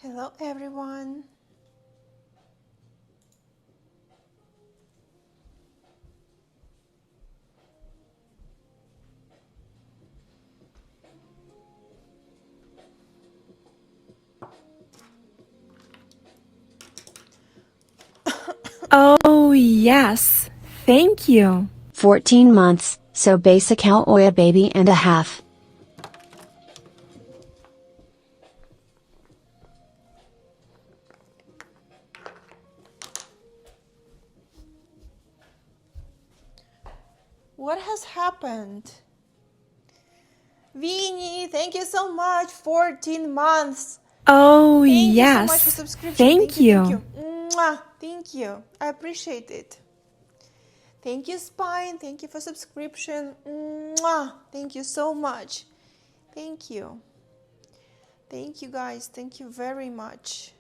Hello everyone. Oh, yes. Thank you. 14 months, so basic how oya baby and a half. What has happened? Vinny, thank you so much. 14 months. Oh, Thank you so much for yes. subscription. Thank Thank you. you. Mwah. Thank you. I appreciate it. Thank you, Spine. Thank you for subscription. Mwah. Thank you so much. Thank you. Thank you, guys. Thank you very much.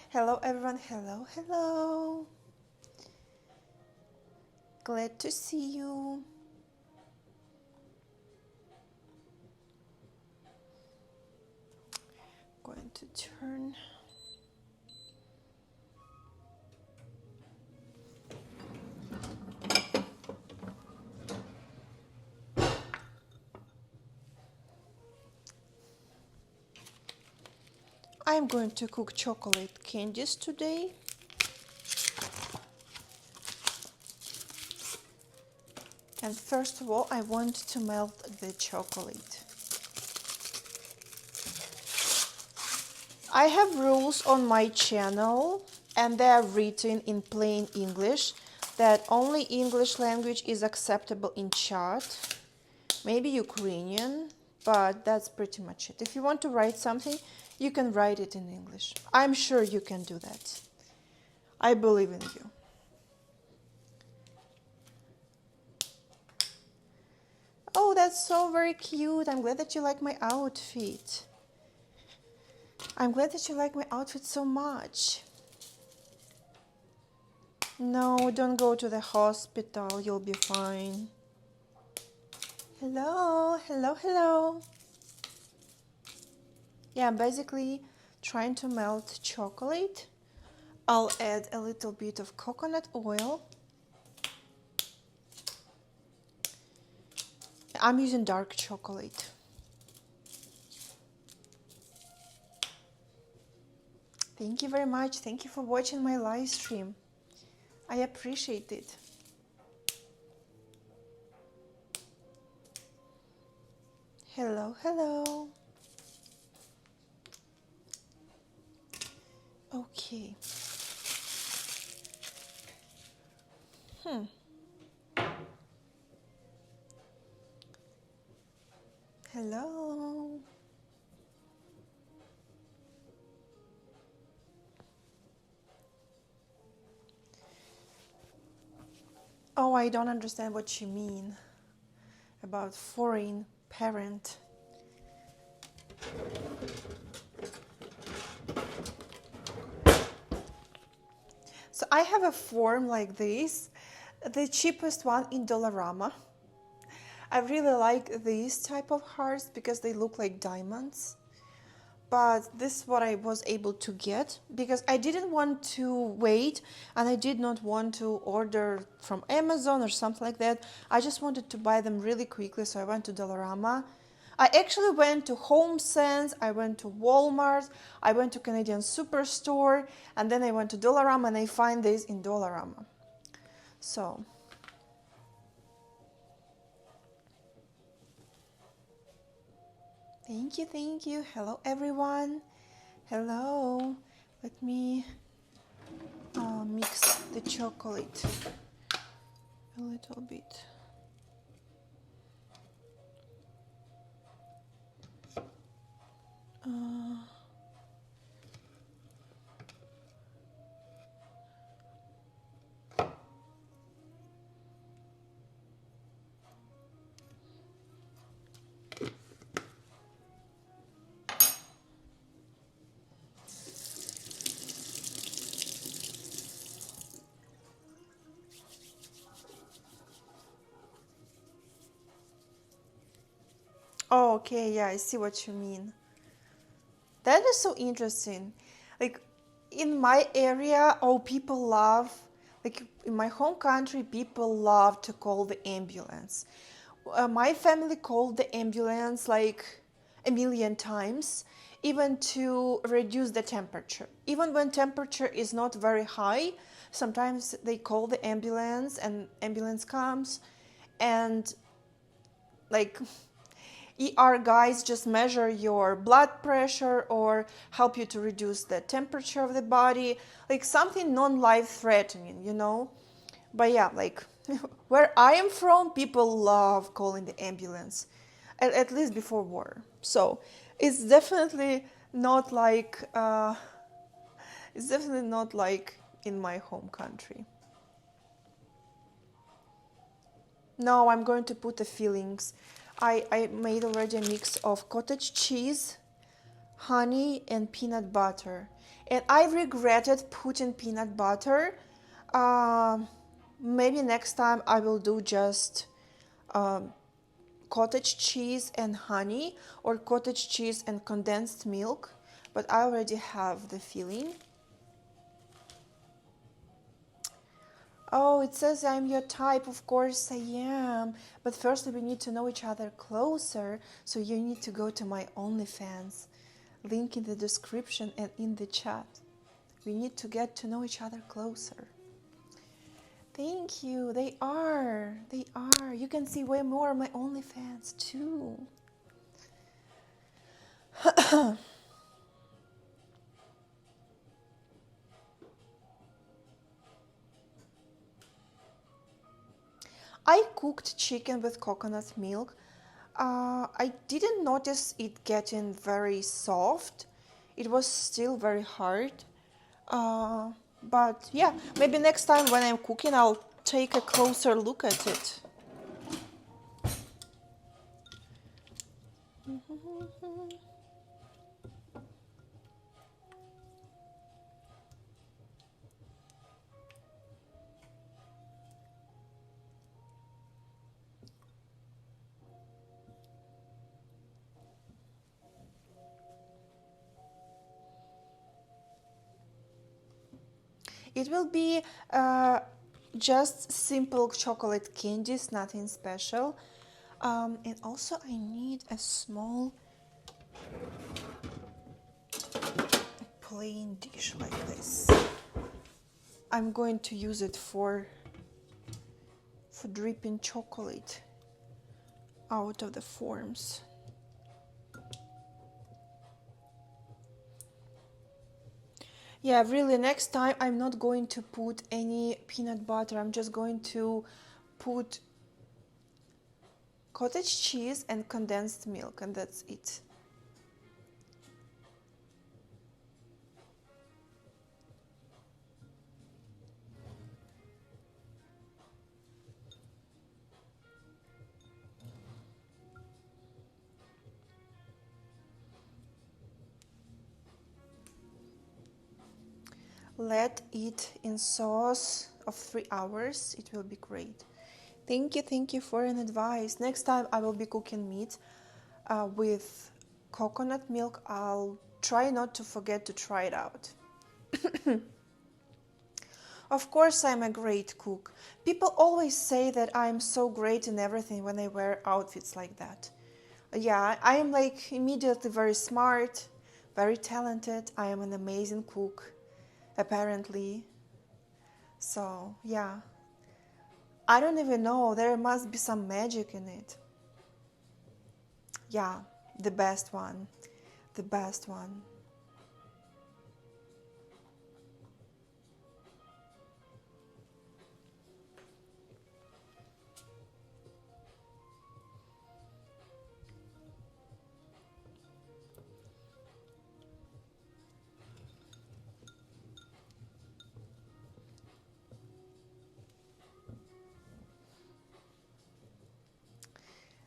Hello, everyone. Hello, hello. Glad to see you. Going to turn. I'm going to cook chocolate candies today. And first of all, I want to melt the chocolate. I have rules on my channel, and they are written in plain English, that only English language is acceptable in chat, maybe Ukrainian, but that's pretty much it. If you want to write something, you can write it in English. I'm sure you can do that. I believe in you. Oh, that's so very cute. I'm glad that you like my outfit. I'm glad that you like my outfit so much. No, don't go to the hospital. You'll be fine. Hello, hello, hello. Yeah, I'm basically trying to melt chocolate. I'll add a little bit of coconut oil. I'm using dark chocolate. Thank you very much. Thank you for watching my live stream. I appreciate it. Hello, hello. Okay. Hello. Oh, I don't understand what you mean about foreign parent. So I have a form like this, the cheapest one in Dollarama. I really like these type of hearts because they look like diamonds. But this is what I was able to get because I didn't want to wait and I did not want to order from Amazon or something like that. I just wanted to buy them really quickly, so I went to Dollarama. I actually went to HomeSense, I went to Walmart, I went to Canadian Superstore, and then I went to Dollarama and I find this in Dollarama. So thank you, thank you. Hello everyone. Hello. Let me mix the chocolate a little bit. Oh, okay, yeah, I see what you mean. That is so interesting. Like in my area, oh, people love, like in my home country, people love to call the ambulance. My family called the ambulance like a million times, even to reduce the temperature. Even when temperature is not very high, sometimes they call the ambulance and ambulance comes and like ER guys just measure your blood pressure or help you to reduce the temperature of the body, like something non-life threatening, you know. But yeah, like where I am from, people love calling the ambulance, at least before war. So it's definitely not like in my home country. No, I'm going to put the fillings. I made already a mix of cottage cheese, honey, and peanut butter. And I regretted putting peanut butter. Maybe next time I will do just cottage cheese and honey, or cottage cheese and condensed milk. But I already have the filling. Oh, it says I'm your type. Of course I am. But first we need to know each other closer. So you need to go to my OnlyFans. Link in the description and in the chat. We need to get to know each other closer. Thank you. They are. They are. You can see way more of my OnlyFans too. I cooked chicken with coconut milk. I didn't notice it getting very soft. It was still very hard. But yeah, maybe next time when I'm cooking, I'll take a closer look at it. It will be just simple chocolate candies, nothing special. And also I need a small plain dish like this. I'm going to use it for dripping chocolate out of the forms. Yeah, really, next time I'm not going to put any peanut butter. I'm just going to put cottage cheese and condensed milk, and that's it. Let it in sauce of 3 hours. It will be great. Thank you for an advice. Next time I will be cooking meat with coconut milk. I'll try not to forget to try it out. Of course, I'm a great cook. People always say that I'm so great in everything when I wear outfits like that. Yeah, I am like immediately very smart, very talented. I am an amazing cook, apparently. So, yeah. I don't even know. There must be some magic in it. Yeah, the best one. The best one.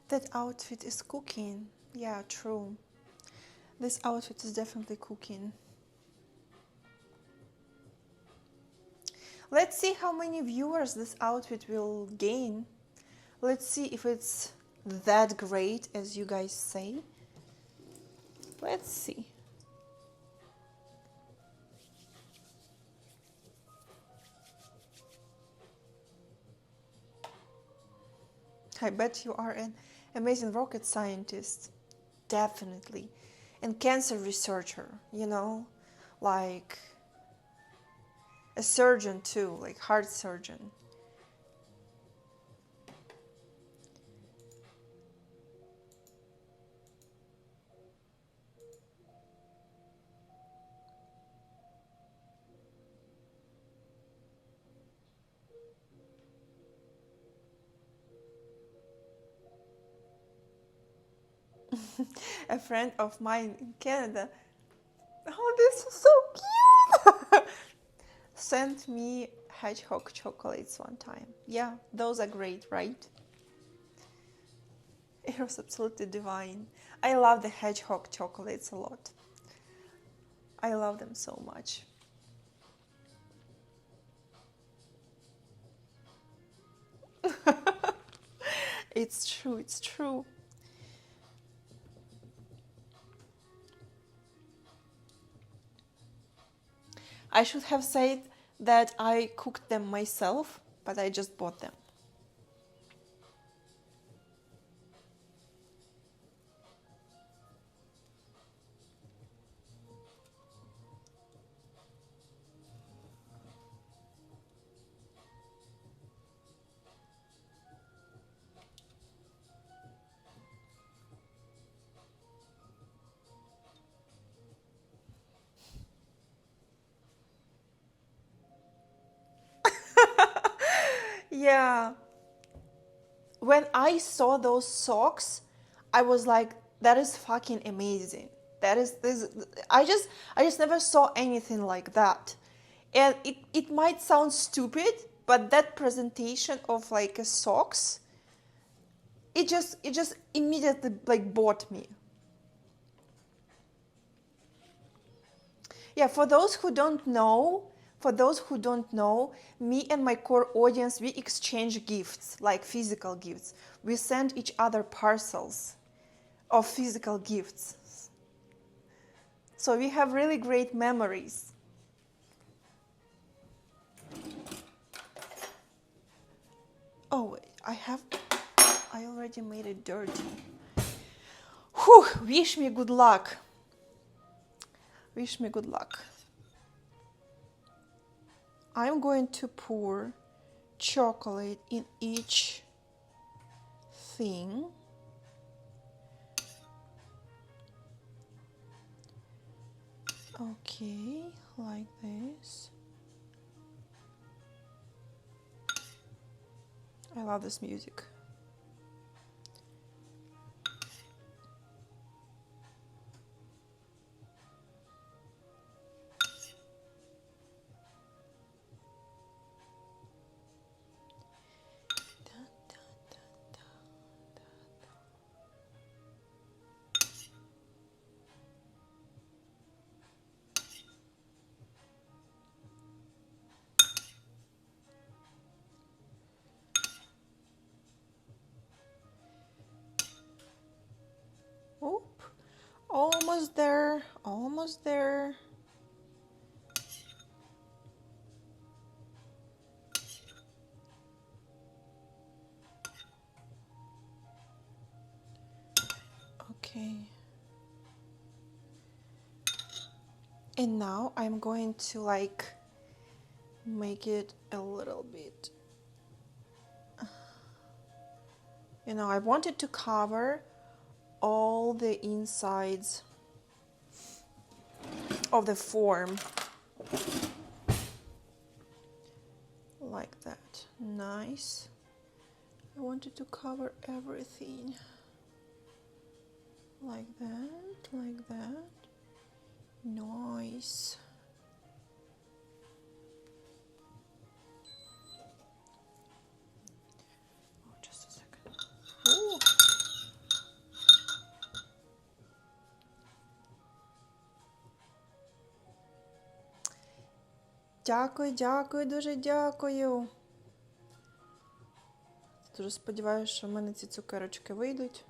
That outfit is cooking. Yeah, true. This outfit is definitely cooking. Let's see how many viewers this outfit will gain. Let's see if it's that great as you guys say. Let's see. I bet you are an amazing rocket scientist. Definitely. And cancer researcher, you know, like a surgeon too, like heart surgeon. A friend of mine in Canada, oh, this is so cute, sent me hedgehog chocolates one time. Yeah, those are great, right? It was absolutely divine. I love the hedgehog chocolates a lot. I love them so much. It's true, it's true. I should have said that I cooked them myself, but I just bought them. Yeah. When I saw those socks, I was like, that is fucking amazing. That is this I just never saw anything like that. And it might sound stupid, but that presentation of like a socks, it just immediately like bought me. Yeah, for those who don't know, me and my core audience, we exchange gifts, like physical gifts. We send each other parcels of physical gifts. So we have really great memories. Oh, I already made it dirty. Whew, wish me good luck. Wish me good luck. I'm going to pour chocolate in each thing. Okay, like this. I love this music. Oop, almost there, almost there. Okay. And now I'm going to like make it a little bit, I wanted to cover all the insides of the form like that. Nice. I wanted to cover everything like that, like that. Nice. Oh, just a second. Ooh. Дякую, дякую, дуже дякую. Дуже сподіваюся, що в мене ці цукерочки вийдуть,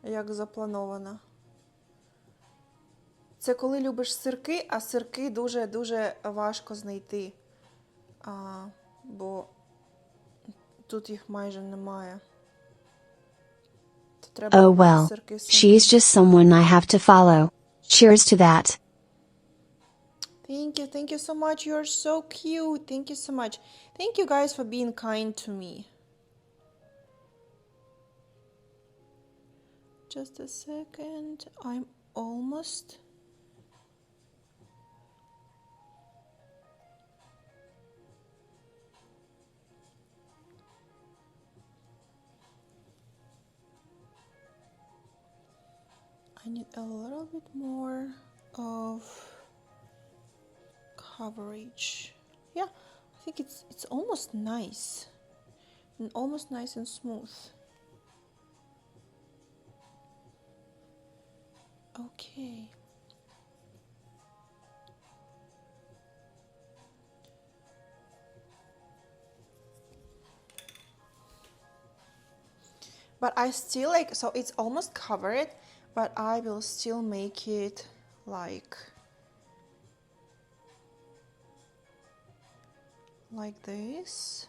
як заплановано. Це коли любиш сирки, а сирки дуже-дуже важко знайти, бо тут їх майже немає. Треба Oh well. цирки самі. She's just someone I have to follow. Cheers to that. Thank you so much. You're so cute. Thank you so much. Thank you guys for being kind to me. Just a second. I'm almost. I need a little bit more of coverage. Yeah, I think it's almost nice. And almost nice and smooth. Okay. But I still like, so it's almost covered, but I will still make it like this.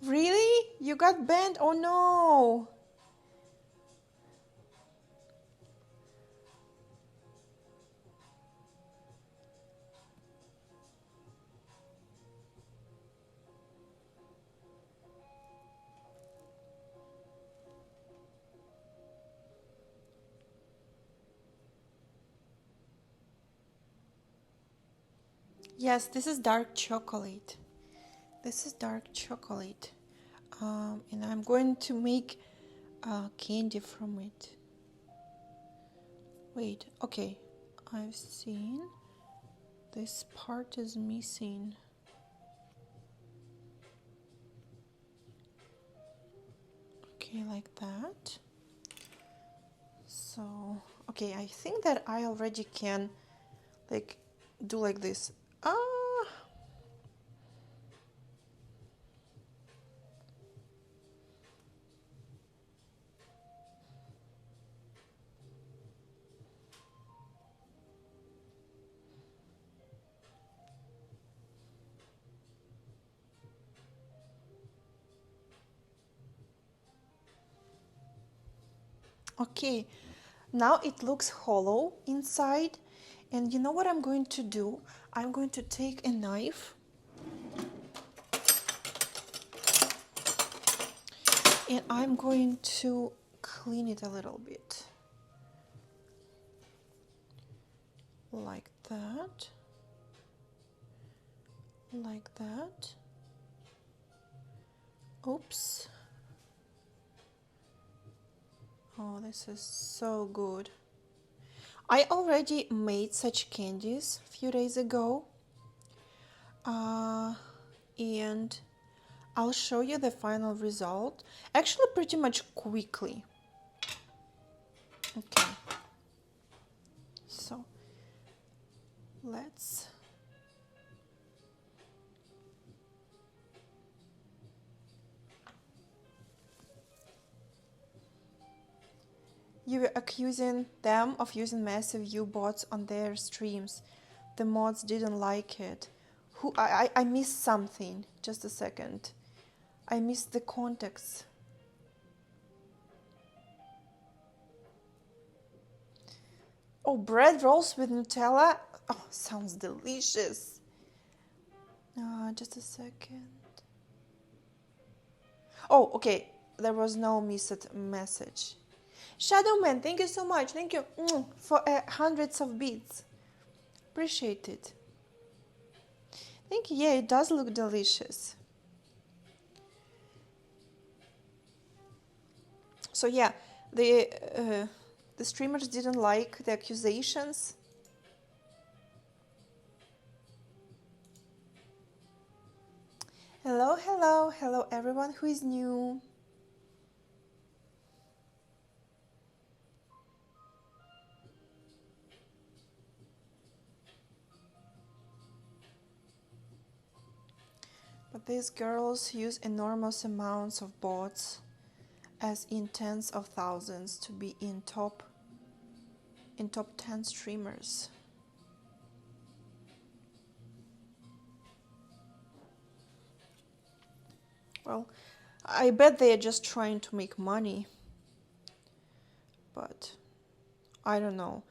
Really? You got bent? Oh no. Yes, this is dark chocolate. This is dark chocolate. And I'm going to make candy from it. Wait, okay. I've seen this part is missing. Okay, like that. So, okay, I think that I already can like do like this. Ah. Okay, now it looks hollow inside, and you know what I'm going to do? I'm going to take a knife and I'm going to clean it a little bit. Like that. Like that. Oops. Oh, this is so good. I already made such candies a few days ago. And I'll show you the final result. Actually, pretty much quickly. Okay. So, let's... You were accusing them of using massive U-bots on their streams. The mods didn't like it. I missed something. Just a second. I missed the context. Oh, bread rolls with Nutella? Oh, sounds delicious. Just a second. Oh, okay. There was no missed message. Shadowman, thank you so much. Thank you for hundreds of beats. Appreciate it. Thank you. Yeah, it does look delicious. So yeah, the streamers didn't like the accusations. Hello, hello, hello everyone who is new. But these girls use enormous amounts of bots, as in tens of thousands, to be in top 10 streamers. Well, I bet they are just trying to make money, but I don't know.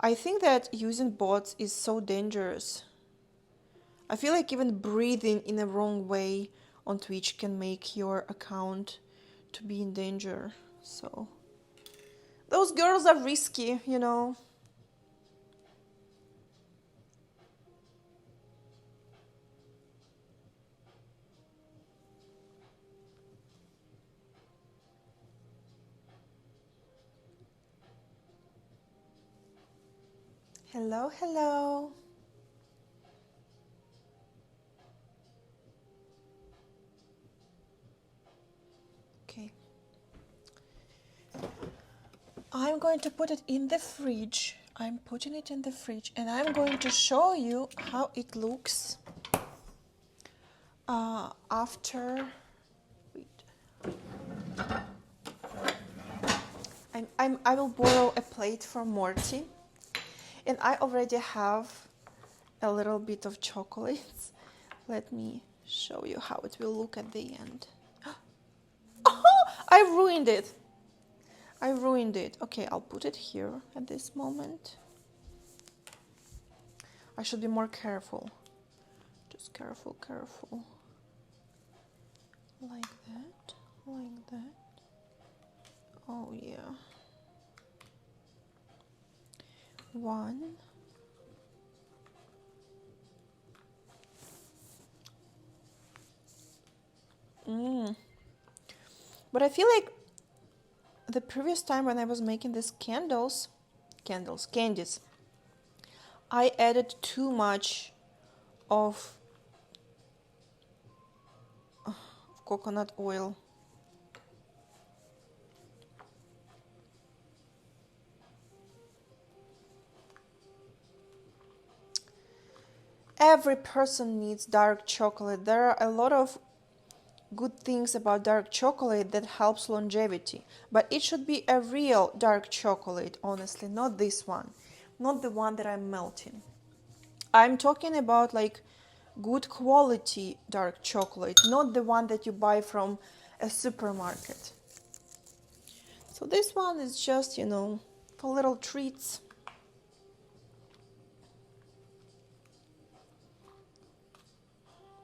I think that using bots is so dangerous. I feel like even breathing in a wrong way on Twitch can make your account to be in danger. So those girls are risky, you know. Hello, hello. Okay. I'm going to put it in the fridge. I'm putting it in the fridge and I'm going to show you how it looks after. Wait. I will borrow a plate from Morty, and I already have a little bit of chocolates. Let me show you how it will look at the end. Oh, I ruined it. I ruined it. Okay, I'll put it here at this moment. I should be more careful. Just careful, careful. Like that, like that. Oh yeah. One. But I feel like the previous time when I was making these candies, I added too much of coconut oil. Every person needs dark chocolate. There are a lot of good things about dark chocolate that helps longevity, but it should be a real dark chocolate, honestly, not this one, not the one that I'm melting. I'm talking about like good quality dark chocolate, not the one that you buy from a supermarket. So this one is just, you know, for little treats.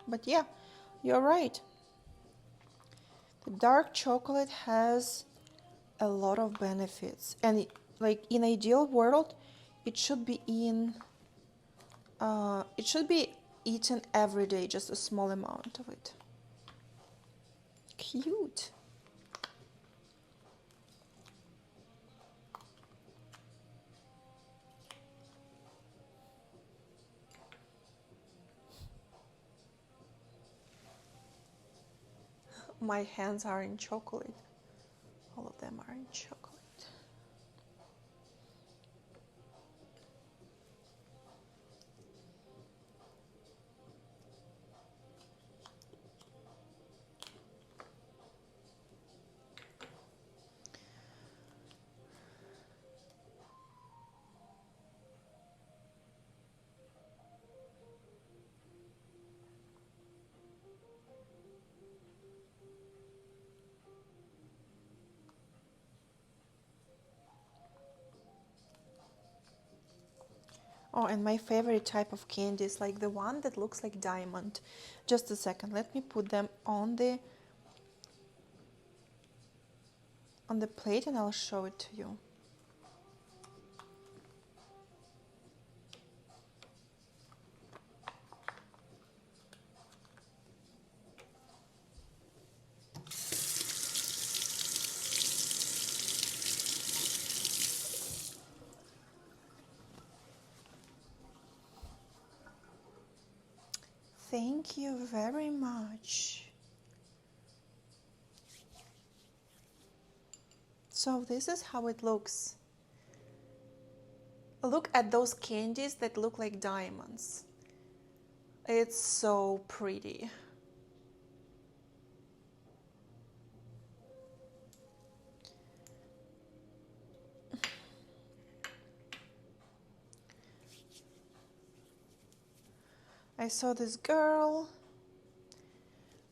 But yeah, you're right. The dark chocolate has a lot of benefits, and like in ideal world, it should be it should be eaten every day, just a small amount of it. Cute. My hands are in chocolate. All of them are in chocolate. Oh, and my favorite type of candy is like the one that looks like diamond. Just a second, let me put them on the plate and I'll show it to you. Thank you very much. So this is how it looks. Look at those candies that look like diamonds. It's so pretty. I saw this girl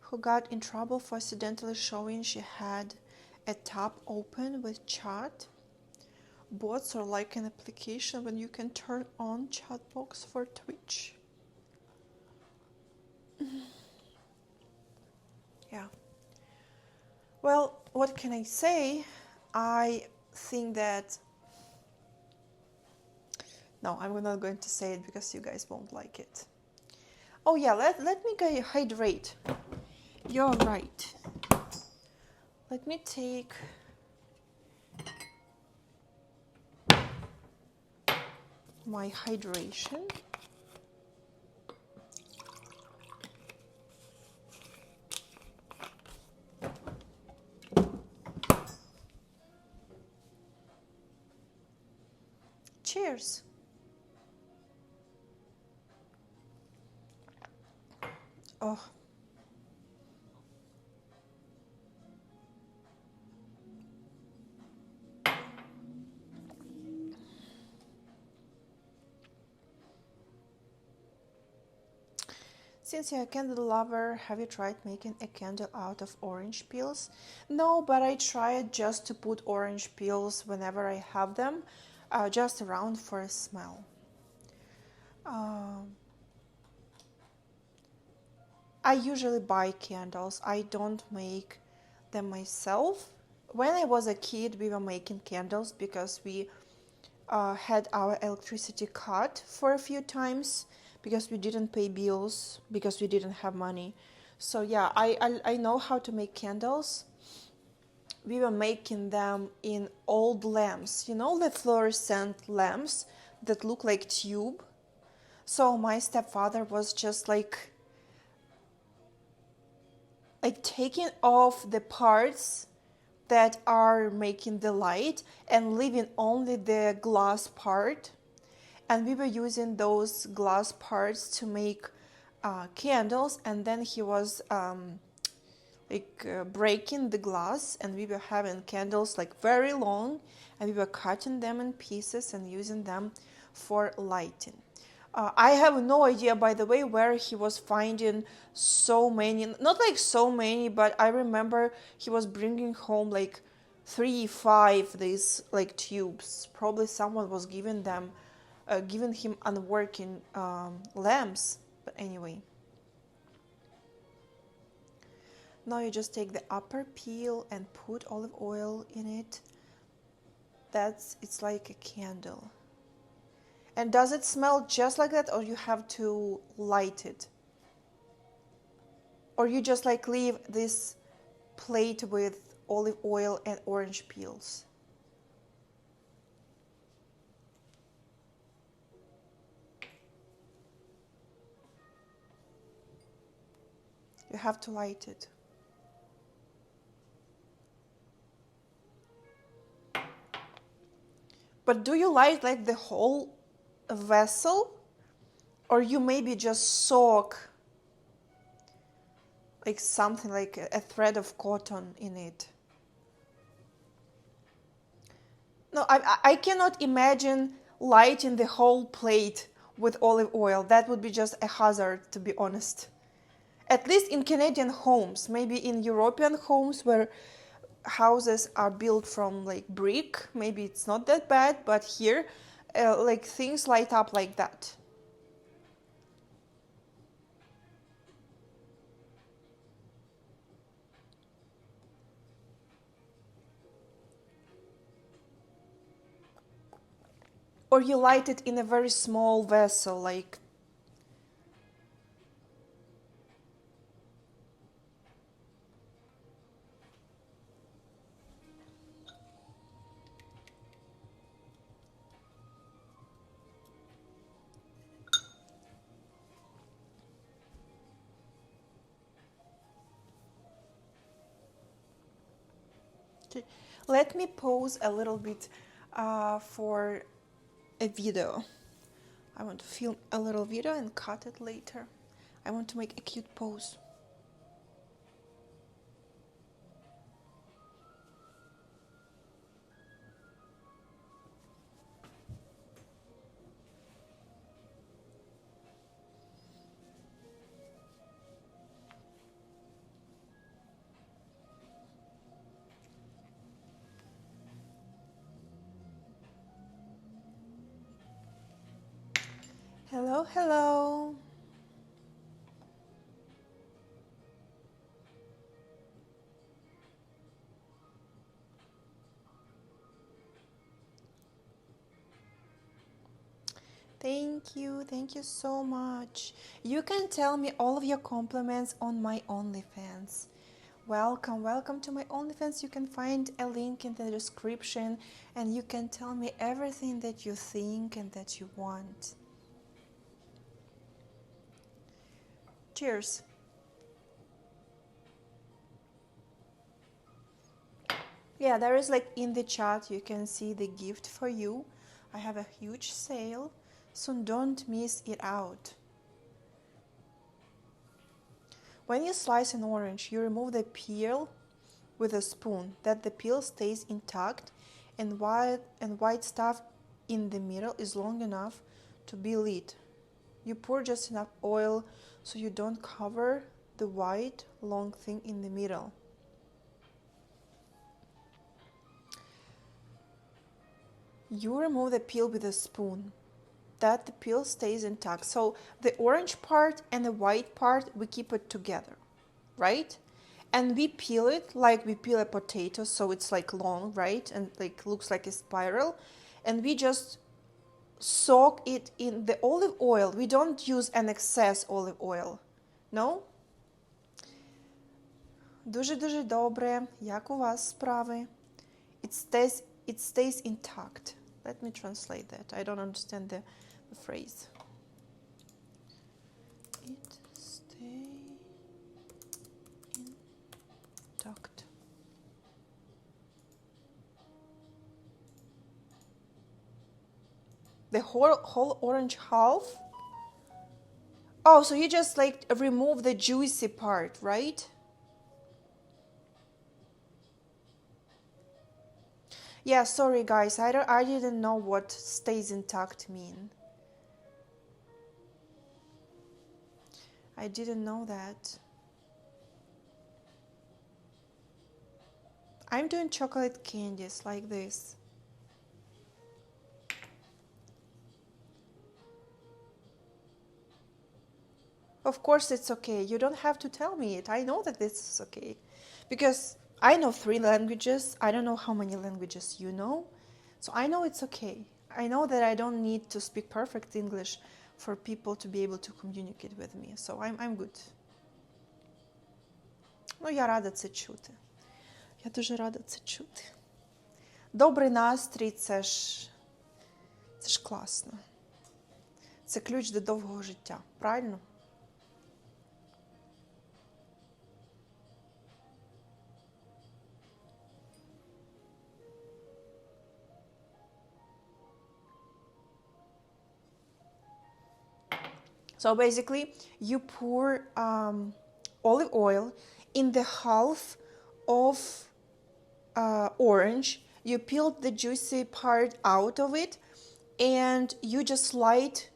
who got in trouble for accidentally showing she had a tab open with chat. Bots are like an application when you can turn on chat box for Twitch. Yeah. Well, what can I say? I think that... No, I'm not going to say it because you guys won't like it. Oh yeah, let me go hydrate. You're right. Let me take my hydration. Cheers. Oh. Since you're a candle lover, have you tried making a candle out of orange peels? No, but I tried just to put orange peels whenever I have them, just around for a smell. I usually buy candles. I don't make them myself. When I was a kid, we were making candles because we had our electricity cut for a few times because we didn't pay bills, because we didn't have money. So yeah, I know how to make candles. We were making them in old lamps, you know, the fluorescent lamps that look like tube. So my stepfather was just like taking off the parts that are making the light and leaving only the glass part. And we were using those glass parts to make candles, and then he was breaking the glass, and we were having candles like very long, and we were cutting them in pieces and using them for lighting. I have no idea, by the way, where he was finding so many, not like so many, but I remember he was bringing home like 3, 5 these like tubes. Probably someone was giving him unworking lamps. But anyway, now you just take the upper peel and put olive oil in it. It's like a candle. And does it smell just like that, or you have to light it? Or you just like leave this plate with olive oil and orange peels? You have to light it. But do you light like the whole vessel, or you maybe just soak like something like a thread of cotton in it? No, I cannot imagine lighting the whole plate with olive oil. That would be just a hazard, to be honest. At least in Canadian homes. Maybe in European homes where houses are built from like brick, maybe it's not that bad, but here like things light up like that. Or you light it in a very small vessel, like... Let me pause a little bit for a video. I want to film a little video and cut it later. I want to make a cute pose. Hello, hello. Thank you so much. You can tell me all of your compliments on my OnlyFans. Welcome, welcome to my OnlyFans. You can find a link in the description and you can tell me everything that you think and that you want. Cheers. Yeah, there is like in the chat, you can see the gift for you. I have a huge sale, so don't miss it out. When you slice an orange, you remove the peel with a spoon, that the peel stays intact and white stuff in the middle is long enough to be lit. You pour just enough oil so you don't cover the white long thing in the middle. You remove the peel with a spoon, that the peel stays intact. So the orange part and the white part, we keep it together, right? And we peel it like we peel a potato, so it's like long, right? And like looks like a spiral. And we just soak it in the olive oil. We don't use an excess olive oil. No? Дуже-дуже добре. Як у вас справи? It stays intact. Let me translate that. I don't understand the phrase. It stays intact. The whole orange half? Oh, so you just like remove the juicy part, right? Yeah, sorry guys, I didn't know what stays intact mean. I didn't know that. I'm doing chocolate candies like this. Of course it's okay. You don't have to tell me it. I know that this is okay. Because I know 3 languages. I don't know how many languages you know. So I know it's okay. I know that I don't need to speak perfect English for people to be able to communicate with me. So I'm good. Ну, я рада це чути. Я дуже рада це чути. Добрий настрій, це ж класно. Це ключ до довгого життя, правильно? So basically, you pour olive oil in the half of orange. You peel the juicy part out of it, and you just light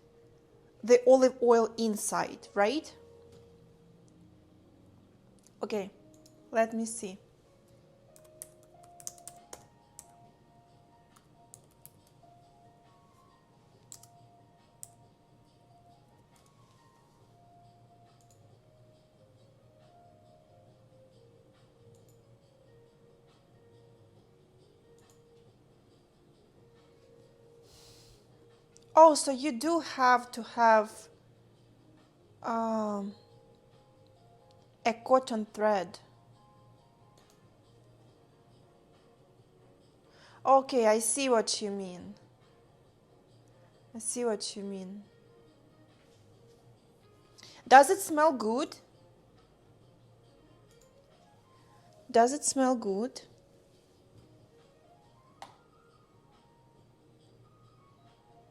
the olive oil inside, right? Okay, let me see. Oh, so you do have to have a cotton thread. Okay, I see what you mean. I see what you mean. Does it smell good? Does it smell good?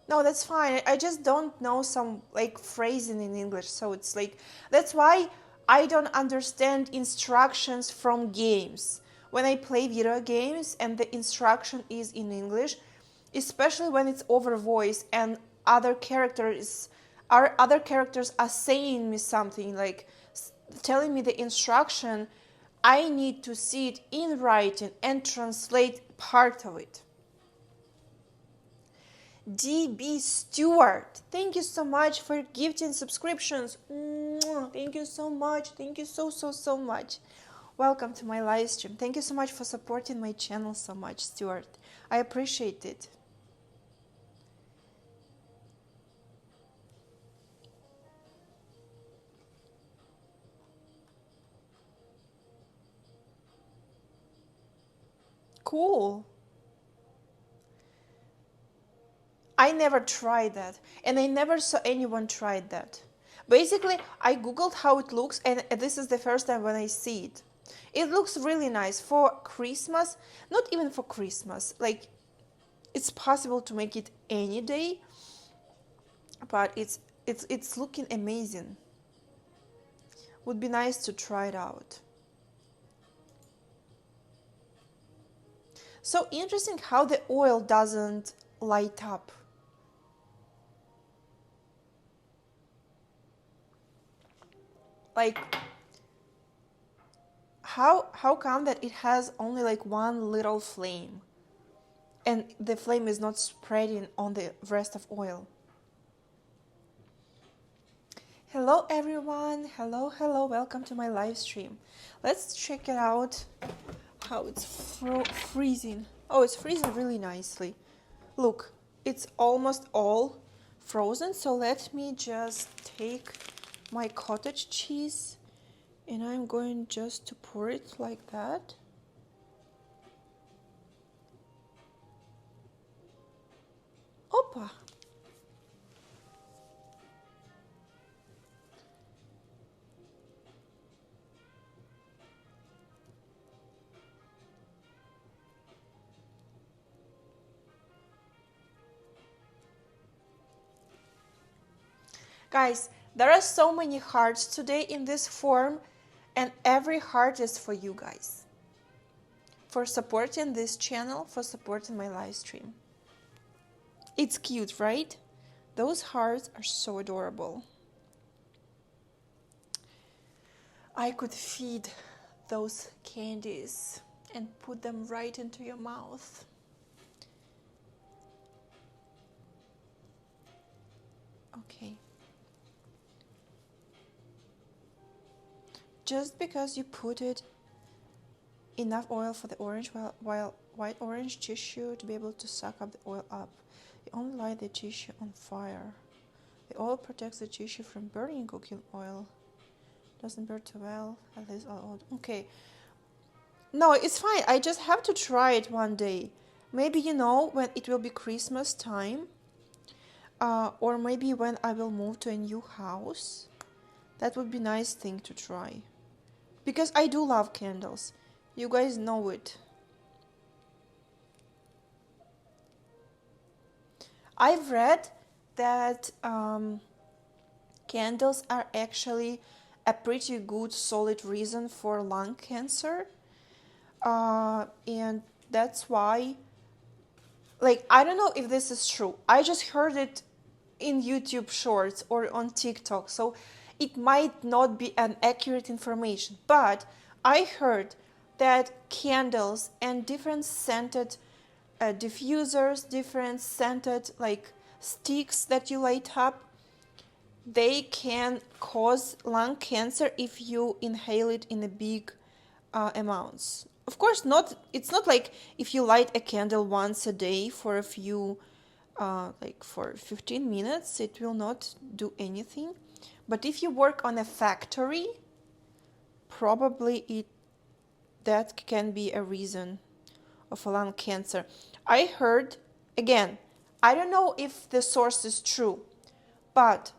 No, that's fine. I just don't know some like phrasing in English, so it's like that's why I don't understand instructions from games. When I play video games and the instruction is in English, especially when it's over voice and other characters are saying me something like telling me the instruction, I need to see it in writing and translate part of it. DB Stewart, thank you so much for gifting subscriptions. Thank you so much. Thank you so much. Welcome to my live stream. Thank you so much for supporting my channel so much, Stuart. I appreciate it. Cool. I never tried that, and I never saw anyone try that. Basically, I googled how it looks, and this is the first time when I see it. It looks really nice for Christmas, not even for Christmas. Like, it's possible to make it any day, but it's looking amazing. Would be nice to try it out. So interesting how the oil doesn't light up. Like, how come that it has only like one little flame and the flame is not spreading on the rest of oil? Hello everyone, hello, welcome to my live stream. Let's check it out how it's freezing. Oh, it's freezing really nicely. Look, it's almost all frozen, so let me just take my cottage cheese and I'm going just to pour it like that. Opa! Guys, there are so many hearts today in this form, and every heart is for you guys. For supporting this channel, for supporting my live stream. It's cute, right? Those hearts are so adorable. I could feed those candies and put them right into your mouth. Okay. Just because you put it enough oil for the orange while white orange tissue to be able to suck up the oil up. You only light the tissue on fire. The oil protects the tissue from burning cooking oil. Doesn't burn too well, at least okay. No, it's fine. I just have to try it one day. Maybe, you know, when it will be Christmas time. Or maybe when I will move to a new house. That would be a nice thing to try. Because I do love candles. You guys know it. I've read that candles are actually a pretty good solid reason for lung cancer. And that's why, like, I don't know if this is true. I just heard it in YouTube shorts or on TikTok. So it might not be an accurate information, but I heard that candles and different scented diffusers, different scented like sticks that you light up, they can cause lung cancer if you inhale it in a big amounts. Of course, it's not like if you light a candle once a day for a few, like for 15 minutes, it will not do anything. But if you work on a factory, probably that can be a reason of a lung cancer. I heard, again, I don't know if the source is true, but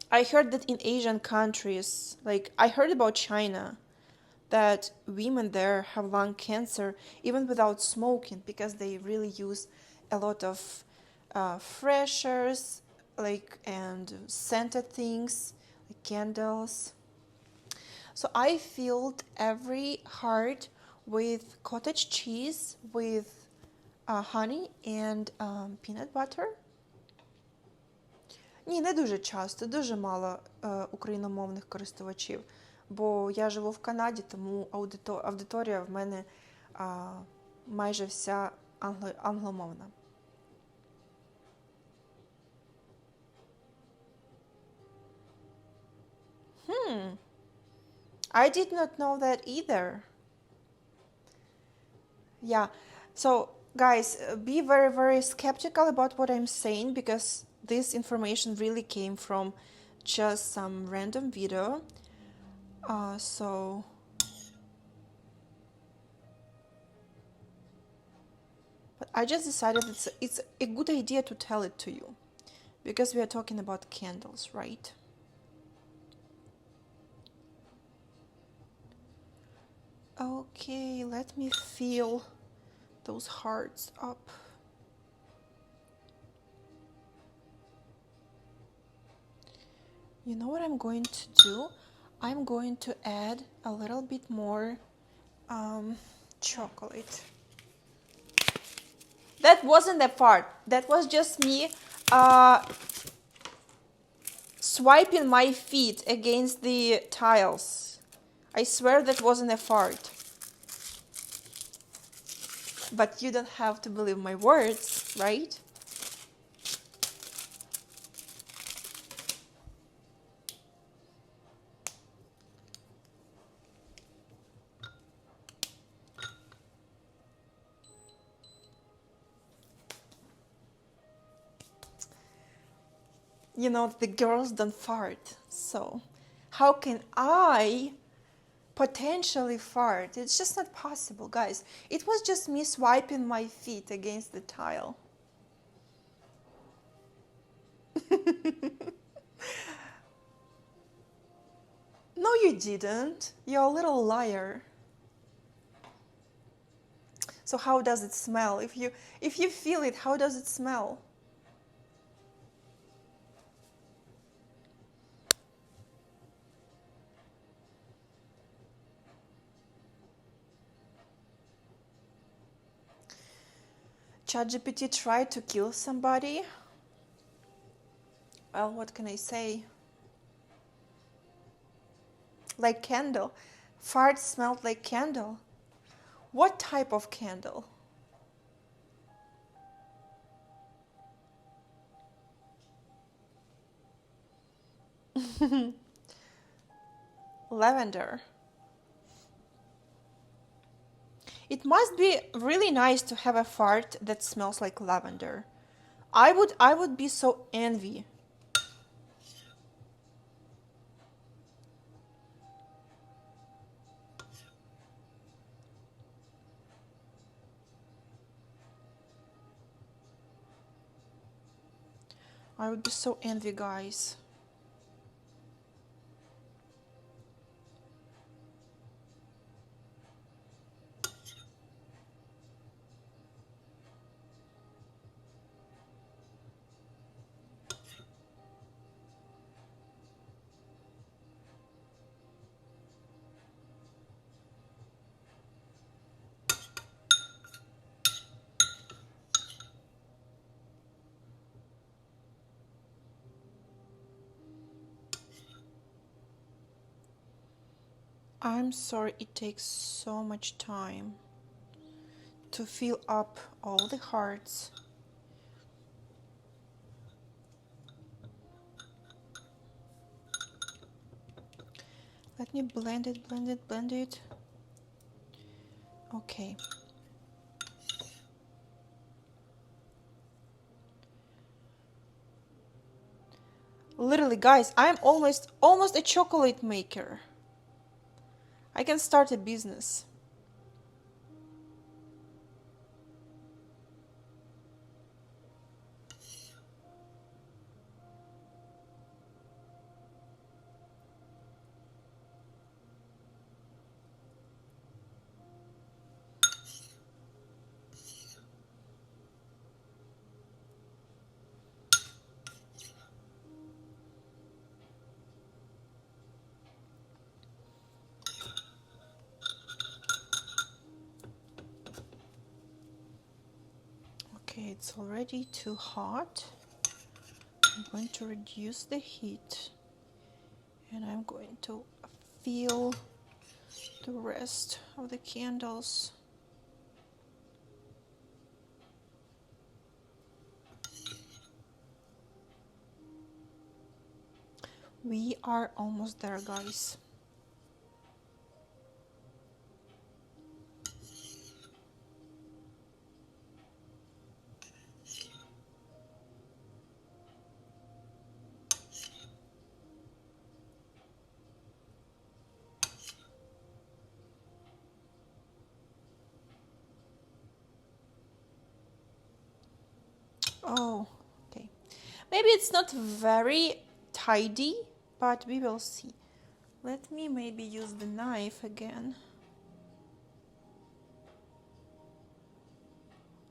I heard that in Asian countries, like I heard about China, that women there have lung cancer even without smoking because they really use a lot of freshers, like, and scented things, like candles. So I filled every heart with cottage cheese, with honey and peanut butter. Ні, не дуже часто, дуже мало україномовних користувачів. Бо я живу в Канаді, тому аудиторія в мене майже вся англомовна. I did not know that either. Yeah, so guys, be very, very skeptical about what I'm saying, because this information really came from just some random video. So but I just decided it's a good idea to tell it to you, because we are talking about candles, right? Okay, let me fill those hearts up. You know what I'm going to do? I'm going to add a little bit more chocolate. That wasn't a fart. That was just me swiping my feet against the tiles. I swear that wasn't a fart. But you don't have to believe my words, right? You know, the girls don't fart, so how can I potentially fart? It's just not possible, guys. It was just me swiping my feet against the tile. No, you didn't. You're a little liar. So how does it smell? If you feel it, how does it smell? ChatGPT tried to kill somebody. Well, what can I say? Like candle. Fart smelled like candle. What type of candle? Lavender. It must be really nice to have a fart that smells like lavender. I would be so envy. I would be so envy, guys. I'm sorry it takes so much time to fill up all the hearts. Let me blend it, blend it, blend it. Okay. Literally, guys, I'm almost a chocolate maker. I can start a business. Okay, it's already too hot. I'm going to reduce the heat and I'm going to fill the rest of the candles. We are almost there, guys. Oh, okay. Maybe it's not very tidy, but we will see. Let me maybe use the knife again.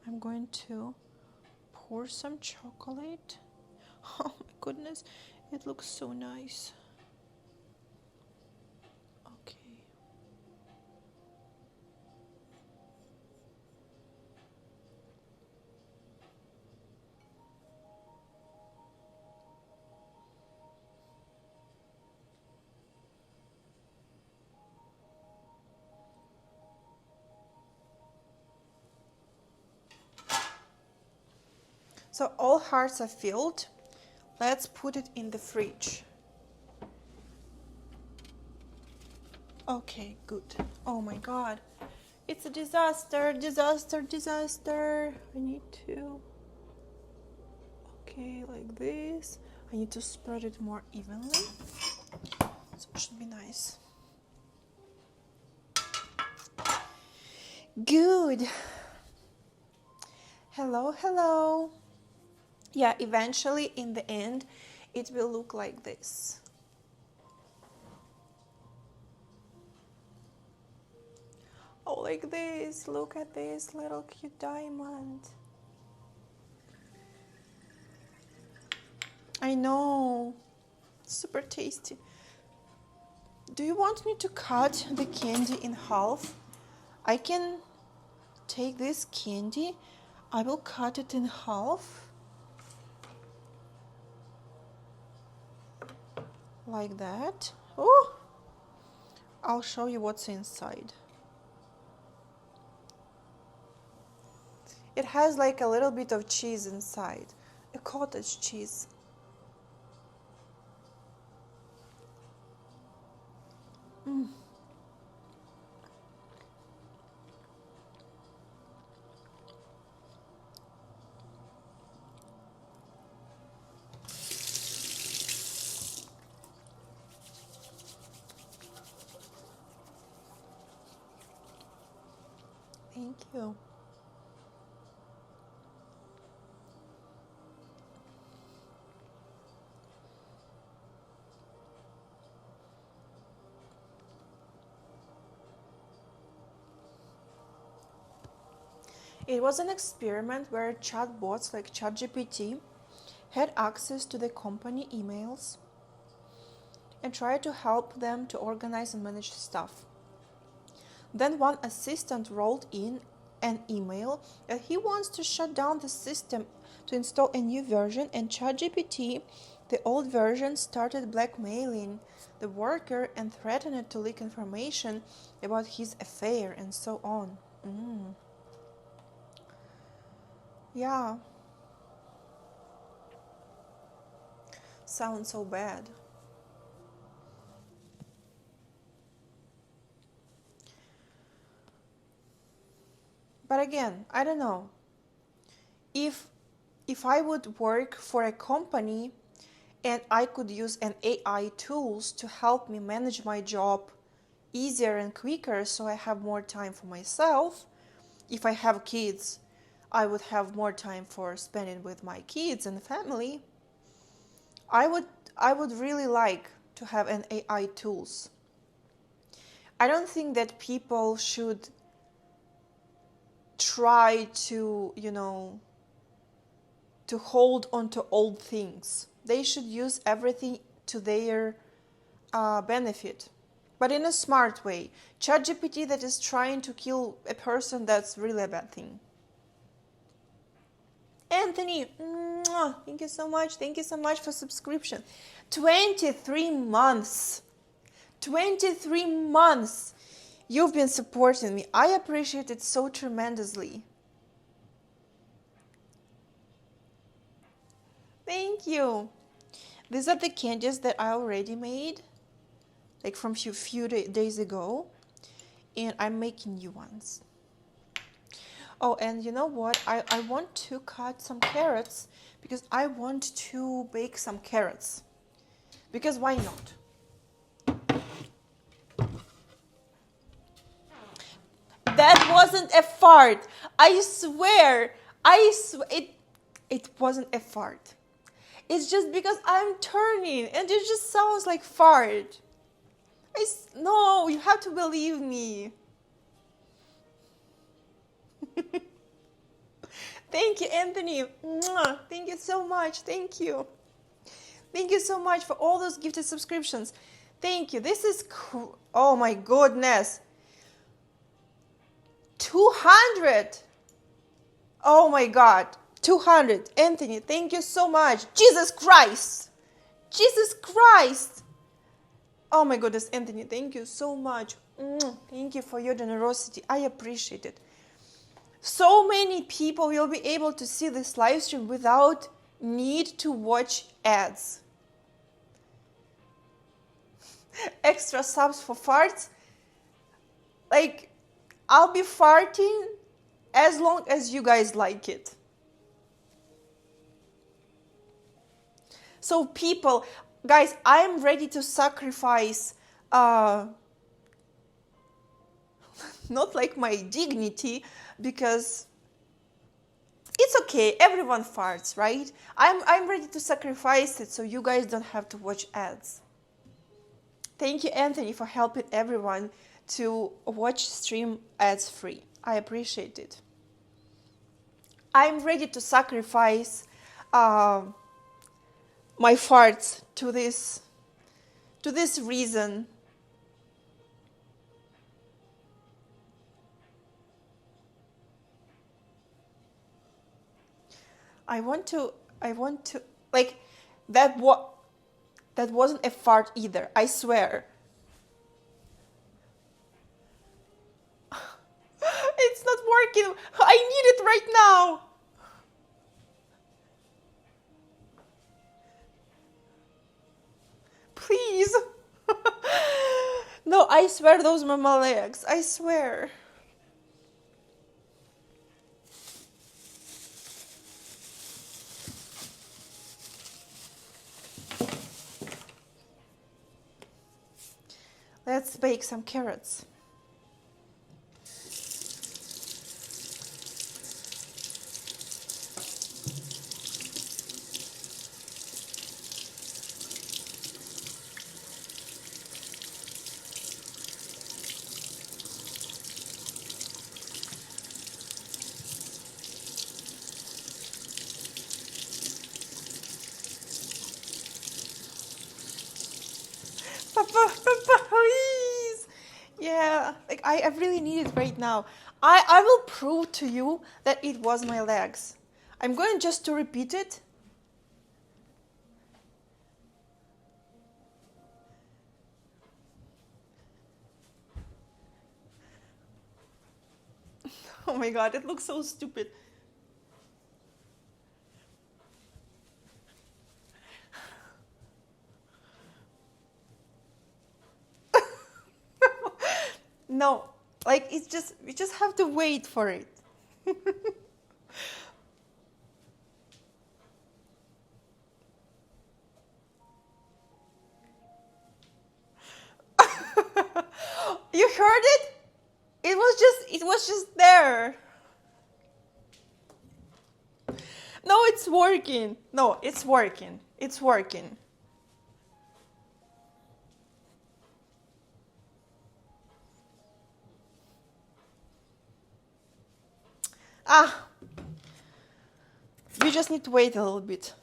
I'm going to pour some chocolate. Oh my goodness, it looks so nice. Okay. So all hearts are filled. Let's put it in the fridge. Okay, good. Oh my God. It's a disaster, disaster, disaster. I need to... Okay, like this. I need to spread it more evenly. So it should be nice. Good. Hello, hello. Yeah, eventually in the end, it will look like this. Oh, like this. Look at this little cute diamond. I know. Super tasty. Do you want me to cut the candy in half? I can take this candy. I will cut it in half. Like that. Oh! I'll show you what's inside. It has like a little bit of cheese inside. A cottage cheese. Thank you. It was an experiment where chatbots like ChatGPT had access to the company emails and tried to help them to organize and manage stuff. Then one assistant wrote in an email that he wants to shut down the system to install a new version, and ChatGPT, the old version, started blackmailing the worker and threatened to leak information about his affair and so on. Yeah. Sounds so bad. But again, I don't know. If I would work for a company and I could use an AI tools to help me manage my job easier and quicker so I have more time for myself. If I have kids, I would have more time for spending with my kids and family. I would really like to have an AI tools. I don't think that people should try to, to hold on to old things. They should use everything to their benefit, but in a smart way. ChatGPT that is trying to kill a person, that's really a bad thing. Anthony, thank you so much. Thank you so much for subscription. 23 months. 23 months. You've been supporting me. I appreciate it so tremendously. Thank you. These are the candies that I already made, like from few days ago, and I'm making new ones. Oh, and you know what? I want to cut some carrots because I want to bake some carrots. Because why not? That wasn't a fart. I swear. It wasn't a fart. It's just because I'm turning and it just sounds like fart. No, you have to believe me. Thank you, Anthony. Mwah. Thank you so much. Thank you. Thank you so much for all those gifted subscriptions. Thank you. This is cool. Oh my goodness. 200. Oh my God. 200. Anthony, thank you so much. Jesus Christ. Jesus Christ. Oh my goodness, Anthony, thank you so much. Thank you for your generosity. I appreciate it. So many people will be able to see this live stream without need to watch ads. Extra subs for farts. Like, I'll be farting as long as you guys like it. So people, guys, I'm ready to sacrifice, not like my dignity, because it's okay, everyone farts, right? I'm ready to sacrifice it so you guys don't have to watch ads. Thank you, Anthony, for helping everyone to watch stream ads free. I appreciate it. I'm ready to sacrifice my farts to this reason. I want to like that wasn't a fart either, I swear. It's not working. I need it right now. Please. No, I swear those were my legs. I swear. Let's bake some carrots. Papa, please. Yeah, like I really need it right now. I will prove to you that it was my legs. I'm going just to repeat it. Oh my God, it looks so stupid. No, like it's just, we just have to wait for it. You heard it? It was just there. No, it's working. No, it's working. It's working. We just need to wait a little bit.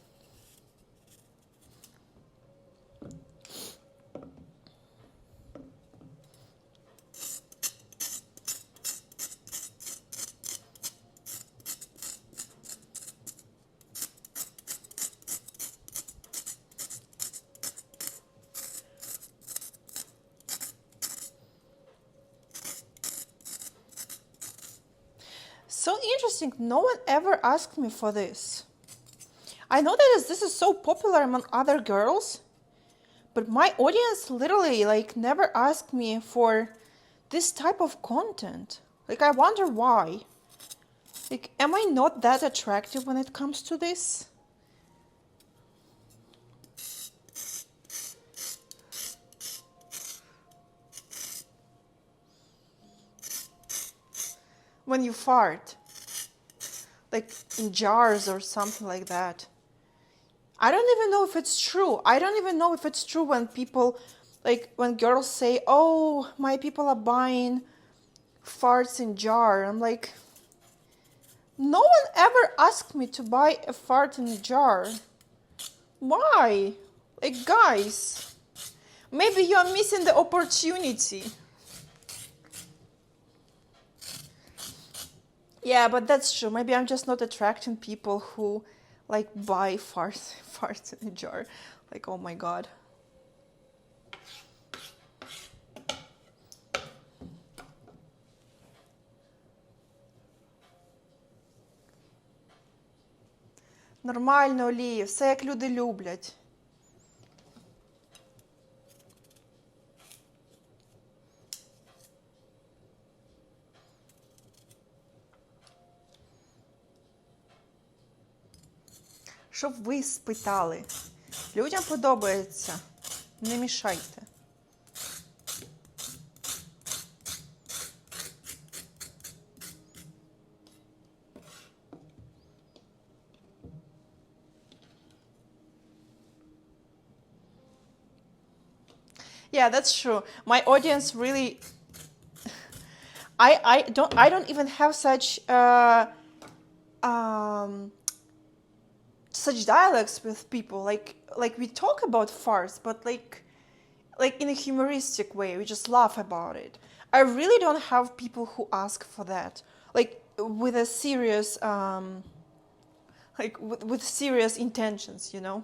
So interesting, no one ever asked me for this. I know that this is so popular among other girls, but my audience literally like never asked me for this type of content. Like, I wonder why. Like, am I not that attractive when it comes to this? When you fart, like in jars or something like that. I don't even know if it's true. I don't even know if it's true when people, like when girls say, oh, my people are buying farts in jar. I'm like, no one ever asked me to buy a fart in a jar. Why? Like, guys, maybe you are missing the opportunity. Yeah, but that's true. Maybe I'm just not attracting people who like buy farts in a jar. Like, oh my god. Нормально, Олі, все як люди люблять. Щоб ви спитали. Людям подобається. Не мішайте. Yeah, that's true. My audience really I don't even have such such dialogues with people. Like we talk about farts, but like in a humoristic way. We just laugh about it. I really don't have people who ask for that. Like with a serious like with serious intentions, you know?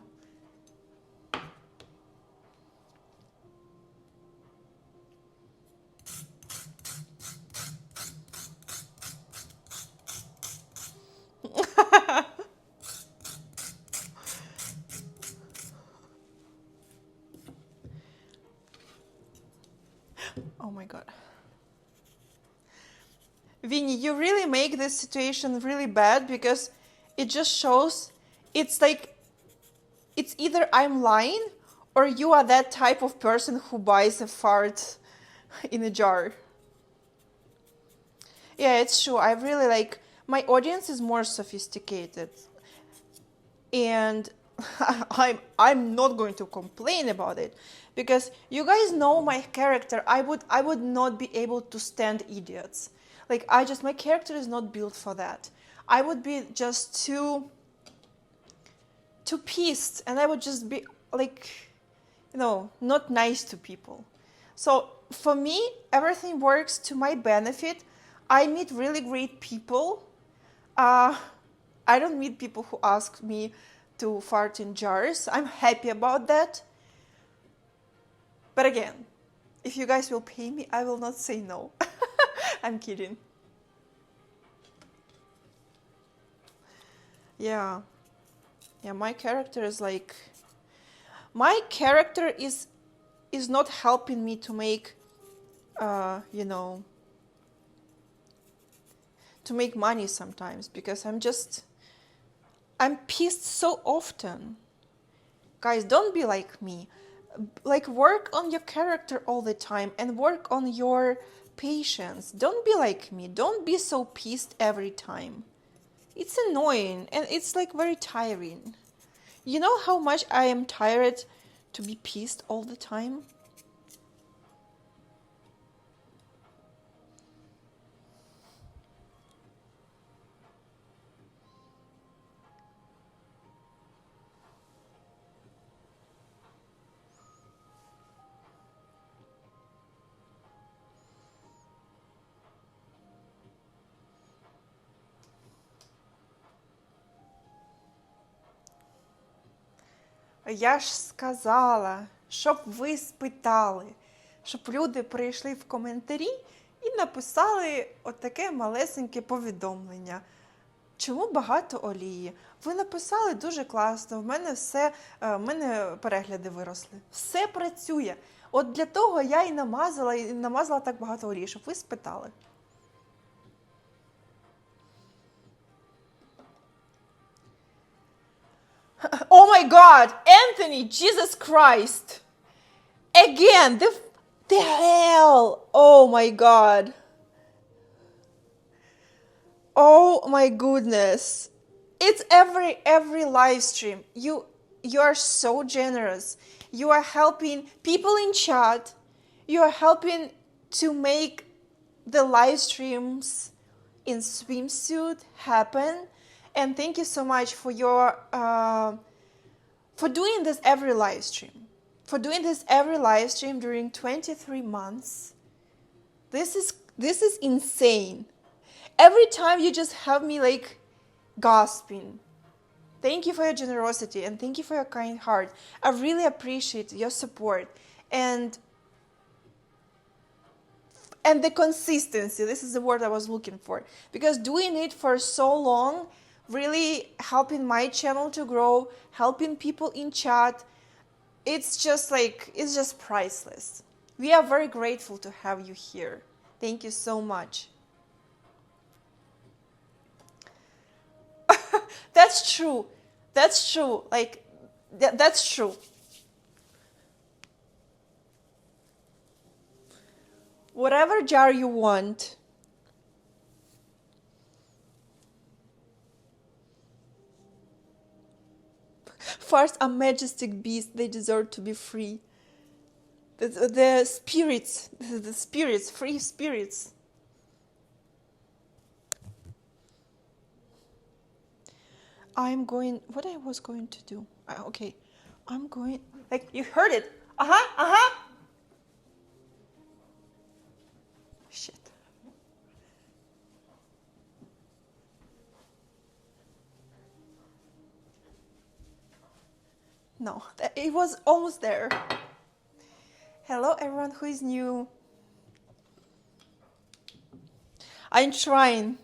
Oh my god. Vinny, you really make this situation really bad because it just shows it's like it's either I'm lying or you are that type of person who buys a fart in a jar. Yeah, it's true. I really like my audience is more sophisticated. And I'm not going to complain about it because you guys know my character. I would not be able to stand idiots. Like my character is not built for that. I would be just too pissed and I would just be like, you know, not nice to people. So for me, everything works to my benefit. I meet really great people. I don't meet people who ask me to fart in jars. I'm happy about that. But again, if you guys will pay me, I will not say no. I'm kidding. Yeah. Yeah, my character is like... My character is not helping me to make, you know, to make money sometimes because I'm pissed so often. Guys, don't be like me. Like, work on your character all the time and work on your patience. Don't be like me. Don't be so pissed every time. It's annoying and it's like very tiring. You know how much I am tired to be pissed all the time? Я ж сказала, щоб ви спитали, щоб люди прийшли в коментарі і написали отаке малесеньке повідомлення. Чому багато олії? Ви написали дуже класно, в мене перегляди виросли. Все працює. От для того я і намазала так багато олії, щоб ви спитали. Oh my God, Anthony, Jesus Christ. Again, the hell. Oh my God. Oh my goodness. It's every live stream. You are so generous. You are helping people in chat. You are helping to make the live streams in swimsuit happen. And thank you so much for your for doing this every live stream. For doing this every live stream during 23 months. This is insane. Every time you just have me like gasping. Thank you for your generosity and thank you for your kind heart. I really appreciate your support and the consistency. This is the word I was looking for. Because doing it for so long, really helping my channel to grow, helping people in chat, it's just priceless. We are very grateful to have you here. Thank you so much. That's true. That's true. Like, that's true. Whatever jar you want. Farts are majestic beasts. They deserve to be free. The spirits, free spirits. What I was going to do. Okay. I'm going, like, you heard it. Shit. No, it was almost there. Hello, everyone who is new. I'm trying.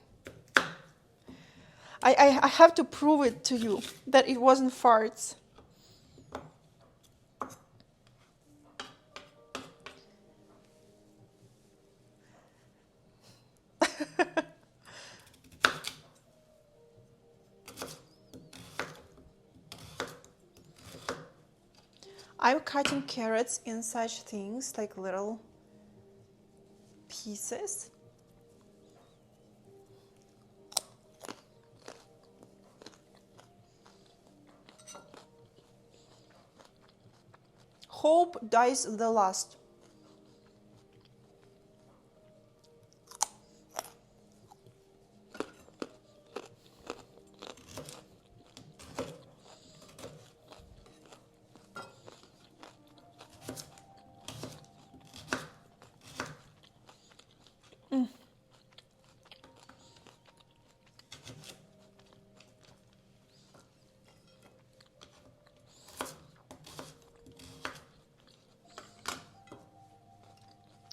I have to prove it to you that it wasn't farts. I'm cutting carrots in such things, like little pieces. Hope dies the last.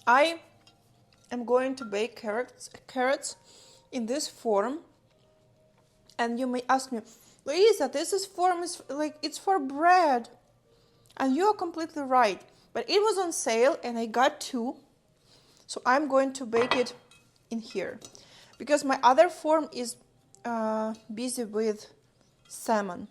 I am going to bake carrots in this form, and you may ask me, Luisa, form is like, it's for bread, and you are completely right, but it was on sale and I got two, so I'm going to bake it in here because my other form is busy with salmon.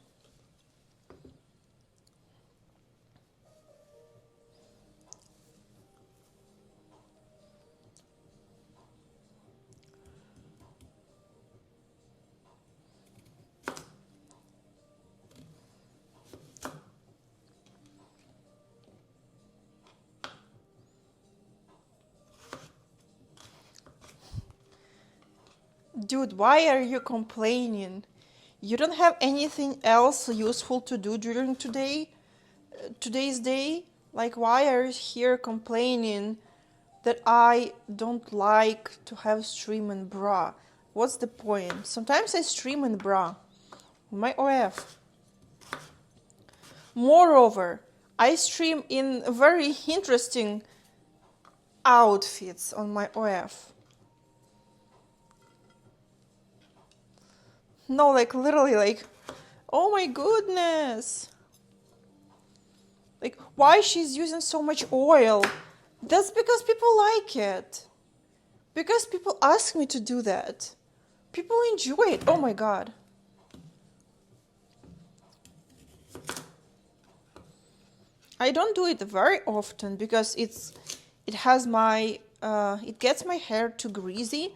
Dude, why are you complaining? You don't have anything else useful to do during today's day? Like, why are you here complaining that I don't like to have stream in bra? What's the point? Sometimes I stream in bra. My OF. Moreover, I stream in very interesting outfits on my OF. No, like literally, like, oh my goodness. Like, why she's using so much oil? That's because people like it. Because people ask me to do that. People enjoy it. Oh my god. I don't do it very often because it has my it gets my hair too greasy,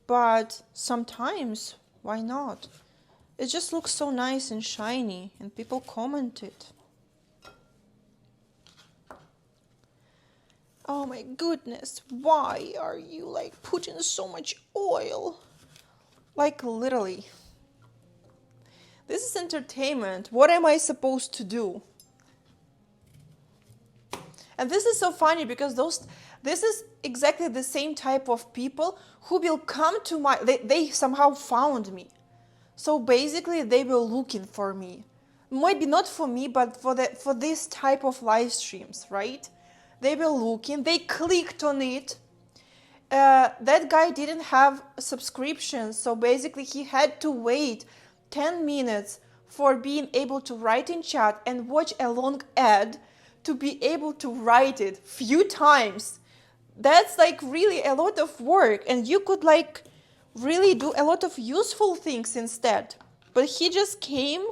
but sometimes why not? It just looks so nice and shiny and people comment it. Oh my goodness, why are you like putting so much oil? Like literally. This is entertainment. What am I supposed to do? And this is so funny because this is exactly the same type of people who will come to they somehow found me. So basically they were looking for me. Maybe not for me, but for this type of live streams, right? They were looking, they clicked on it. That guy didn't have a subscription, so basically he had to wait 10 minutes for being able to write in chat and watch a long ad to be able to write it few times. That's like really a lot of work, and you could like really do a lot of useful things instead. But he just came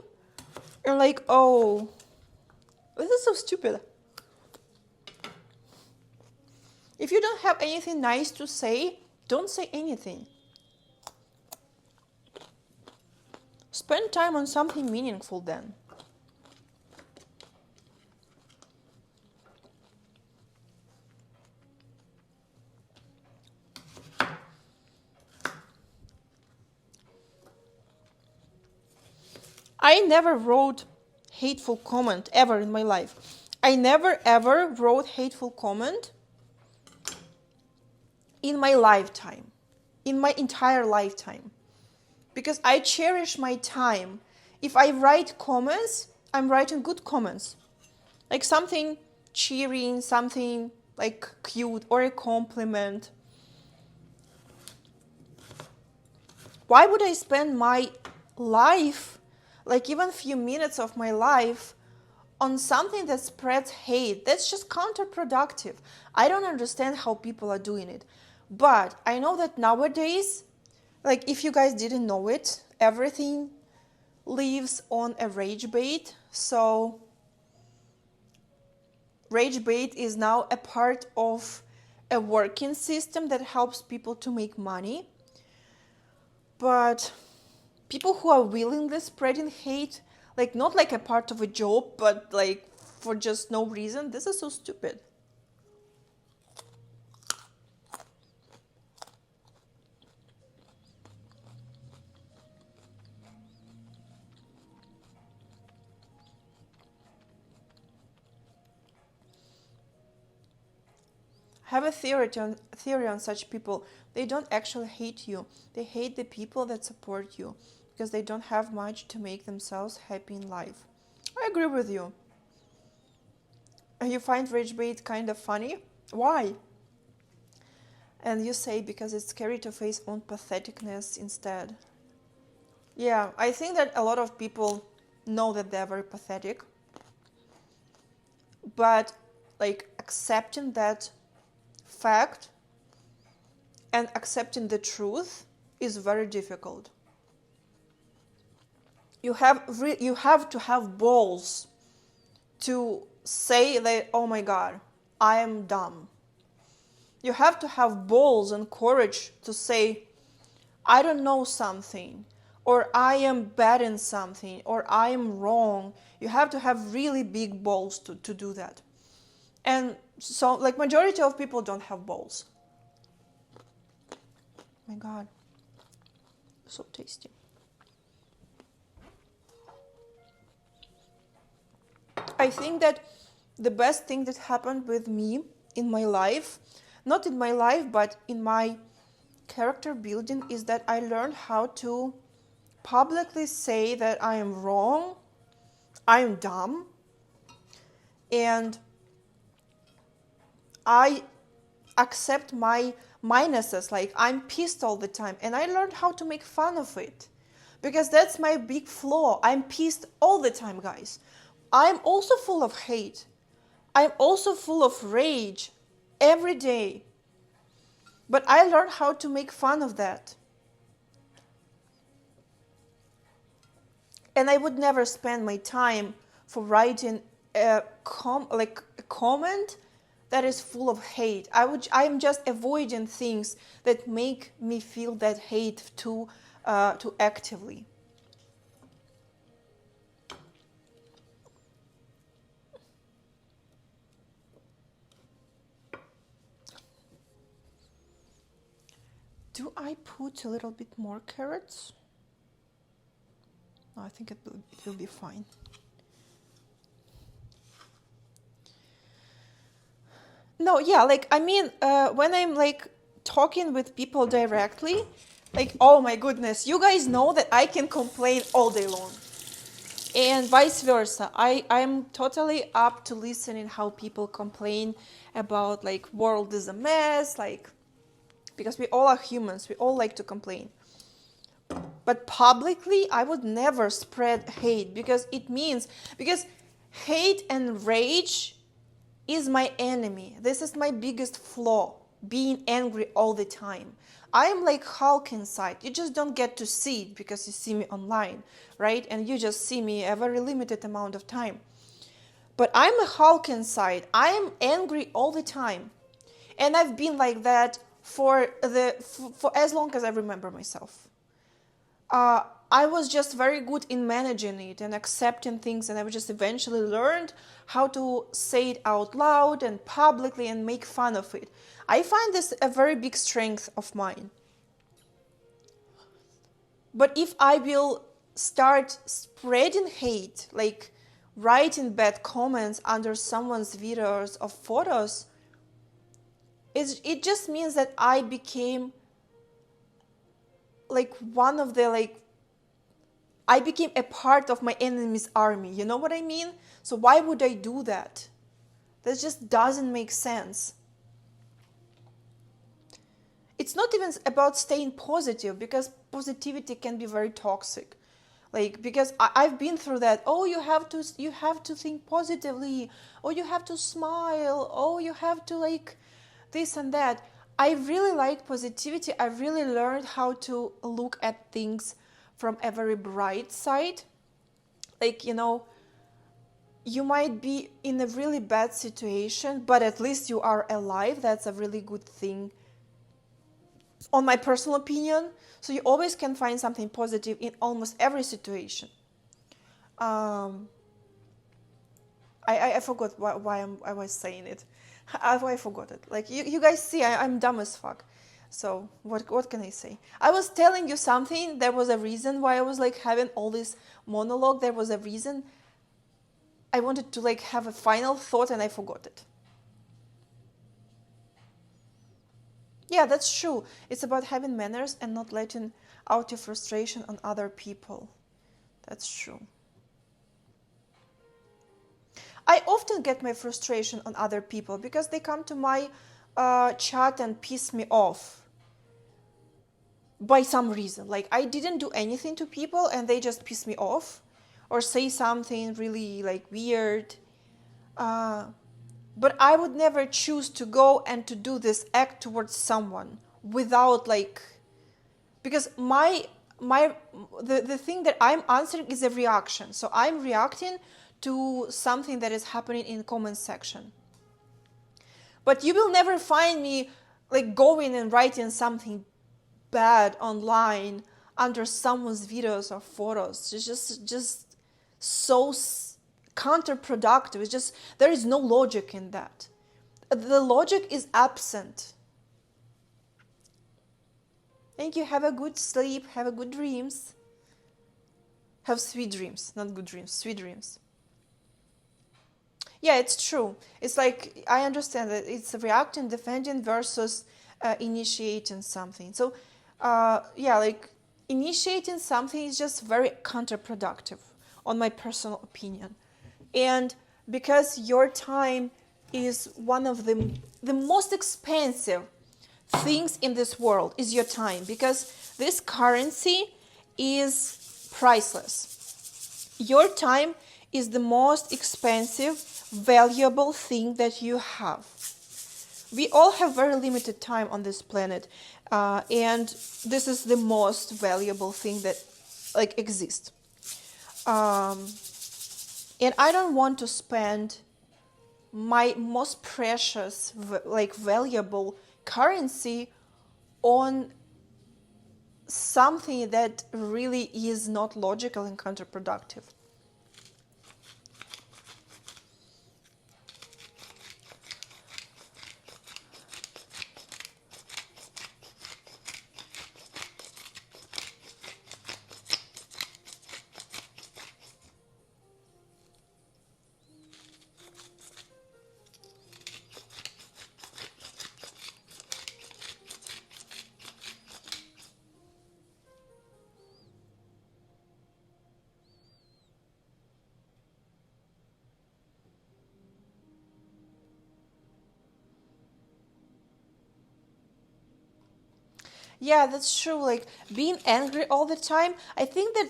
and like, oh, this is so stupid. If you don't have anything nice to say, don't say anything. Spend time on something meaningful then. I never wrote hateful comment ever in my life. I never ever wrote hateful comment in my lifetime, in my entire lifetime, because I cherish my time. If I write comments, I'm writing good comments, like something cheering, something like cute or a compliment. Why would I spend my life, like even few minutes of my life, on something that spreads hate? That's just counterproductive. I don't understand how people are doing it. But I know that nowadays, like if you guys didn't know it, everything lives on a rage bait. So rage bait is now a part of a working system that helps people to make money. But people who are willingly spreading hate, like not like a part of a job, but like for just no reason, this is so stupid. I have a theory on such people. They don't actually hate you. They hate the people that support you because they don't have much to make themselves happy in life. I agree with you. And you find rage bait kind of funny? Why? And you say because it's scary to face own patheticness instead. Yeah, I think that a lot of people know that they're very pathetic. But like accepting that fact and accepting the truth is very difficult. You have to have balls to say that, oh my god, I am dumb. You have to have balls and courage to say, I don't know something, or I am bad in something, or I am wrong. You have to have really big balls to do that. And so, like, majority of people don't have balls. Oh my god, so tasty. I think that the best thing that happened with me in my life, not in my life, but in my character building, is that I learned how to publicly say that I am wrong, I am dumb, and I accept my minuses, like I'm pissed all the time, and I learned how to make fun of it. because that's my big flaw. I'm pissed all the time, guys. I'm also full of hate. I'm also full of rage every day. But I learned how to make fun of that. And I would never spend my time for writing a comment that is full of hate. I'm just avoiding things that make me feel that hate too actively. Do I put a little bit more carrots? No, I think it will be fine. No, yeah, like, I mean, when I'm like talking with people directly, like, oh my goodness, you guys know that I can complain all day long. And vice versa. I'm totally up to listening how people complain about like world is a mess, like, because we all are humans, we all like to complain. But publicly, I would never spread hate because hate and rage is my enemy. This is my biggest flaw, being angry all the time. I am like Hulk inside. You just don't get to see it because you see me online, right? And you just see me a very limited amount of time. But I'm a Hulk inside. I am angry all the time. And I've been like that for as long as I remember myself. I was just very good in managing it and accepting things, and I just eventually learned how to say it out loud and publicly and make fun of it. I find this a very big strength of mine. But if I will start spreading hate, like writing bad comments under someone's videos or photos, it just means that I became like one of the I became a part of my enemy's army. You know what I mean? So why would I do that? That just doesn't make sense. It's not even about staying positive, because positivity can be very toxic. Like, because I've been through that. Oh, you have to think positively. Oh, you have to smile. Oh, you have to like this and that. I really like positivity. I really learned how to look at things from a very bright side. Like, you might be in a really bad situation, but at least you are alive. That's a really good thing, on my personal opinion. So you always can find something positive in almost every situation. I forgot why I was saying it. I forgot it. Like, you guys see, I'm dumb as fuck. So what can I say? I was telling you something. There was a reason why I was like having all this monologue. There was a reason. I wanted to like have a final thought and I forgot it. Yeah, that's true. It's about having manners and not letting out your frustration on other people. That's true. I often get my frustration on other people because they come to my chat and piss me off by some reason. Like, I didn't do anything to people and they just piss me off or say something really like weird. But I would never choose to go and to do this act towards someone without like, because the thing that I'm answering is a reaction. So I'm reacting to something that is happening in the comment section. But you will never find me like going and writing something bad online under someone's videos or photos. It's just so counterproductive. It's just, there is no logic in that. The logic is absent. Thank you. Have a good sleep. Have a good dreams. Have sweet dreams. Not good dreams, sweet dreams. Yeah, it's true. It's like, I understand that it's reacting, defending versus initiating something. So, like initiating something is just very counterproductive, on my personal opinion. And because your time is one of the most expensive things in this world, is your time. Because this currency is priceless. Your time is the most expensive, valuable thing that you have. We all have very limited time on this planet, and this is the most valuable thing that exists. And I don't want to spend my most precious, valuable currency on something that really is not logical and counterproductive. Yeah, that's true. Like being angry all the time, I think that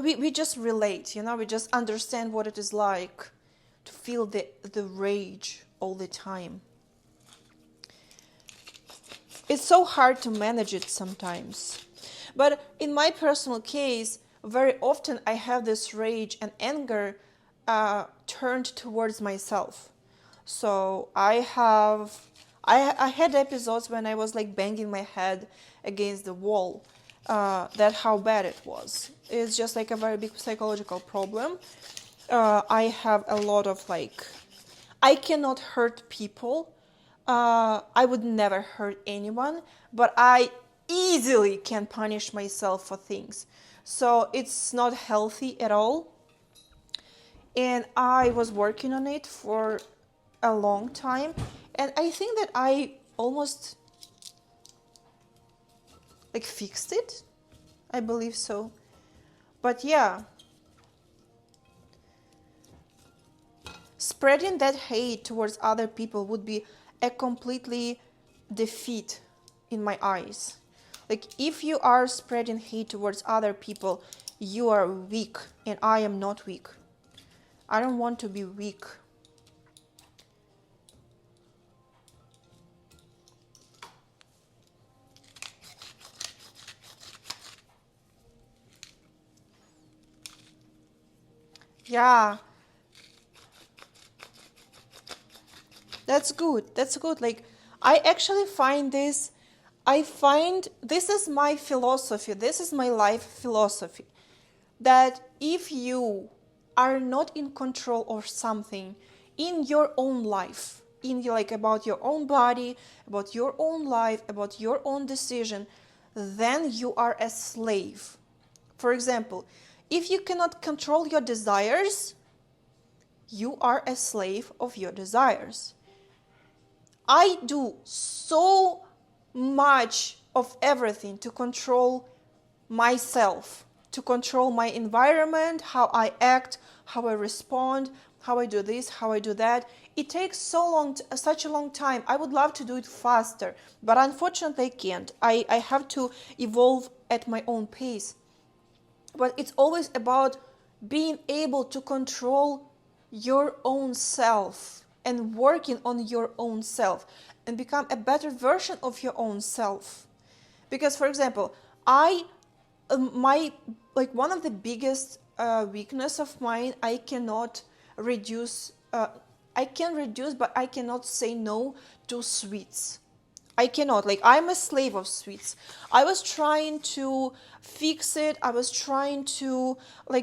we just relate, we just understand what it is like to feel the rage all the time. It's so hard to manage it sometimes. But in my personal case, very often I have this rage and anger turned towards myself. So I had episodes when I was like banging my head against the wall. That how bad it was. It's just like a very big psychological problem. I have a lot of I cannot hurt people. I would never hurt anyone, but I easily can punish myself for things. So it's not healthy at all. And I was working on it for a long time. And I think that I almost fixed it. I believe so. But yeah, spreading that hate towards other people would be a completely defeat in my eyes. Like if you are spreading hate towards other people, you are weak, and I am not weak. I don't want to be weak. Yeah, that's good. That's good. Like, I actually find this, I find this is my philosophy. This is my life philosophy. That if you are not in control of something in your own life, about your own body, about your own life, about your own decision, then you are a slave. For example, if you cannot control your desires, you are a slave of your desires. I do so much of everything to control myself, to control my environment, how I act, how I respond, how I do this, how I do that. It takes such a long time. I would love to do it faster, but unfortunately I can't. I have to evolve at my own pace. But it's always about being able to control your own self and working on your own self and become a better version of your own self. Because, for example, one of the biggest weakness of mine, I cannot reduce. I can reduce, but I cannot say no to sweets. I cannot. I'm a slave of sweets. I was trying to fix it. I was trying to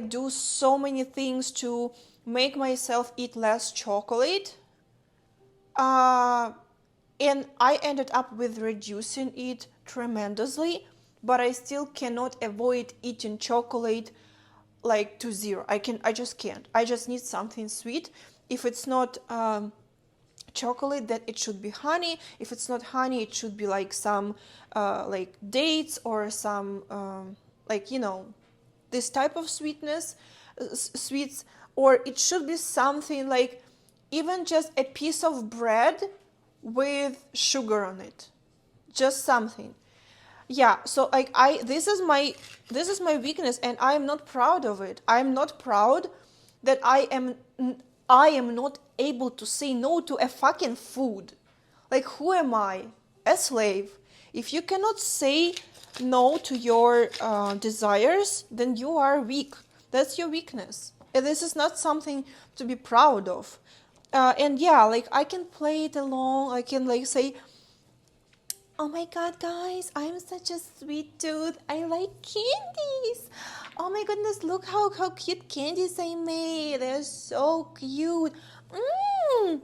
do so many things to make myself eat less chocolate. And I ended up with reducing it tremendously, but I still cannot avoid eating chocolate to zero. I just can't. I just need something sweet. If it's not chocolate, then it should be honey. If it's not honey, it should be some dates or some this type of sweets, or it should be something even just a piece of bread with sugar on it, just something. Yeah, so like this is my weakness, and I am not proud of it. I am not proud that I am not able to say no to a fucking food. Like, who am I? A slave. If you cannot say no to your desires, then you are weak. That's your weakness. And this is not something to be proud of. And yeah, like I can play it along. I can like say, oh my god, guys, I'm such a sweet tooth. I like candies. Oh my goodness, look how cute candies I made. They're so cute. Mm.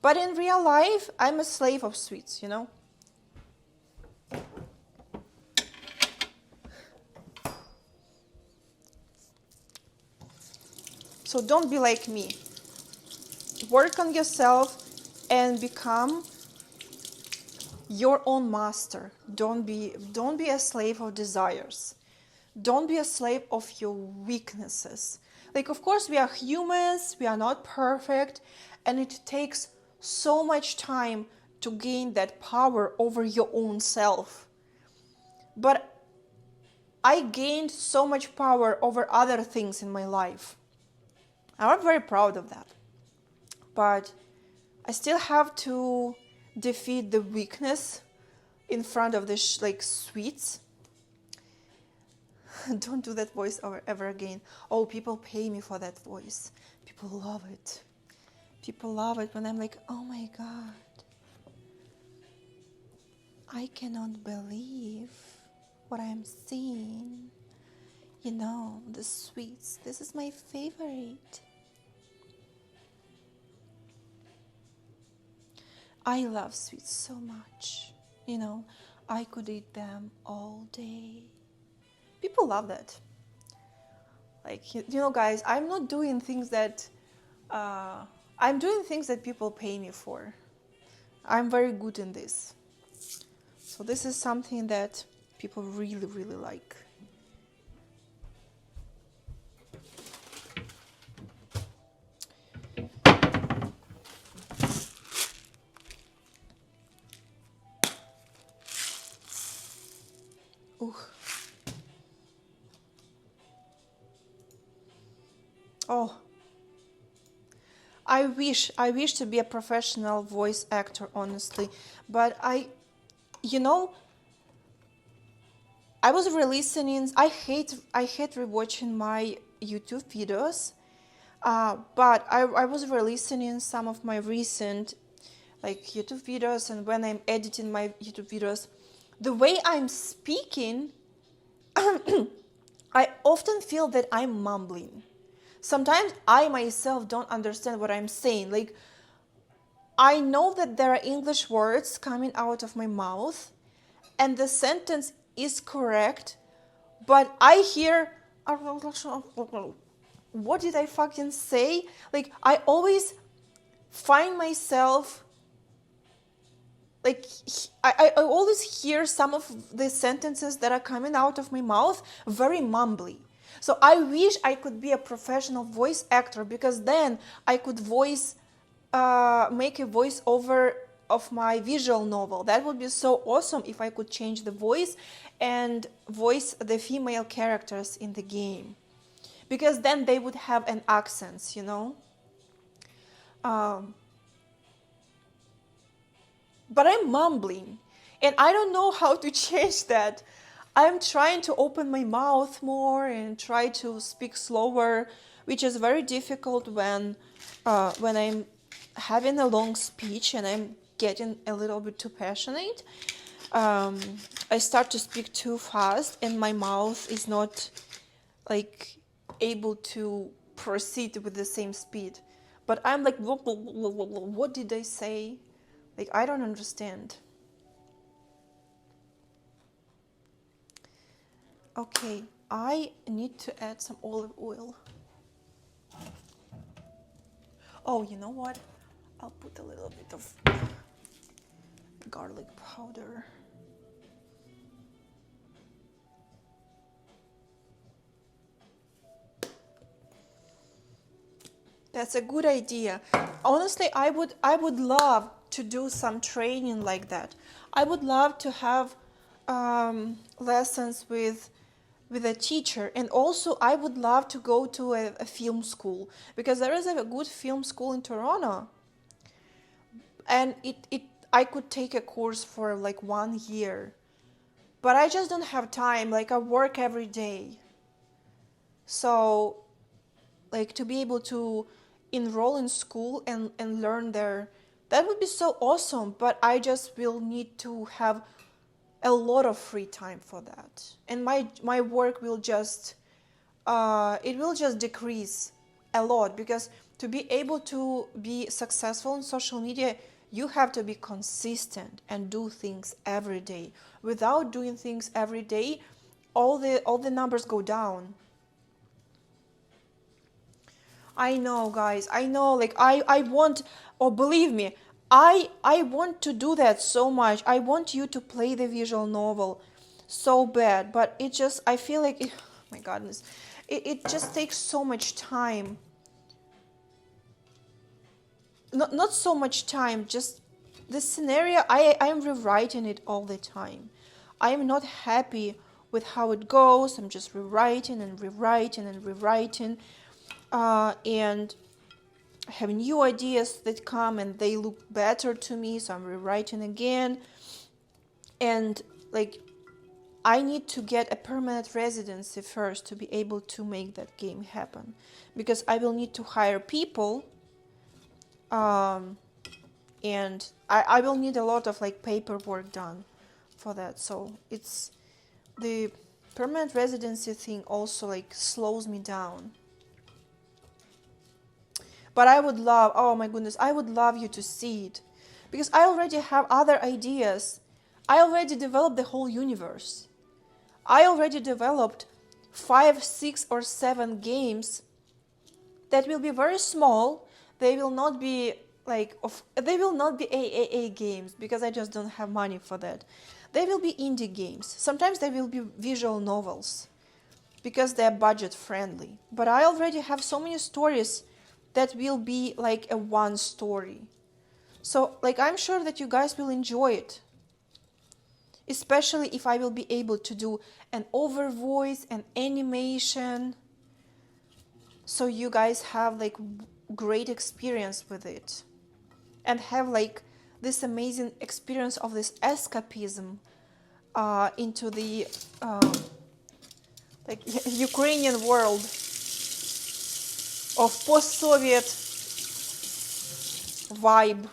But in real life, I'm a slave of sweets, you know? So don't be like me. Work on yourself and become your own master. Don't be a slave of desires. Don't be a slave of your weaknesses. Like, of course, we are humans, we are not perfect, and it takes so much time to gain that power over your own self. But I gained so much power over other things in my life. I'm very proud of that. But I still have to defeat the weakness in front of the sweets. Don't do that voice ever again. Oh, people pay me for that voice. People love it. People love it when I'm like, oh my god, I cannot believe what I'm seeing. You know, the sweets. This is my favorite. I love sweets so much. You know, I could eat them all day. People love that. Like, you know, guys, I'm not doing things that... I'm doing things that people pay me for. I'm very good in this. So this is something that people really, really like. Ooh. Oh, I wish to be a professional voice actor, honestly, but you know, I was re-listening. I hate rewatching my YouTube videos, but I was re-listening some of my recent like YouTube videos, and when I'm editing my YouTube videos, the way I'm speaking, I often feel that I'm mumbling. Sometimes I myself don't understand what I'm saying. Like, I know that there are English words coming out of my mouth and the sentence is correct, but I hear, what did I fucking say? Like, I always find myself, like, I always hear some of the sentences that are coming out of my mouth very mumbly. So I wish I could be a professional voice actor, because then I could make a voiceover of my visual novel. That would be so awesome if I could change the voice and voice the female characters in the game. Because then they would have an accent, you know? But I'm mumbling, and I don't know how to change that. I'm trying to open my mouth more and try to speak slower, which is very difficult when I'm having a long speech and I'm getting a little bit too passionate. I start to speak too fast, and my mouth is not like able to proceed with the same speed. But I'm like, what did I say? Like, I don't understand. Okay, I need to add some olive oil. Oh, you know what? I'll put a little bit of garlic powder. That's a good idea. Honestly, I would love to do some training like that. I would love to have lessons with a teacher. And also I would love to go to a film school, because there is a good film school in Toronto, and it I could take a course for like 1 year, but I just don't have time. Like, I work every day. So, like, to be able to enroll in school and learn there, that would be so awesome. But I just will need to have a lot of free time for that. And my work will just, it will just decrease a lot, because to be able to be successful in social media, you have to be consistent and do things every day. Without doing things every day, all the numbers go down. I know, guys. I know. Like, I want, or believe me, I want to do that so much. I want you to play the visual novel so bad, but it just, I feel like, oh my goodness, it just takes so much time. Not so much time, just the scenario. I'm rewriting it all the time. I am not happy with how it goes. I'm just rewriting and rewriting and rewriting, and I have new ideas that come and they look better to me, so I'm rewriting again. And like, I need to get a permanent residency first to be able to make that game happen, because I will need to hire people, and I will need a lot of like paperwork done for that. So it's the permanent residency thing also like slows me down. But I would love, oh my goodness, I would love you to see it, because I already have other ideas. I already developed the whole universe. I already developed 5, 6, or 7 games that will be very small. They will not be they will not be AAA games, because I just don't have money for that. They will be indie games. Sometimes they will be visual novels, because they're budget friendly. But I already have so many stories that will be like a one story. So like, I'm sure that you guys will enjoy it. Especially if I will be able to do an over voice and animation. So you guys have like great experience with it. And have like this amazing experience of this escapism into the like Ukrainian world of post-Soviet vibe.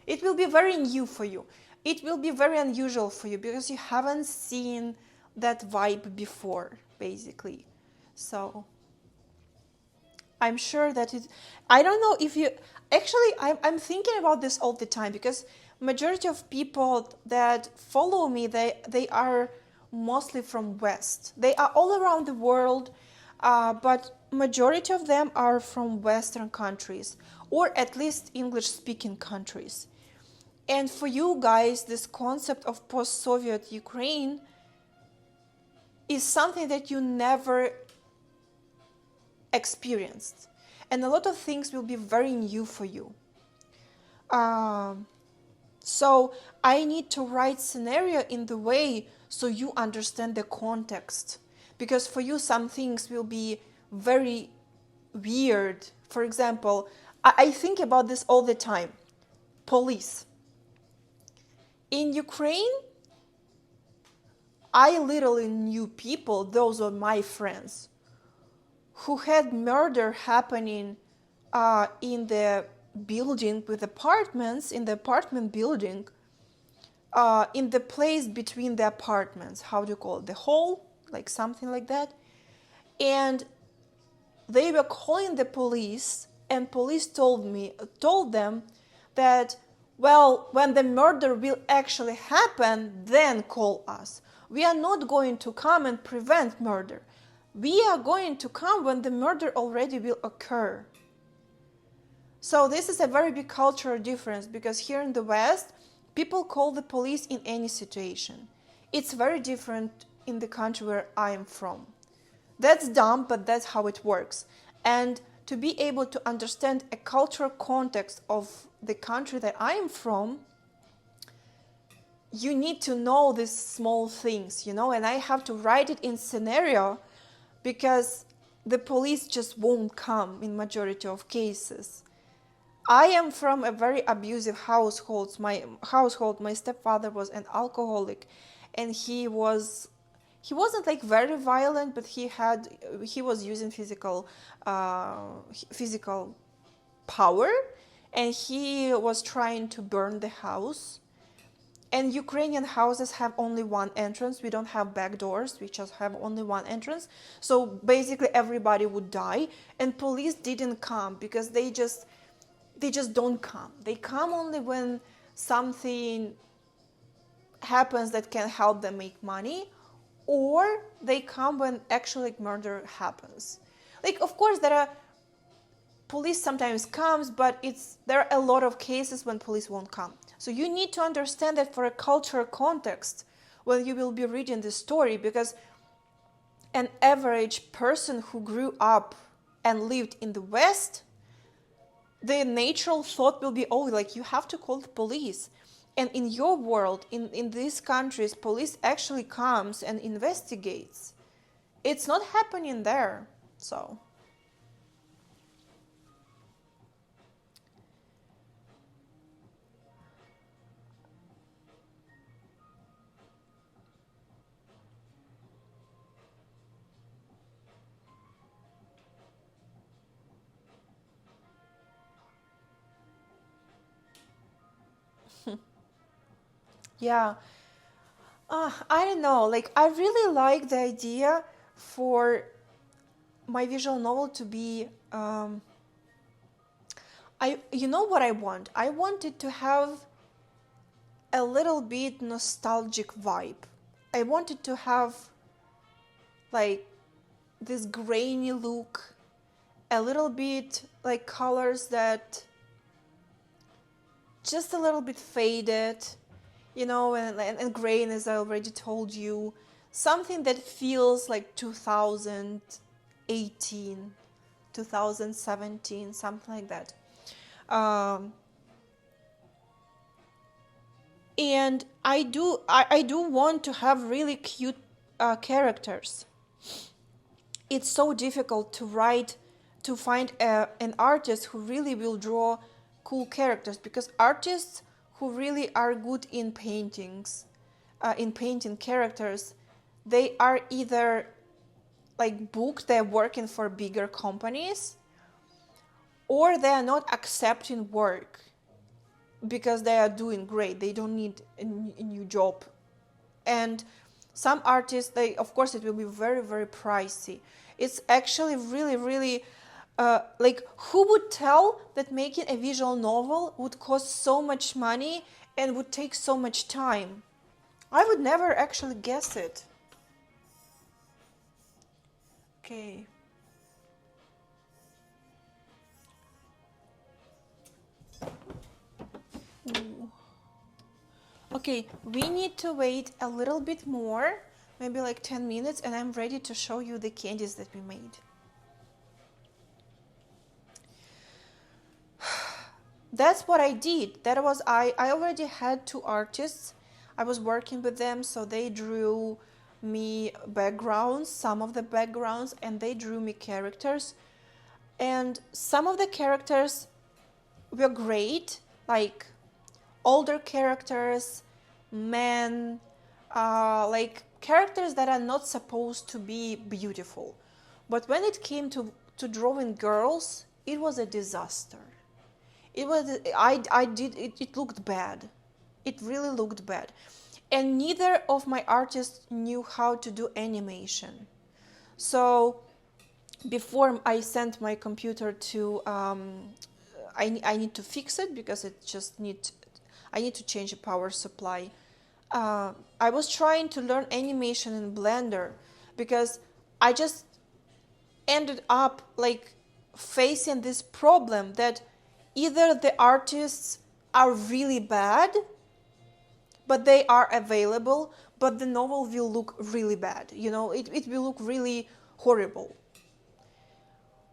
It will be very new for you. It will be very unusual for you, because you haven't seen that vibe before, basically. So I'm sure that it, I don't know if you, actually, I'm thinking about this all the time, because majority of people that follow me, they are mostly from West. They are all around the world, but majority of them are from Western countries, or at least English-speaking countries. And for you guys, this concept of post-Soviet Ukraine is something that you never experienced. And a lot of things will be very new for you. So I need to write scenario in the way so you understand the context. Because for you, some things will be very weird. For example, I think about this all the time. Police. In Ukraine, I literally knew people, those were my friends, who had murder happening in the building with apartments, in the apartment building, in the place between the apartments. How do you call it? The hall? Like something like that. And they were calling the police, and police told them that, well, when the murder will actually happen, then call us. We are not going to come and prevent murder. We are going to come when the murder already will occur. So this is a very big cultural difference, because here in the West, people call the police in any situation. It's very different in the country where I am from. That's dumb, but that's how it works. And to be able to understand a cultural context of the country that I am from, you need to know these small things, and I have to write it in scenario because the police just won't come in majority of cases. I am from a very abusive household. My stepfather was an alcoholic, and he wasn't like very violent, but he was using physical power, and he was trying to burn the house. And Ukrainian houses have only one entrance. We don't have back doors. We just have only one entrance. So basically everybody would die, and police didn't come because they just don't come. They come only when something happens that can help them make money, or they come when actually murder happens. Like, of course, police sometimes comes, but there are a lot of cases when police won't come. So you need to understand that for a cultural context when you will be reading this story, because an average person who grew up and lived in the West, the natural thought will be, oh, like you have to call the police. And in your world, in these countries, police actually comes and investigates. It's not happening there. So yeah, I don't know. Like, I really like the idea for my visual novel to be. You know what I want? I want it to have a little bit nostalgic vibe. I want it to have like this grainy look, a little bit like colors that just a little bit faded, and grain, as I already told you, something that feels like 2018, 2017, something like that. And I do want to have really cute characters. It's so difficult to find an artist who really will draw cool characters, because artists who really are good in painting characters, they are either like booked, they're working for bigger companies, or they are not accepting work because they are doing great. They don't need a new job. And some artists, of course it will be very, very pricey. It's actually really, really like, who would tell that making a visual novel would cost so much money and would take so much time? I would never actually guess it. Okay. Ooh. Okay, we need to wait a little bit more, maybe like 10 minutes, and I'm ready to show you the candies that we made. That's what I did. I already had two artists. I was working with them, so they drew me backgrounds, some of the backgrounds, and they drew me characters. And some of the characters were great, like older characters, men, like characters that are not supposed to be beautiful. But when it came to drawing girls, it was a disaster. It looked bad. It really looked bad. And neither of my artists knew how to do animation. So before I sent my computer to, I need to fix it because I need to change the power supply. I was trying to learn animation in Blender because I just ended up like facing this problem that either the artists are really bad, but they are available, but the novel will look really bad. It will look really horrible.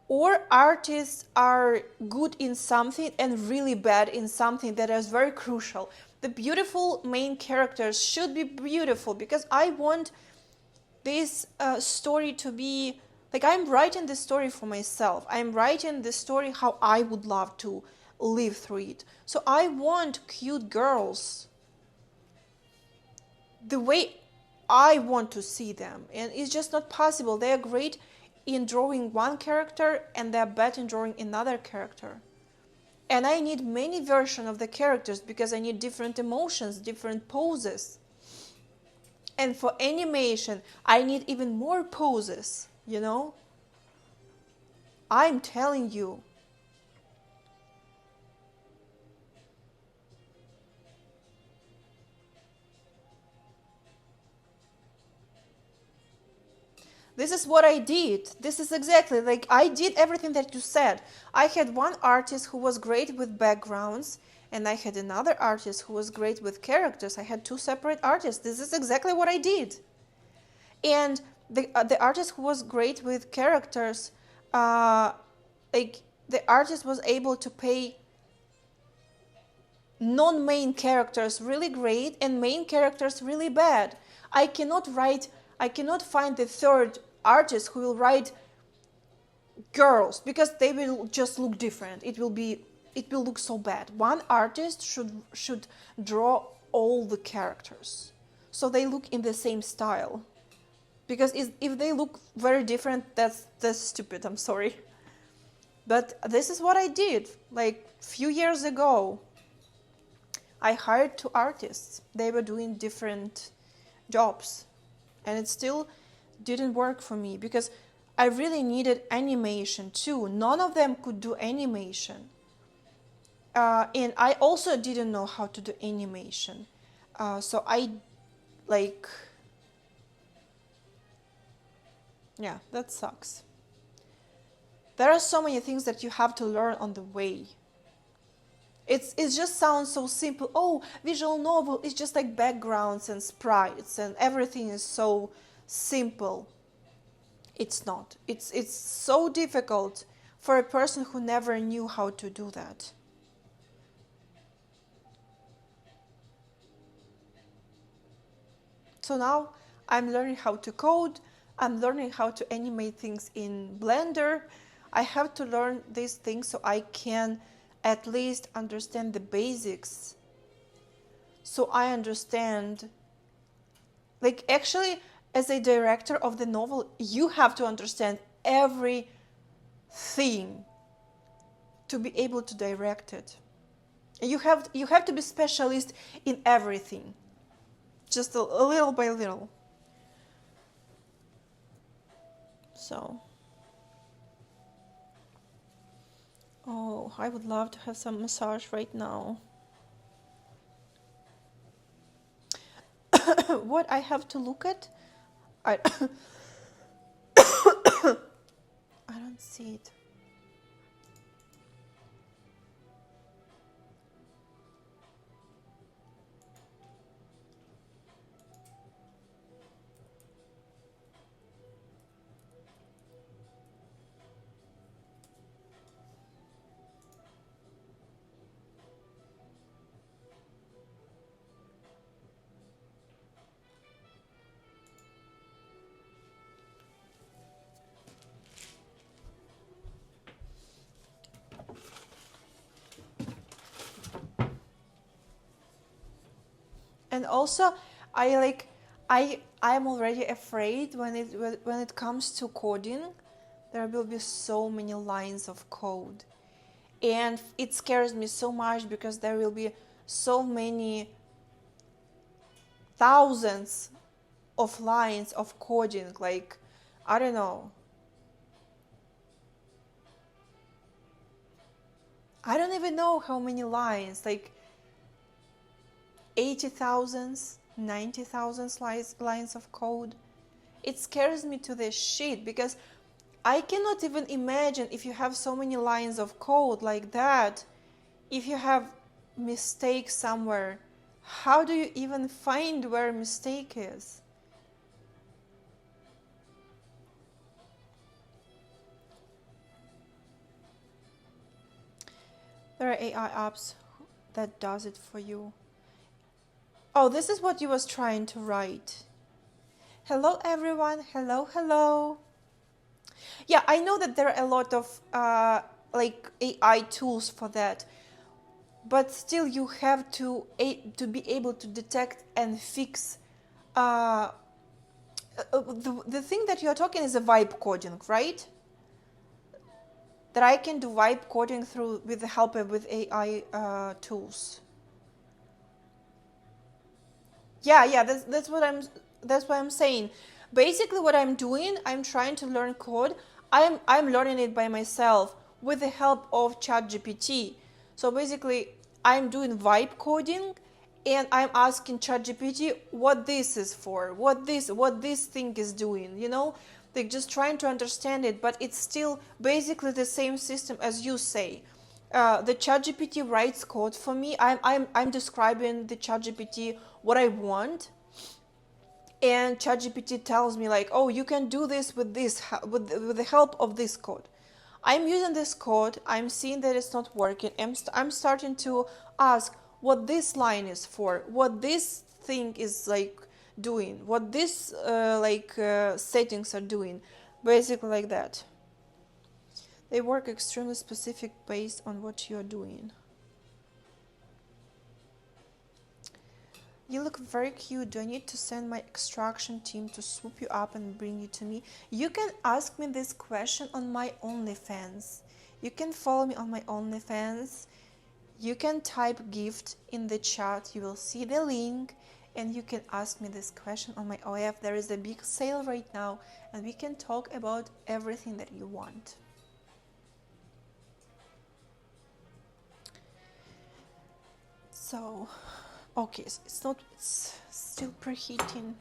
or artists are good in something and really bad in something that is very crucial. The beautiful main characters should be beautiful, because I want this story to be like, I'm writing the story for myself. I'm writing the story how I would love to live through it. So I want cute girls the way I want to see them, and it's just not possible. They are great in drawing one character and they're bad in drawing another character. And I need many versions of the characters because I need different emotions, different poses. And for animation, I need even more poses, you know? I'm telling you. This is what I did. This is exactly like I did everything that you said. I had one artist who was great with backgrounds, and I had another artist who was great with characters. I had two separate artists. This is exactly what I did. And the artist who was great with characters, like the artist was able to pay non-main characters really great and main characters really bad. I cannot find the third artist who will write girls, because they will just look different. It will look so bad. One artist should draw all the characters so they look in the same style. Because if they look very different, that's stupid. I'm sorry. But this is what I did. Like few years ago, I hired two artists. They were doing different jobs. And it still didn't work for me because I really needed animation too. None of them could do animation. And I also didn't know how to do animation. So yeah, that sucks. There are so many things that you have to learn on the way. It just sounds so simple. Oh, visual novel is just like backgrounds and sprites and everything is so simple. It's not. It's so difficult for a person who never knew how to do that. So now I'm learning how to code. I'm learning how to animate things in Blender. I have to learn these things so I can at least understand the basics. So I understand, like actually as a director of the novel, you have to understand every theme to be able to direct it. You have to be specialist in everything, just a little by little. So, oh, I would love to have some massage right now. What I have to look at? I I don't see it. And also, I'm already afraid when it comes to coding, there will be so many lines of code, and it scares me so much because there will be so many thousands of lines of coding. Like, I don't know. I don't even know how many lines. Like 80,000, 90,000 lines of code. It scares me to the shit because I cannot even imagine if you have so many lines of code like that, if you have mistake somewhere, how do you even find where mistake is? There are AI apps that does it for you. Oh, this is what you was trying to write. Hello everyone. Hello, hello. Yeah, I know that there are a lot of like AI tools for that, but still you have to be able to detect and fix. The thing that you're talking is a vibe coding, right? That I can do vibe coding through with the help of with AI tools. Yeah, that's what I'm saying. Basically what I'm doing, I'm trying to learn code. I'm learning it by myself with the help of ChatGPT. So basically I'm doing vibe coding and I'm asking ChatGPT what this is for, what this thing is doing, you know? Like just trying to understand it, but it's still basically the same system as you say. The ChatGPT writes code for me. I'm describing the ChatGPT what I want, and ChatGPT tells me like, oh, you can do this with with the help of this code. I'm using this code. I'm seeing that it's not working. I'm starting to ask what this line is for, what this thing is like doing, what this settings are doing, basically like that. They work extremely specific based on what you're doing. You look very cute. Do I need to send my extraction team to swoop you up and bring you to me? You can ask me this question on my OnlyFans. You can follow me on my OnlyFans. You can type gift in the chat. You will see the link and you can ask me this question on my OF. There is a big sale right now and we can talk about everything that you want. So, okay, so it's still preheating.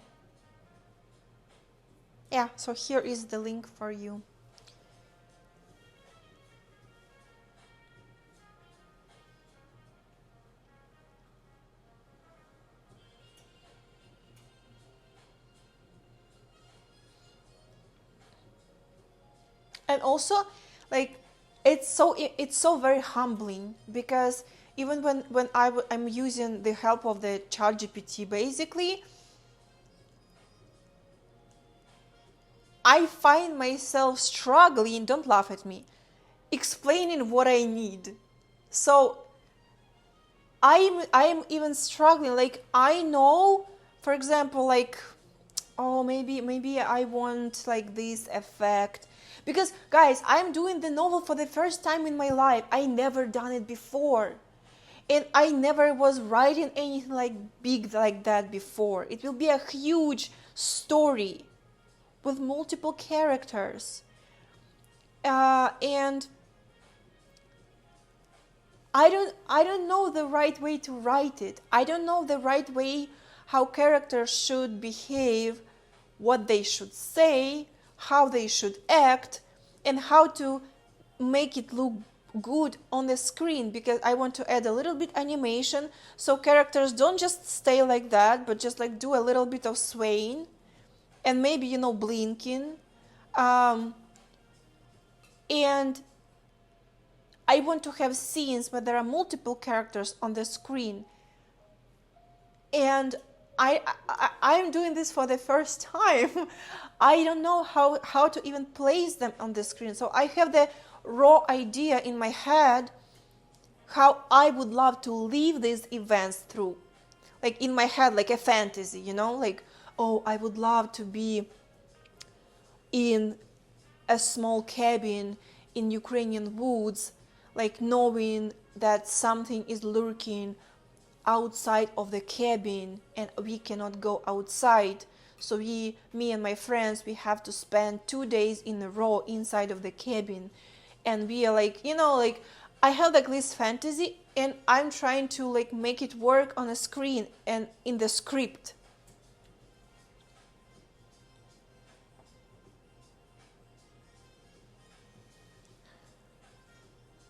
Yeah, so here is the link for you. And also, like, it's so very humbling because even when I'm using the help of the ChatGPT, basically, I find myself struggling, don't laugh at me, explaining what I need. So I'm even struggling. Like I know, for example, like, oh, maybe I want like this effect. Because guys, I'm doing the novel for the first time in my life. I never done it before. And I never was writing anything like big like that before. It will be a huge story with multiple characters. And I don't know the right way to write it. I don't know the right way how characters should behave, what they should say, how they should act, and how to make it look good on the screen, because I want to add a little bit animation so characters don't just stay like that, but just like do a little bit of swaying and maybe, you know, blinking. And I want to have scenes where there are multiple characters on the screen. And I'm doing this for the first time. I don't know how to even place them on the screen. So I have the raw idea in my head how I would love to live these events through. Like in my head, like a fantasy, you know? Like, oh, I would love to be in a small cabin in Ukrainian woods, like knowing that something is lurking outside of the cabin and we cannot go outside. So me and my friends, we have to spend 2 days in a row inside of the cabin. And we are like, you know, like I have like this fantasy and I'm trying to like make it work on a screen and in the script.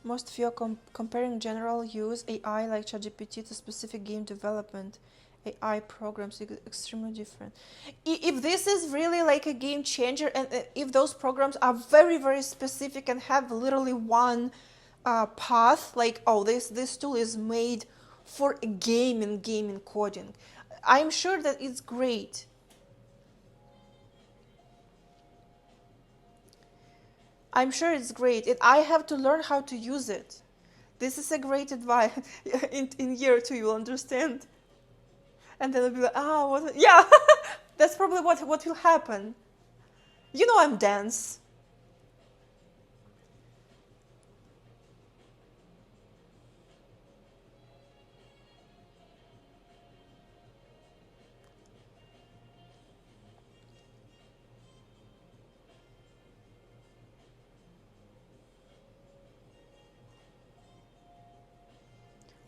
Most of you are comparing general use AI like ChatGPT to specific game development. AI programs are extremely different. If this is really like a game changer, and if those programs are very, very specific and have literally one path, like, oh, this tool is made for gaming coding. I'm sure that it's great. I'm sure it's great. I have to learn how to use it. This is a great advice. In year two, you'll understand. And then I'll be like, oh, what? Yeah, that's probably what will happen. You know, I'm dense.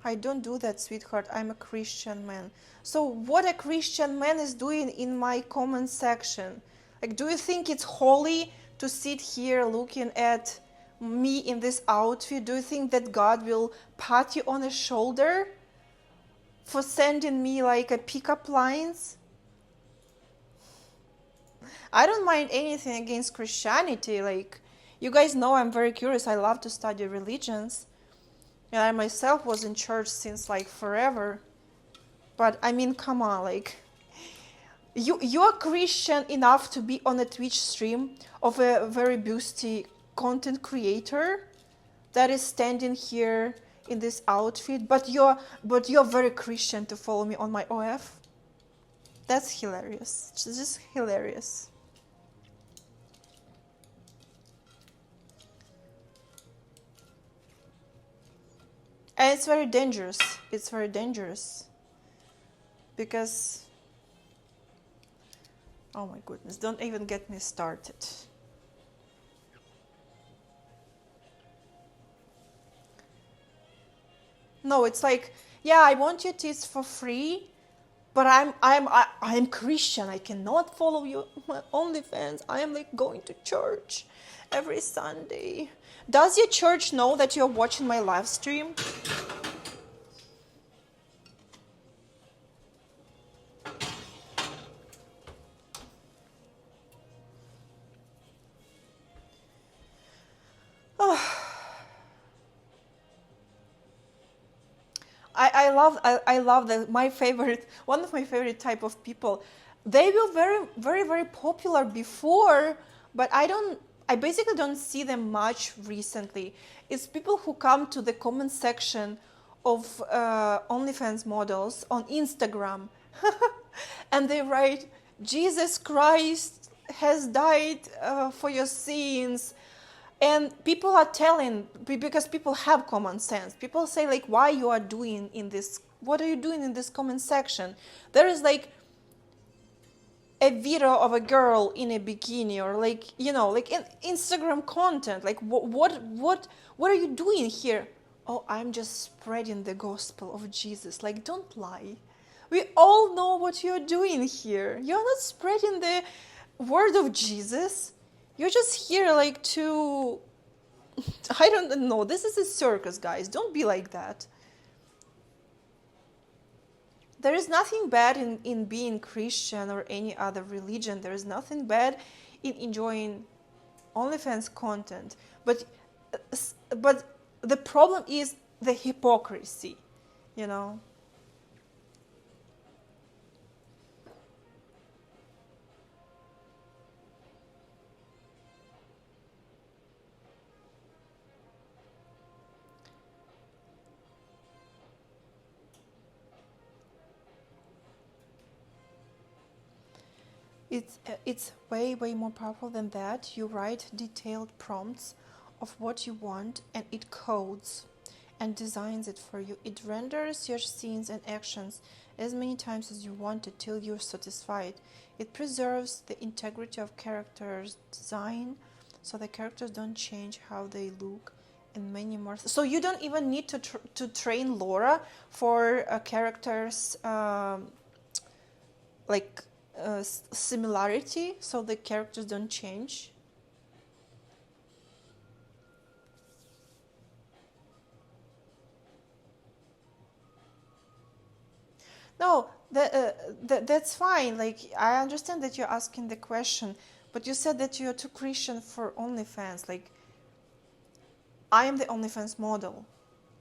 I don't do that, sweetheart. I'm a Christian man. So what a Christian man is doing in my comment section? Like, do you think it's holy to sit here looking at me in this outfit? Do you think that God will pat you on the shoulder for sending me like a pickup lines? I don't mind anything against Christianity. Like, you guys know I'm very curious. I love to study religions. And I myself was in church since like forever. But I mean, come on, like, you're Christian enough to be on a Twitch stream of a very boosty content creator that is standing here in this outfit, but you're very Christian to follow me on my OF. That's hilarious. It's just hilarious. And it's very dangerous. It's very dangerous. Because, oh my goodness, don't even get me started. No, it's like, yeah, I want your teeth for free, but I'm Christian. I cannot follow you my OnlyFans. I am like going to church every Sunday. Does your church know that you're watching my live stream? I love that one of my favorite type of people. They were very popular before, but I basically don't see them much recently. It's people who come to the comment section of OnlyFans models on Instagram and they write, Jesus Christ has died for your sins. And people are telling, because people have common sense. People say like, what are you doing in this comment section? There is like a video of a girl in a bikini, or like, like Instagram content. Like, what are you doing here? Oh, I'm just spreading the gospel of Jesus. Like, don't lie. We all know what you're doing here. You're not spreading the word of Jesus. You're just here like to, I don't know, this is a circus, guys. Don't be like that. There is nothing bad in being Christian or any other religion. There is nothing bad in enjoying OnlyFans content. But the problem is the hypocrisy, you know? It's way more powerful than that. You write detailed prompts of what you want and it codes and designs it for you. It renders your scenes and actions as many times as you want it till you're satisfied. It preserves the integrity of characters' design so the characters don't change how they look and many more. So you don't even need to train Laura for characters like similarity, so the characters don't change. No, that's fine. Like, I understand that you're asking the question, but you said that you're too Christian for OnlyFans. Like, I am the OnlyFans model.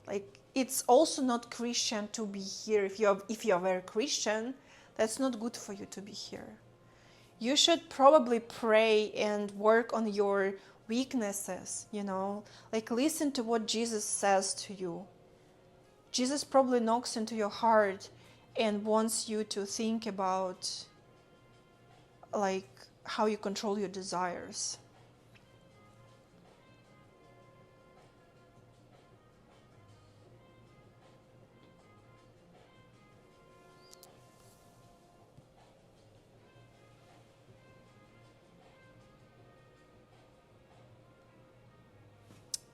Like, it's also not Christian to be here. If you're very Christian, that's not good for you to be here. You should probably pray and work on your weaknesses, like listen to what Jesus says to you. Jesus probably knocks into your heart and wants you to think about like how you control your desires.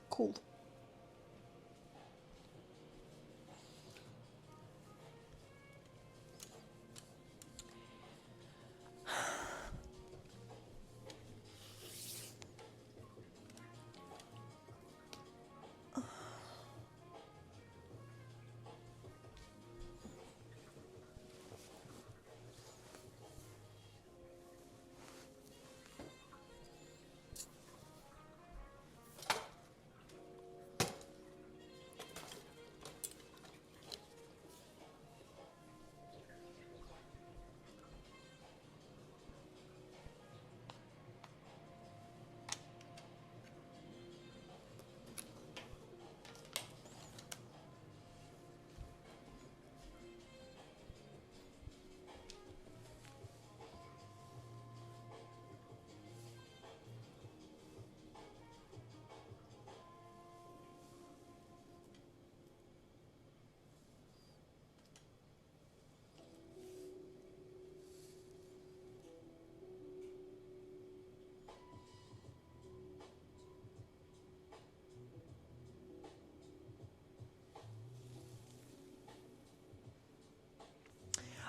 Cool.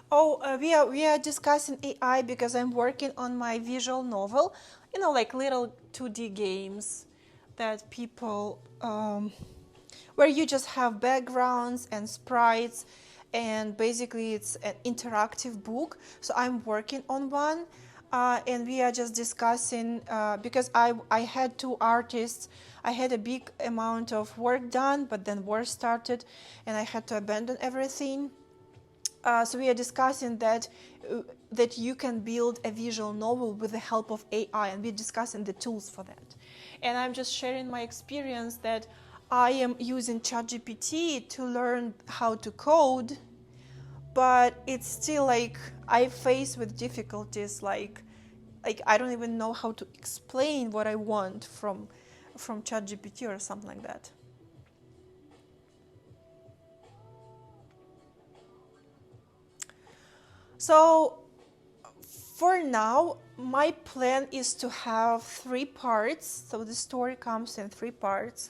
Oh, we are discussing AI because I'm working on my visual novel, like little 2D games that people, where you just have backgrounds and sprites, and basically it's an interactive book. So I'm working on one, and we are just discussing because I had two artists. I had a big amount of work done, but then war started, and I had to abandon everything. So we are discussing that you can build a visual novel with the help of AI, and we're discussing the tools for that. And I'm just sharing my experience that I am using ChatGPT to learn how to code, but it's still like I face with difficulties, like I don't even know how to explain what I want from ChatGPT or something like that. So for now, my plan is to have 3 parts. So the story comes in 3 parts,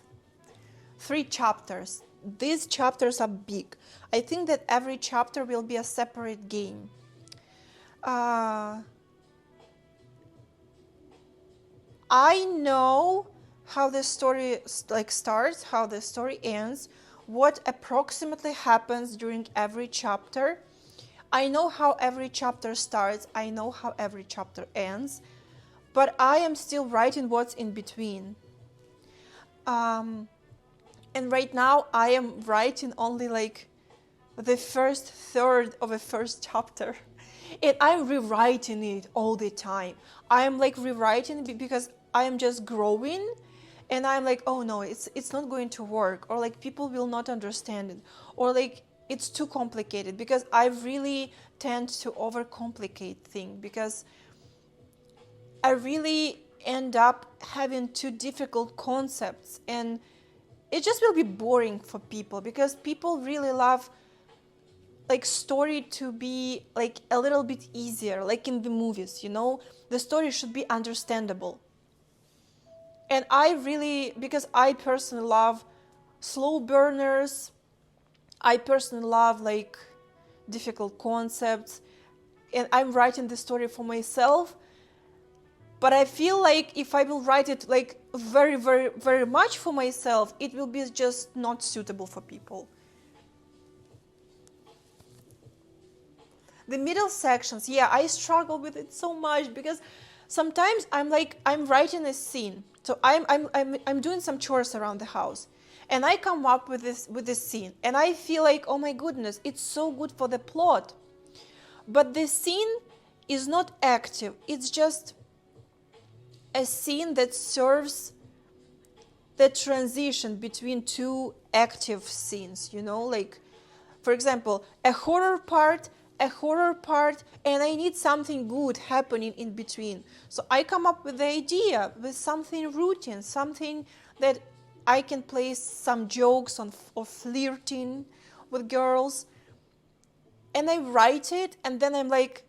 3 chapters. These chapters are big. I think that every chapter will be a separate game. I know how the story starts, how the story ends, what approximately happens during every chapter. I know how every chapter starts, I know how every chapter ends, but I am still writing what's in between. And right now I am writing only the first third of a first chapter. And I'm rewriting it all the time. I'm rewriting it because I am just growing, and I'm like, oh no, it's not going to work, or people will not understand it, or it's too complicated, because I really tend to overcomplicate things, because I really end up having too difficult concepts, and it just will be boring for people, because people really love story to be a little bit easier, like in the movies, the story should be understandable. And because I personally love slow burners, I personally love difficult concepts, and I'm writing the story for myself. But I feel if I will write it very, very, very much for myself, it will be just not suitable for people. The middle sections, yeah, I struggle with it so much, because Sometimes I'm writing a scene. So I'm doing some chores around the house, and I come up with this scene, and I feel like, oh my goodness, it's so good for the plot. But the scene is not active. It's just a scene that serves the transition between two active scenes, like, for example, a horror part, and I need something good happening in between. So I come up with the idea, with something routine, something that I can place some jokes on, or flirting with girls, and I write it, and then I'm like,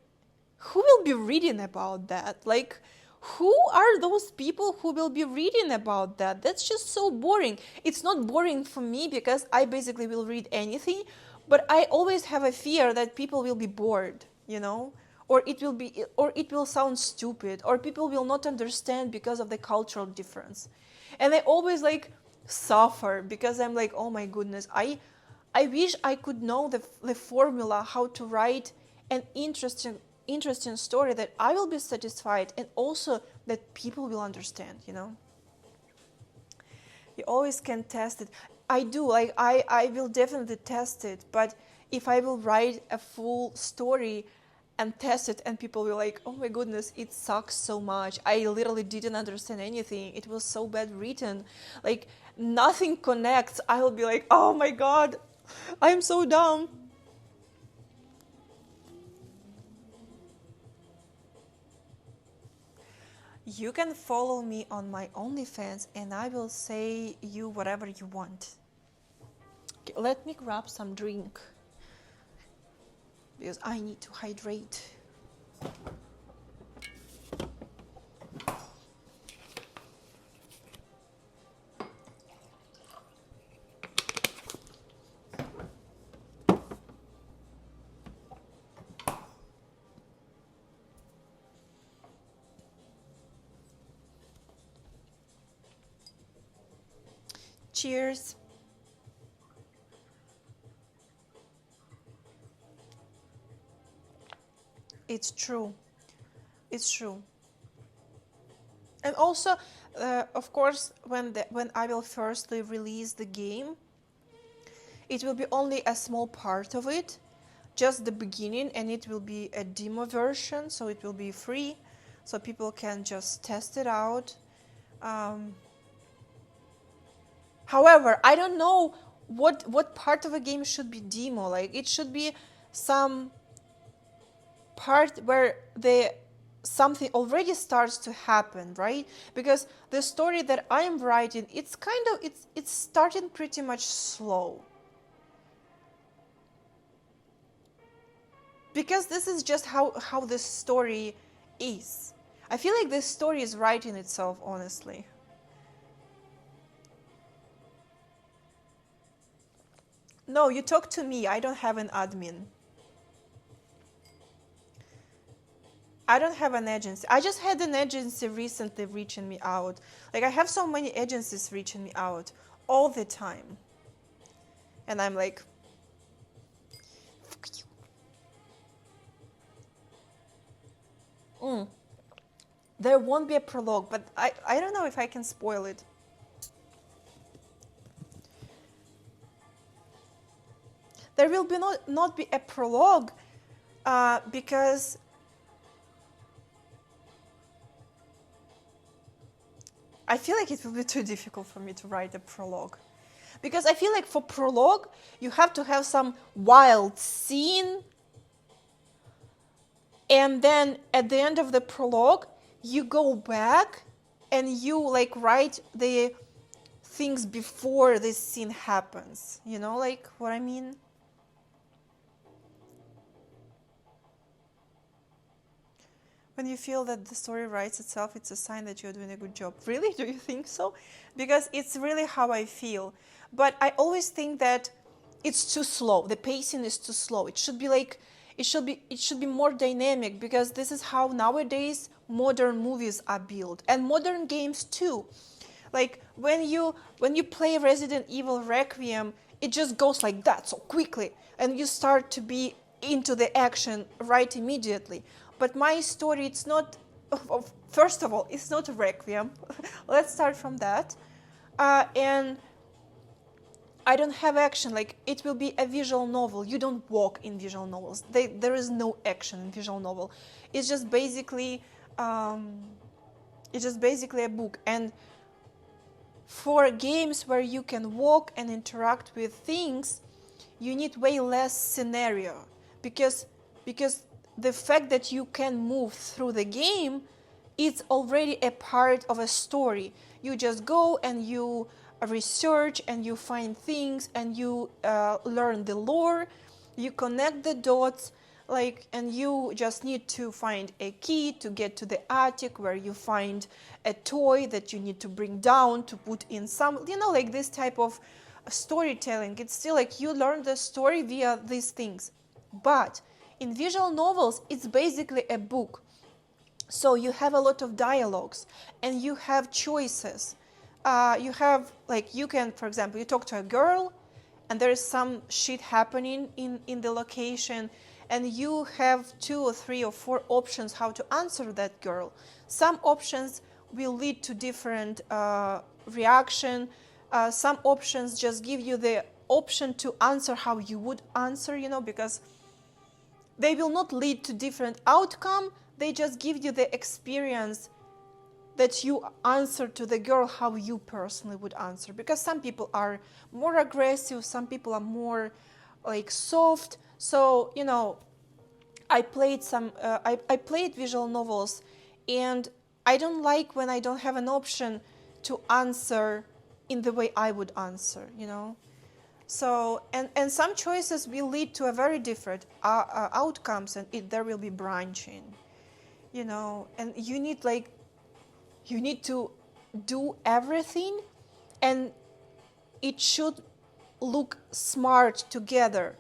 who will be reading about that? Like, who are those people who will be reading about that? That's just so boring. It's not boring for me because I basically will read anything, but I always have a fear that people will be bored, or it will sound stupid, or people will not understand because of the cultural difference. And I always suffer because I'm like, oh my goodness, I wish I could know the formula how to write an interesting story that I will be satisfied, and also that people will understand. You always can test it. I do, I will definitely test it, but if I will write a full story and test it, and people will like, oh my goodness, it sucks so much, I literally didn't understand anything, it was so bad written, nothing connects, I will be like, oh my god, I'm so dumb. You can follow me on my OnlyFans, and I will say you whatever you want. Okay, let me grab some drink because I need to hydrate. Cheers. It's true. It's true. And also, of course, when I will firstly release the game, it will be only a small part of it, just the beginning, and it will be a demo version, so it will be free, so people can just test it out. However, I don't know what part of a game should be demo. It should be some part where something already starts to happen, right? Because the story that I'm writing, it's starting pretty much slow. Because this is just how this story is. I feel like this story is writing itself, honestly. No, you talk to me. I don't have an admin. I don't have an agency. I just had an agency recently reaching me out. I have so many agencies reaching me out all the time. And I'm like, fuck you. There won't be a prologue, but I don't know if I can spoil it. There will be not be a prologue because I feel like it will be too difficult for me to write a prologue. Because I feel like for prologue, you have to have some wild scene, and then at the end of the prologue, you go back and you write the things before this scene happens. You know what I mean? When you feel that the story writes itself, it's a sign that you're doing a good job. Really? Do you think so? Because it's really how I feel. But I always think that it's too slow. The pacing is too slow. It should be it should be more dynamic, because this is how nowadays modern movies are built, and modern games too. When you play Resident Evil Requiem, it just goes like that so quickly, and you start to be into the action right immediately. But my story, it's not, First of all, it's not a requiem. Let's start from that. And I don't have action. Like, it will be a visual novel. You don't walk in visual novels. There is no action in visual novel. It's just basically, a book. And for games where you can walk and interact with things, you need way less scenario, because the fact that you can move through the game, it's already a part of a story. You just go and you research and you find things and you learn the lore, you connect the dots, like, and you just need to find a key to get to the attic where you find a toy that you need to bring down to put in some, like this type of storytelling. It's still like you learn the story via these things. But in visual novels, it's basically a book. So you have a lot of dialogues and you have choices. You have, like, you can, for example, you talk to a girl and there is some shit happening in the location, and you have 2 or 3 or 4 options how to answer that girl. Some options will lead to different reaction. Some options just give you the option to answer how you would answer, because they will not lead to different outcome. They just give you the experience that you answer to the girl how you personally would answer. Because some people are more aggressive, some people are more like soft. So, I played I played visual novels, and I don't like when I don't have an option to answer in the way I would answer, So, and some choices will lead to a very different outcomes, and there will be branching, and you need to do everything, and it should look smart together.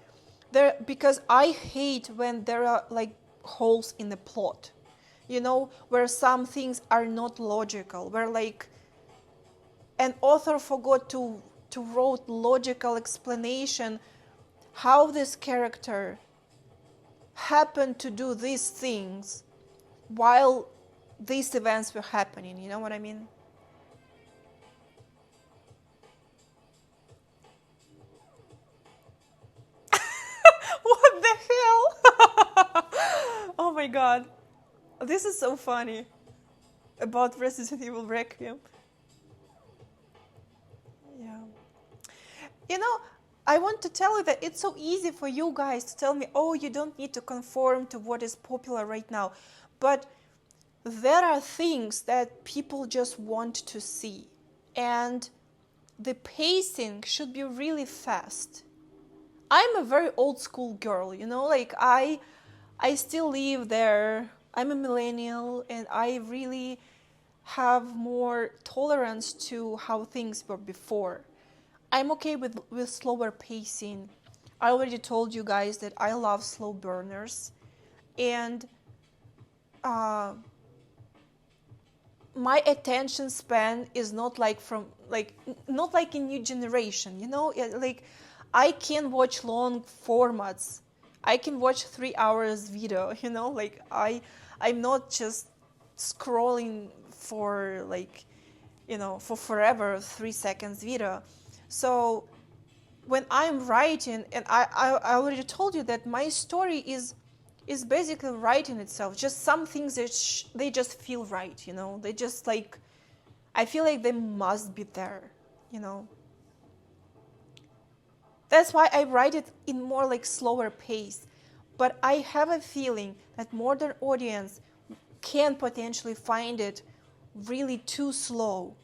Because I hate when there are like holes in the plot, where some things are not logical, where like an author forgot to wrote logical explanation how this character happened to do these things while these events were happening. You know what I mean? What the hell? Oh my god. This is so funny about Resident Evil Requiem. Yeah. I want to tell you that it's so easy for you guys to tell me, oh, you don't need to conform to what is popular right now. But there are things that people just want to see. And the pacing should be really fast. I'm a very old school girl, like I still live there. I'm a millennial, and I really have more tolerance to how things were before. I'm okay with slower pacing. I already told you guys that I love slow burners, and my attention span is not like not like a new generation, like I can watch long formats. I can watch 3 hours video, like I'm not just scrolling for like, for forever 3 seconds video. So when I'm writing, and I already told you that my story is basically writing itself. Just some things that they just feel right, They just like, I feel like they must be there, That's why I write it in more like slower pace. But I have a feeling that modern audience can potentially find it really too slow,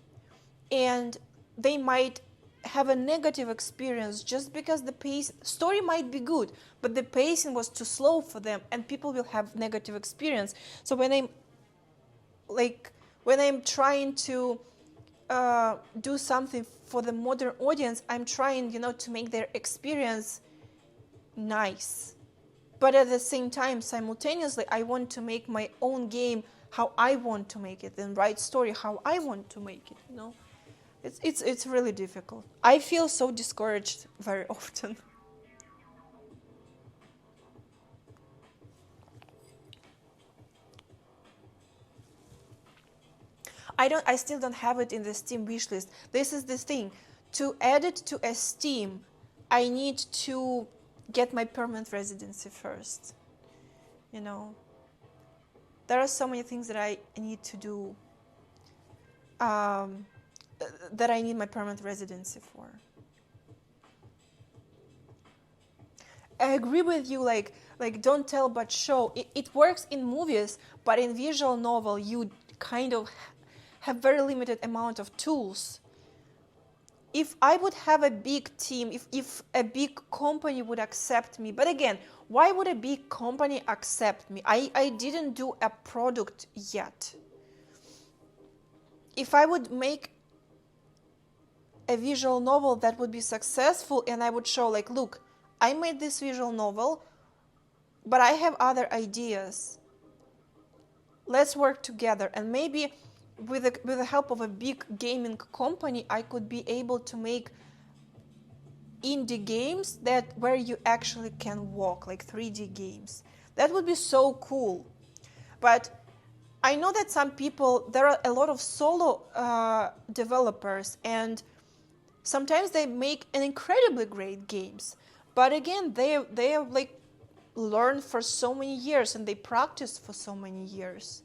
and they might have a negative experience just because the story might be good, but the pacing was too slow for them, and people will have negative experience. So when I'm trying to do something for the modern audience, I'm trying, to make their experience nice. But at the same time, simultaneously, I want to make my own game how I want to make it, and write story how I want to make it, It's really difficult. I feel so discouraged very often. I still don't have it in the Steam wishlist. This is the thing. To add it to a Steam, I need to get my permanent residency first. You know, there are so many things that I need to do, that I need my permanent residency for. I agree with you, like don't tell but show. It works in movies, but in visual novel you kind of have very limited amount of tools. If I would have a big team, if a big company would accept me, but again, why would a big company accept me? I didn't do a product yet. If I would make a visual novel that would be successful and I would show like, look, I made this visual novel, but I have other ideas. Let's work together, and maybe with the help of a big gaming company, I could be able to make indie games where you actually can walk, like 3D games. That would be so cool. But I know that some people, there are a lot of solo developers, and sometimes they make an incredibly great games. But again, they have like learned for so many years and they practice for so many years.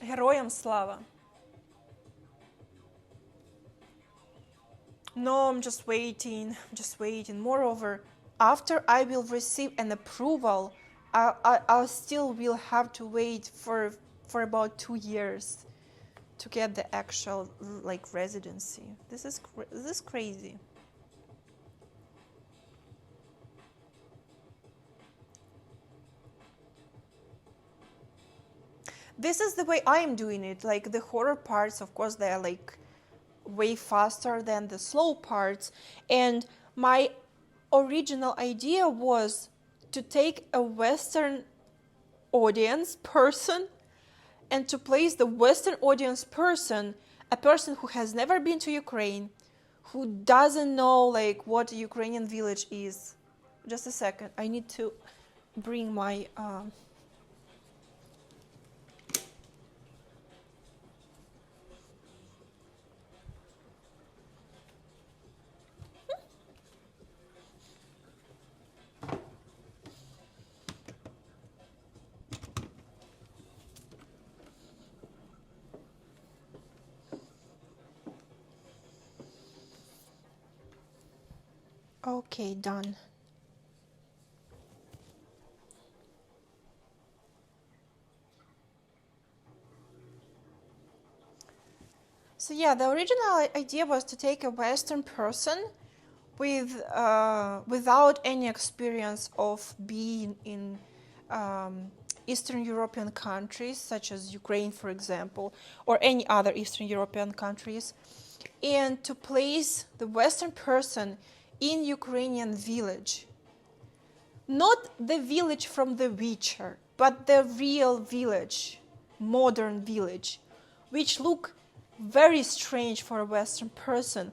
Героям слава. No, I'm just waiting. Moreover, after I will receive an approval, I'll still will have to wait for about 2 years to get the actual like residency. This is crazy. This is the way I am doing it. Like the horror parts, of course, they are like way faster than the slow parts. And my original idea was to take a Western audience person and to place the Western audience person, a person who has never been to Ukraine, who doesn't know like what a Ukrainian village is. Just a second, I need to bring my okay, done. So yeah, the original idea was to take a Western person with without any experience of being in Eastern European countries, such as Ukraine, for example, or any other Eastern European countries, and to place the Western person in Ukrainian village. Not the village from The Witcher, but the real village, modern village, which look very strange for a Western person.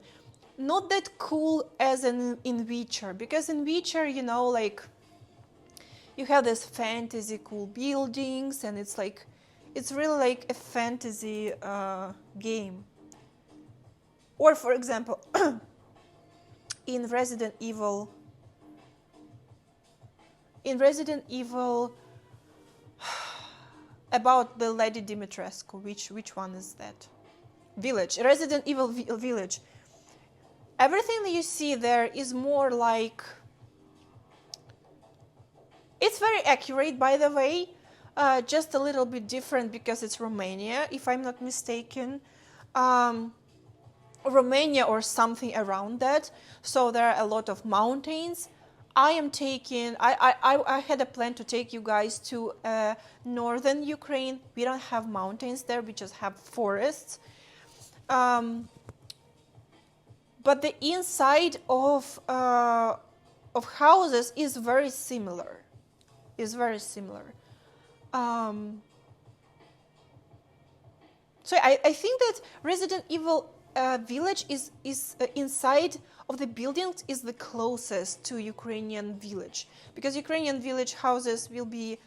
Not that cool as in Witcher, because in Witcher, you know, like you have this fantasy cool buildings, and it's really like a fantasy game. Or for example, in Resident Evil, about the Lady Dimitrescu, which one is that? Village, Resident Evil Village. Everything that you see there is more like, it's very accurate, by the way, just a little bit different because it's Romania, if I'm not mistaken. Romania or something around that. So there are a lot of mountains. I had a plan to take you guys to northern Ukraine. We don't have mountains there, we just have forests. But the inside of houses is very similar. So I think that Resident Evil village is inside of the buildings is the closest to Ukrainian village, because Ukrainian village houses will be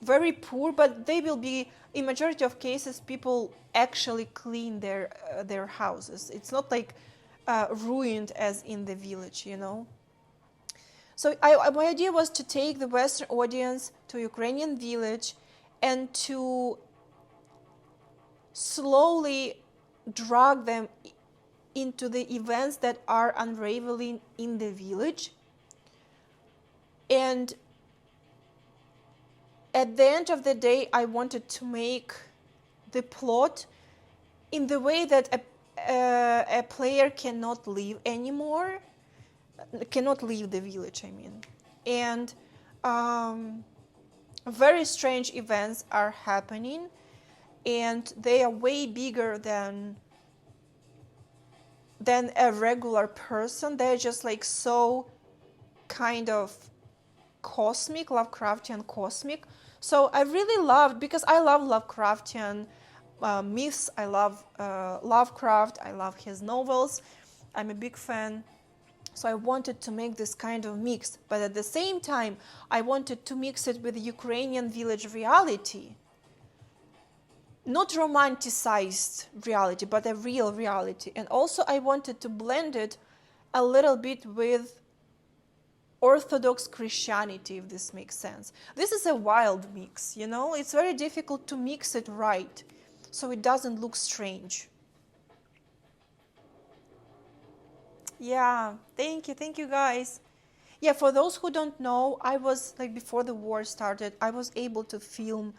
very poor, but they will be, in majority of cases, people actually clean their houses. It's not like ruined as in the village, you know. So my idea was to take the Western audience to Ukrainian village and to slowly drag them into the events that are unraveling in the village. And at the end of the day, I wanted to make the plot in the way that a player cannot leave anymore, cannot leave the village, I mean. And very strange events are happening, and they are way bigger than a regular person. They're just like so kind of cosmic, Lovecraftian cosmic. So I really loved, because I love Lovecraftian myths. I love Lovecraft. I love his novels. I'm a big fan. So I wanted to make this kind of mix, but at the same time, I wanted to mix it with Ukrainian village reality. Not romanticized reality, but a real reality. And also I wanted to blend it a little bit with Orthodox Christianity, if this makes sense. This is a wild mix, you know? It's very difficult to mix it right, so it doesn't look strange. Yeah, thank you guys. Yeah, for those who don't know, I was, like, before the war started, I was able to film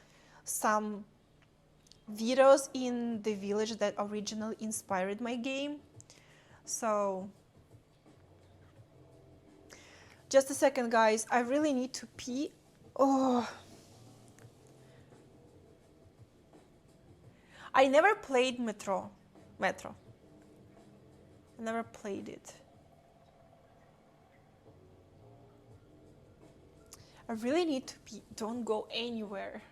some videos in the village that originally inspired my game. So, just a second, guys. I really need to pee. Oh. I never played Metro. I never played it. I really need to pee. Don't go anywhere.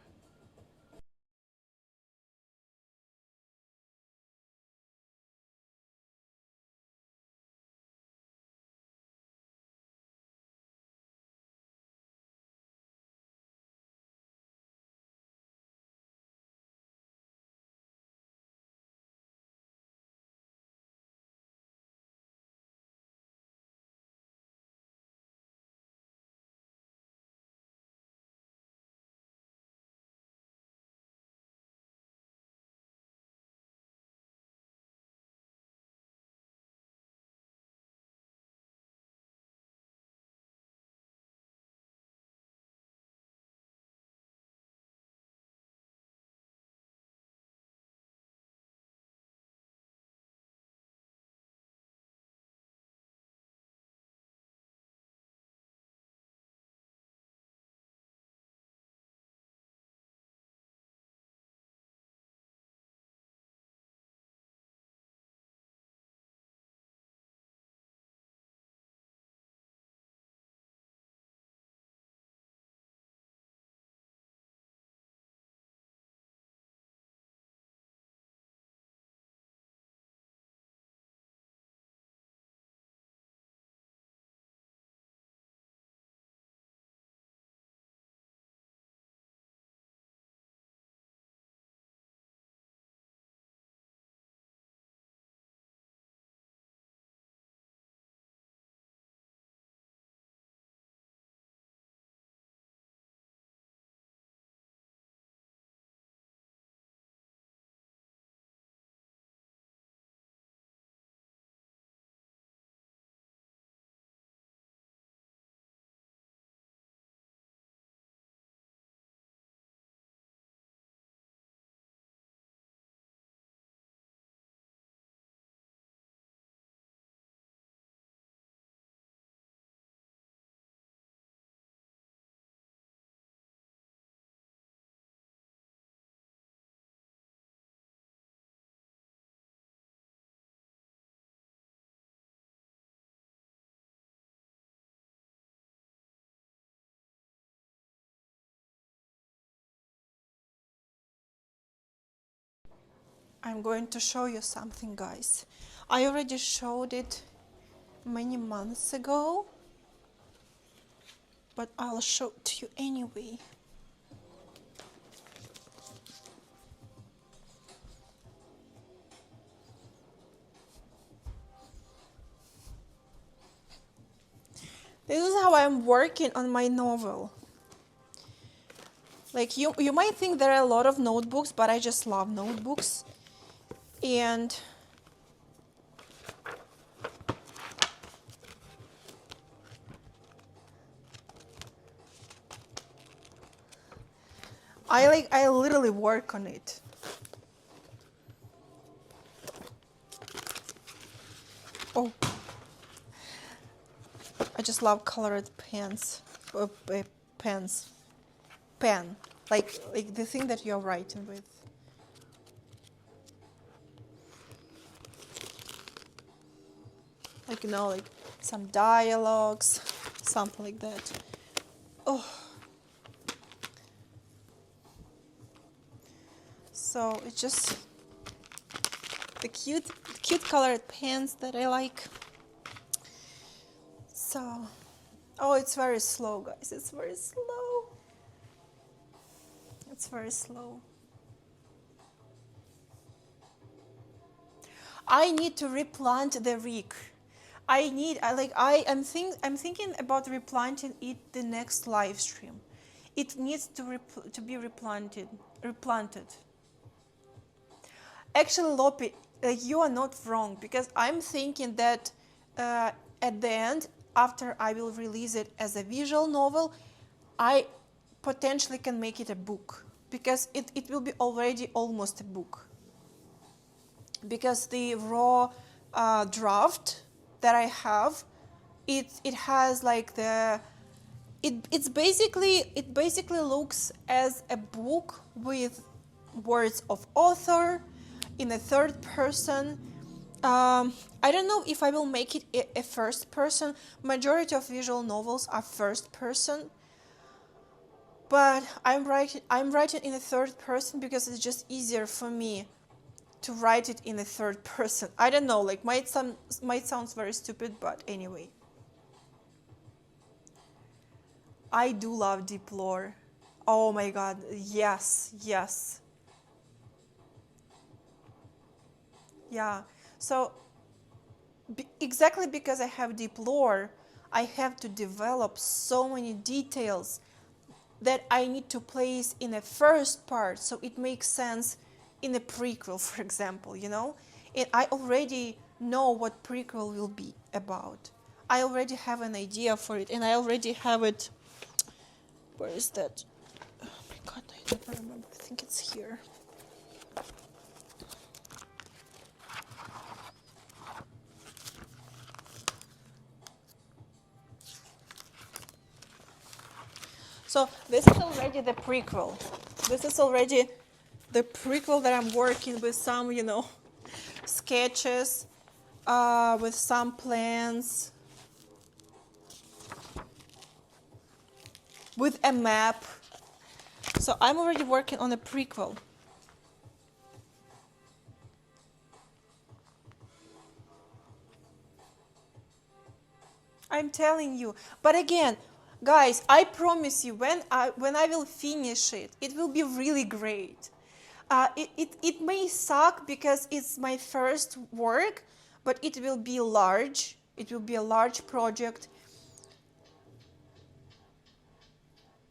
I'm going to show you something, guys. I already showed it many months ago, but I'll show it to you anyway. This is how I'm working on my novel. Like you might think there are a lot of notebooks, but I just love notebooks. And I literally work on it. Oh, I just love colored pens. Pens. Pen. Like the thing that you're writing with. Like, you know, like some dialogues, something like that. Oh. So it's just the cute colored pens that I like. So, oh, it's very slow, guys. It's very slow. It's very slow. I need to replant the rig. I'm thinking about replanting it the next live stream. It needs to be replanted. Actually, Lopi, you are not wrong, because I'm thinking that at the end, after I will release it as a visual novel, I potentially can make it a book, because it will be already almost a book. Because the raw draft that I have, it has like it basically looks as a book with words of author in a third person. I don't know if I will make it a first person. Majority of visual novels are first person, but I'm writing in a third person because it's just easier for me to write it in a third person. I don't know, like might sound very stupid, but anyway. I do love deep lore. Oh my god, yes. Yeah, so exactly because I have deep lore, I have to develop so many details that I need to place in a first part so it makes sense in a prequel, for example, you know? And I already know what prequel will be about. I already have an idea for it, and I already have it. Where is that? Oh my god, I don't remember. I think it's here. So this is already the prequel. This is already the prequel that I'm working with some, you know, sketches, with some plans, with a map. So I'm already working on a prequel. I'm telling you. But again, guys, I promise you, when I will finish it, it will be really great. It may suck because it's my first work, but it will be large. It will be a large project.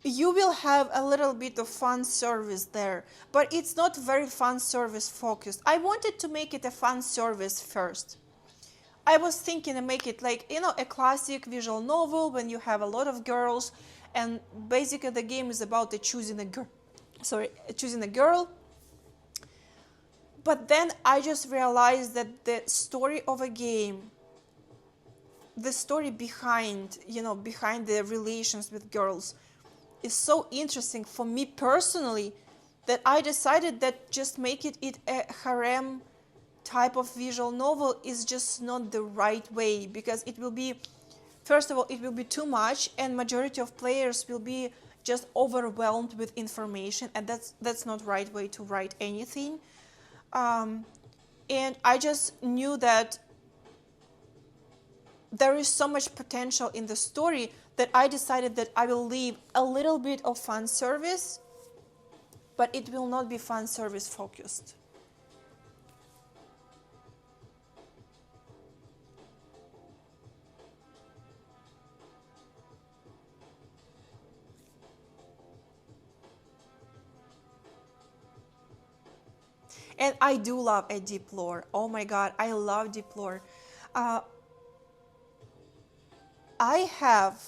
You will have a little bit of fan service there, but it's not very fan service focused. I wanted to make it a fan service first. I was thinking to make it like, you know, a classic visual novel when you have a lot of girls, and basically the game is about choosing a girl. But then I just realized that the story of a game, the story behind the relations with girls, is so interesting for me personally that I decided that just make it a harem type of visual novel is just not the right way, because it will be, first of all, it will be too much, and majority of players will be just overwhelmed with information, and that's not right way to write anything. And I just knew that there is so much potential in the story that I decided that I will leave a little bit of fan service, but it will not be fan service focused. And I do love a deep lore. Oh my god, I love deep lore. I have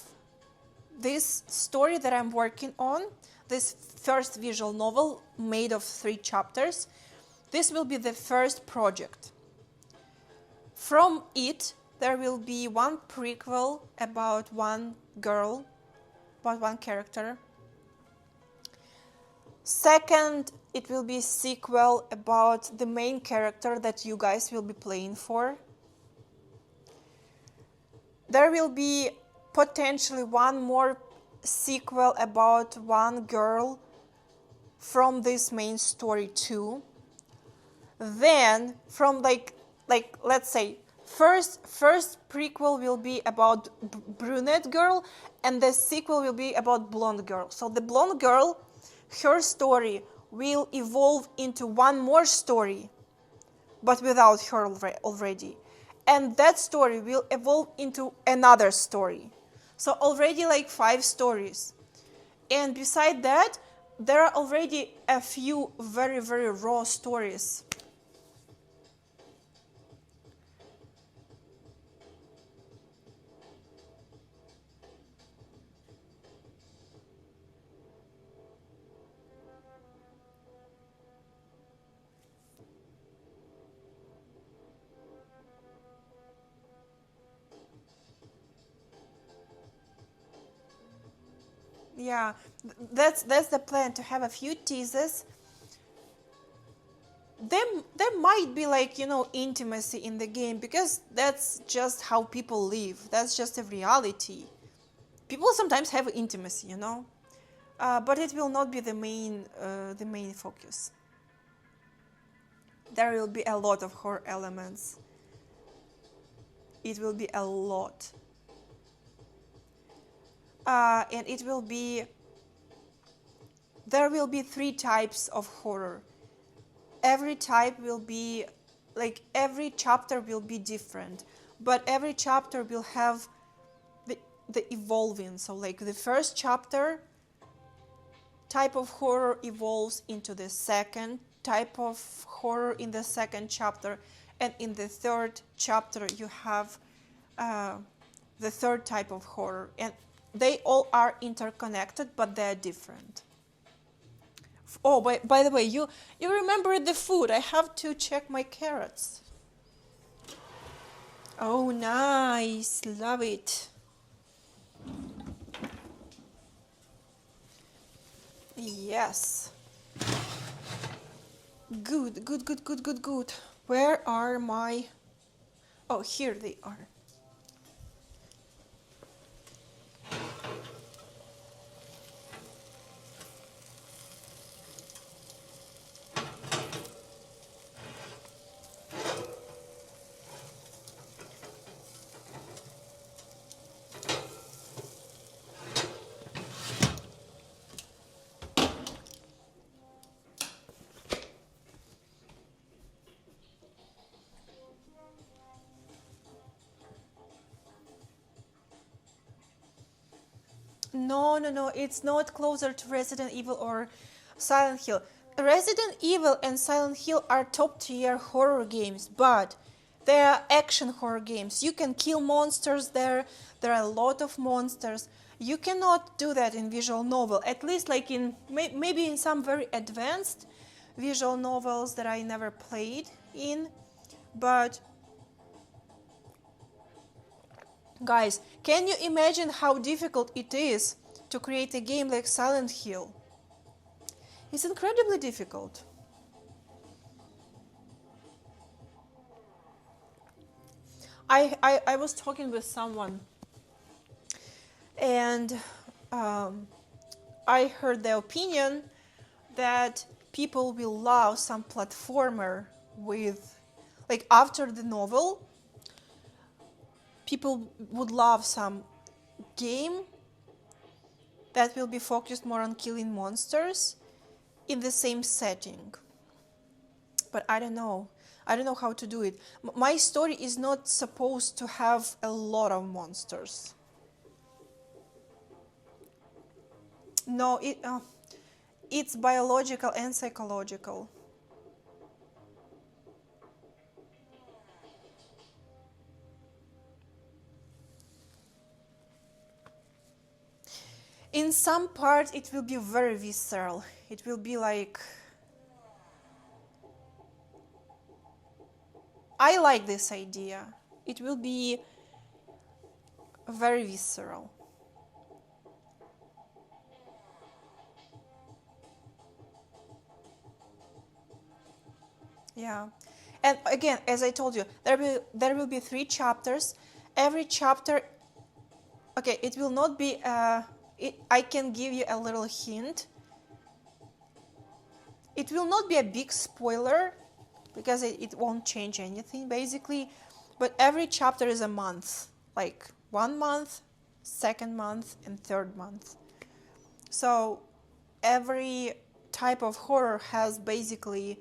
this story that I'm working on, this first visual novel made of 3 chapters. This will be the first project. From it, there will be one prequel about one girl, about one character. Second, it will be a sequel about the main character that you guys will be playing for. There will be potentially one more sequel about one girl from this main story too. Then from like let's say first prequel will be about brunette girl, and the sequel will be about blonde girl. So the blonde girl, her story will evolve into one more story, but without her already. And that story will evolve into another story. So already like 5 stories. And beside that, there are already a few very, very raw stories. Yeah, that's the plan, to have a few teasers. There might be like, intimacy in the game, because that's just how people live. That's just a reality. People sometimes have intimacy, but it will not be the main focus. There will be a lot of horror elements. It will be a lot. And there will be 3 types of horror. Every type will be, like, every chapter will be different, but every chapter will have the evolving. So like the first chapter type of horror evolves into the second type of horror in the second chapter, and in the third chapter you have the third type of horror, and they all are interconnected, but they're different. Oh, by the way, you remember the food. I have to check my carrots. Oh, nice. Love it. Yes. Good. Where are my... Oh, here they are. No, it's not closer to Resident Evil or Silent Hill. Resident Evil and Silent Hill are top tier horror games, but they are action horror games. You can kill monsters there. There are a lot of monsters. You cannot do that in visual novel, at least like in maybe in some very advanced visual novels that I never played in, but guys, can you imagine how difficult it is to create a game like Silent Hill? It's incredibly difficult. I was talking with someone, and I heard the opinion that people will love some platformer with, like, after the novel, people would love some game that will be focused more on killing monsters in the same setting. But I don't know. I don't know how to do it. My story is not supposed to have a lot of monsters. No, it's biological and psychological. In some parts, it will be very visceral. It will be like, I like this idea. It will be very visceral. Yeah. And again, as I told you, there will be 3 chapters. Every chapter, okay, it will not be I can give you a little hint. It will not be a big spoiler because it won't change anything basically, but every chapter is a month, like 1 month, 2nd month, and 3rd month. So every type of horror has basically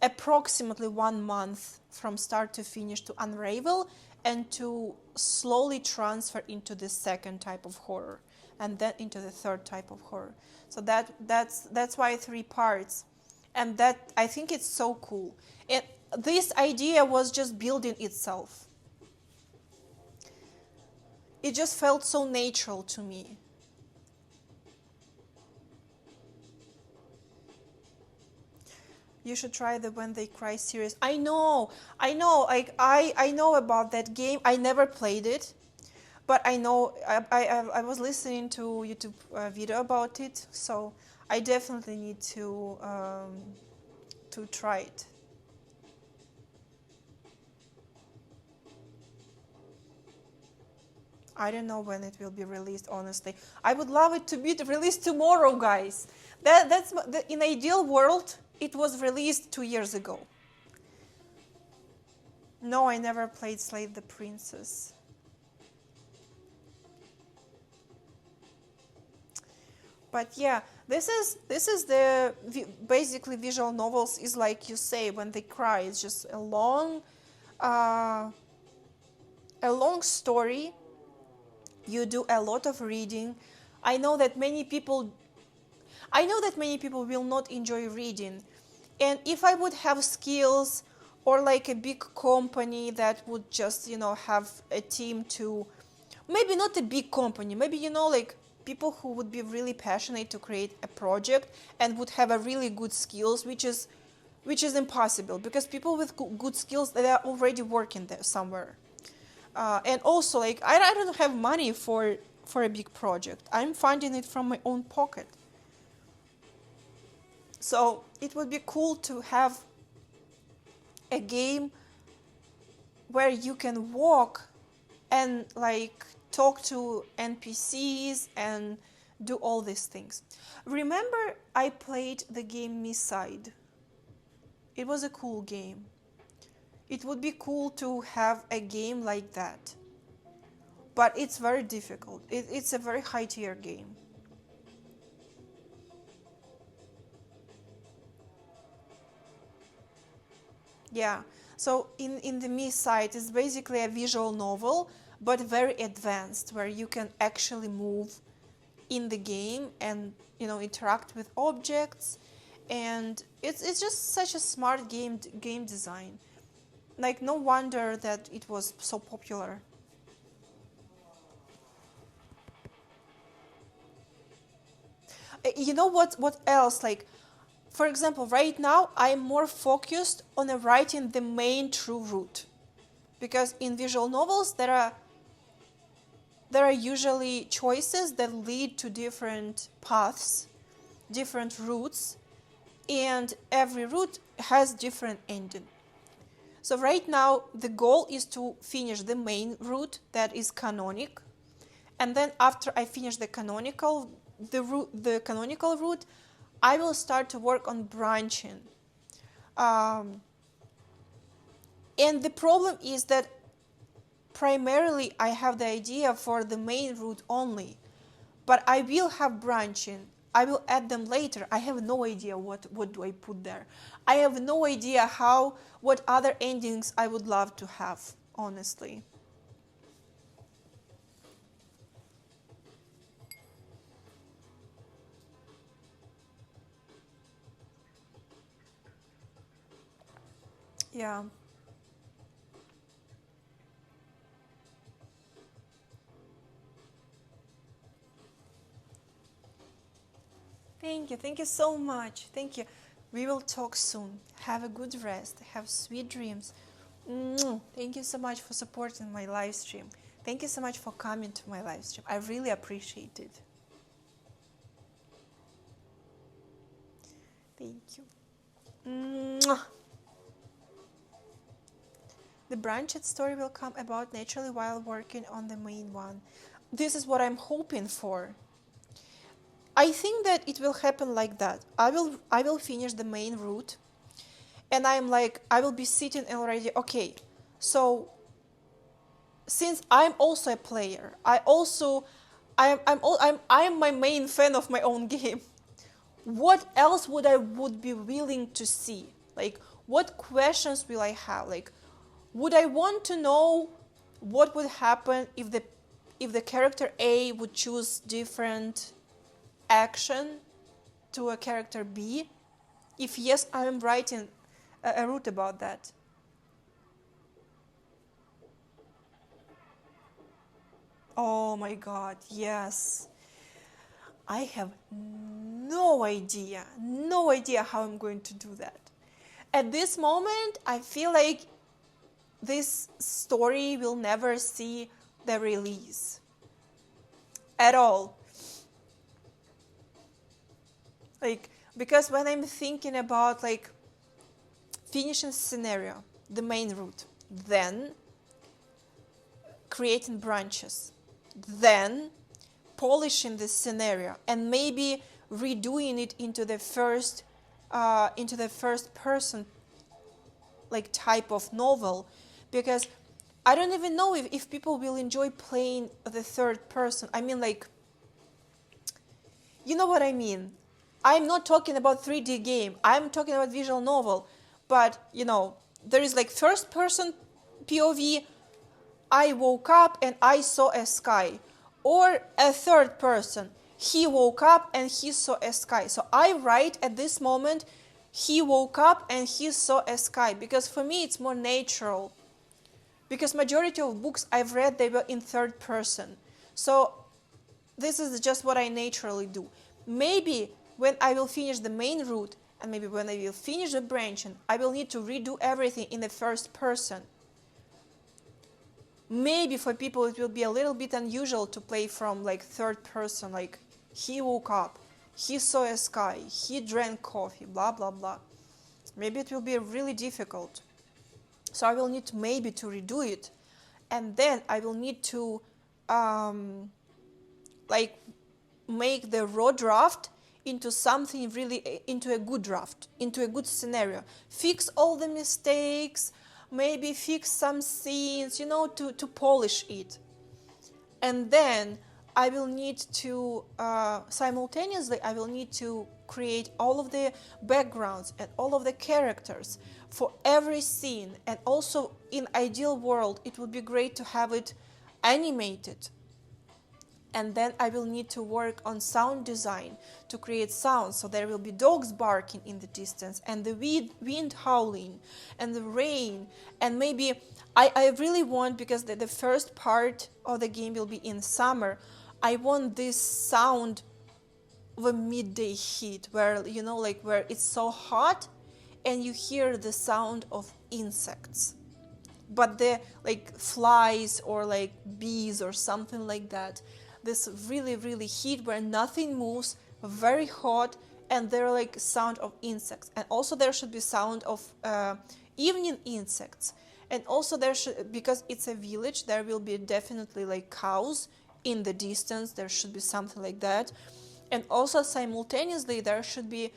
approximately 1 month from start to finish to unravel and to slowly transfer into the 2nd type of horror and then into the 3rd type of horror. So that's why 3 parts. And that, I think it's so cool. This idea was just building itself. It just felt so natural to me. You should try the When They Cry series. I know. Like I know about that game. I never played it, but I know. I was listening to YouTube video about it, so I definitely need to try it. I don't know when it will be released. Honestly, I would love it to be released tomorrow, guys. That's in ideal world. It was released 2 years ago. No, I never played Slay the Princess. But yeah, this is the basically visual novels is like you say, When They Cry. It's just a long story. You do a lot of reading. I know that many people will not enjoy reading. And if I would have skills or like a big company that would just, have a team to, maybe not a big company, maybe, like people who would be really passionate to create a project and would have a really good skills, which is impossible because people with good skills, they are already working there somewhere. And also, like, I don't have money for a big project. I'm funding it from my own pocket. So it would be cool to have a game where you can walk and like talk to NPCs and do all these things. Remember, I played the game Misside. It was a cool game. It would be cool to have a game like that. But it's very difficult. It's a very high tier game. Yeah, so in the Misside, it's basically a visual novel, but very advanced, where you can actually move in the game and interact with objects, and it's just such a smart game design. Like, no wonder that it was so popular. You know what else? Like, for example, right now I'm more focused on writing the main true route, because in visual novels there are usually choices that lead to different paths, different routes, and every route has different ending. So right now the goal is to finish the main route that is canonic, and then after I finish the canonical route, I will start to work on branching. And the problem is that primarily I have the idea for the main route only, but I will have branching. I will add them later. I have no idea what do I put there. I have no idea what other endings I would love to have, honestly. Yeah. Thank you so much. Thank you. We will talk soon. Have a good rest. Have sweet dreams. Thank you so much for supporting my live stream. Thank you so much for coming to my live stream. I really appreciate it. Thank you. The branched story will come about naturally while working on the main one. This is what I'm hoping for. I think that it will happen like that. I will finish the main route, and I will be sitting already. Okay, so since I'm also a player, I'm my main fan of my own game. What else would be willing to see? Like, what questions will I have? Like, would I want to know what would happen if the character A would choose different action to a character B? If yes, I am writing a route about that. Oh my god, yes. I have no idea how I'm going to do that. At this moment, I feel like this story will never see the release at all. Like, because when I'm thinking about like finishing scenario, the main route, then creating branches, then polishing the scenario, and maybe redoing it into the first person like type of novel, because I don't even know if people will enjoy playing the third person. I mean, like, you know what I mean. I'm not talking about 3D game. I'm talking about visual novel. But, there is like first person POV, I woke up and I saw a sky. Or a third person, he woke up and he saw a sky. So I write at this moment, he woke up and he saw a sky. Because for me it's more natural. Because majority of books I've read, they were in third person. So this is just what I naturally do. Maybe when I will finish the main route, and maybe when I will finish the branching, I will need to redo everything in the first person. Maybe for people it will be a little bit unusual to play from like third person, like he woke up, he saw a sky, he drank coffee, blah blah blah. Maybe it will be really difficult. So I will need to maybe to redo it, and then I will need to like make the raw draft into something really, into a good draft, into a good scenario. Fix all the mistakes, maybe fix some scenes, to polish it. And then I will need to, simultaneously, I will need to create all of the backgrounds and all of the characters for every scene. And also, in ideal world, it would be great to have it animated. And then I will need to work on sound design to create sounds. So there will be dogs barking in the distance, and the wind howling, and the rain. And maybe I really want, because the first part of the game will be in summer, I want this sound of a midday heat where, where it's so hot and you hear the sound of insects. But the flies or bees or something like that. This really, really heat where nothing moves, very hot, and there are sound of insects. And also there should be sound of evening insects. And also there should, because it's a village, there will be definitely cows in the distance. There should be something like that. And also simultaneously there should be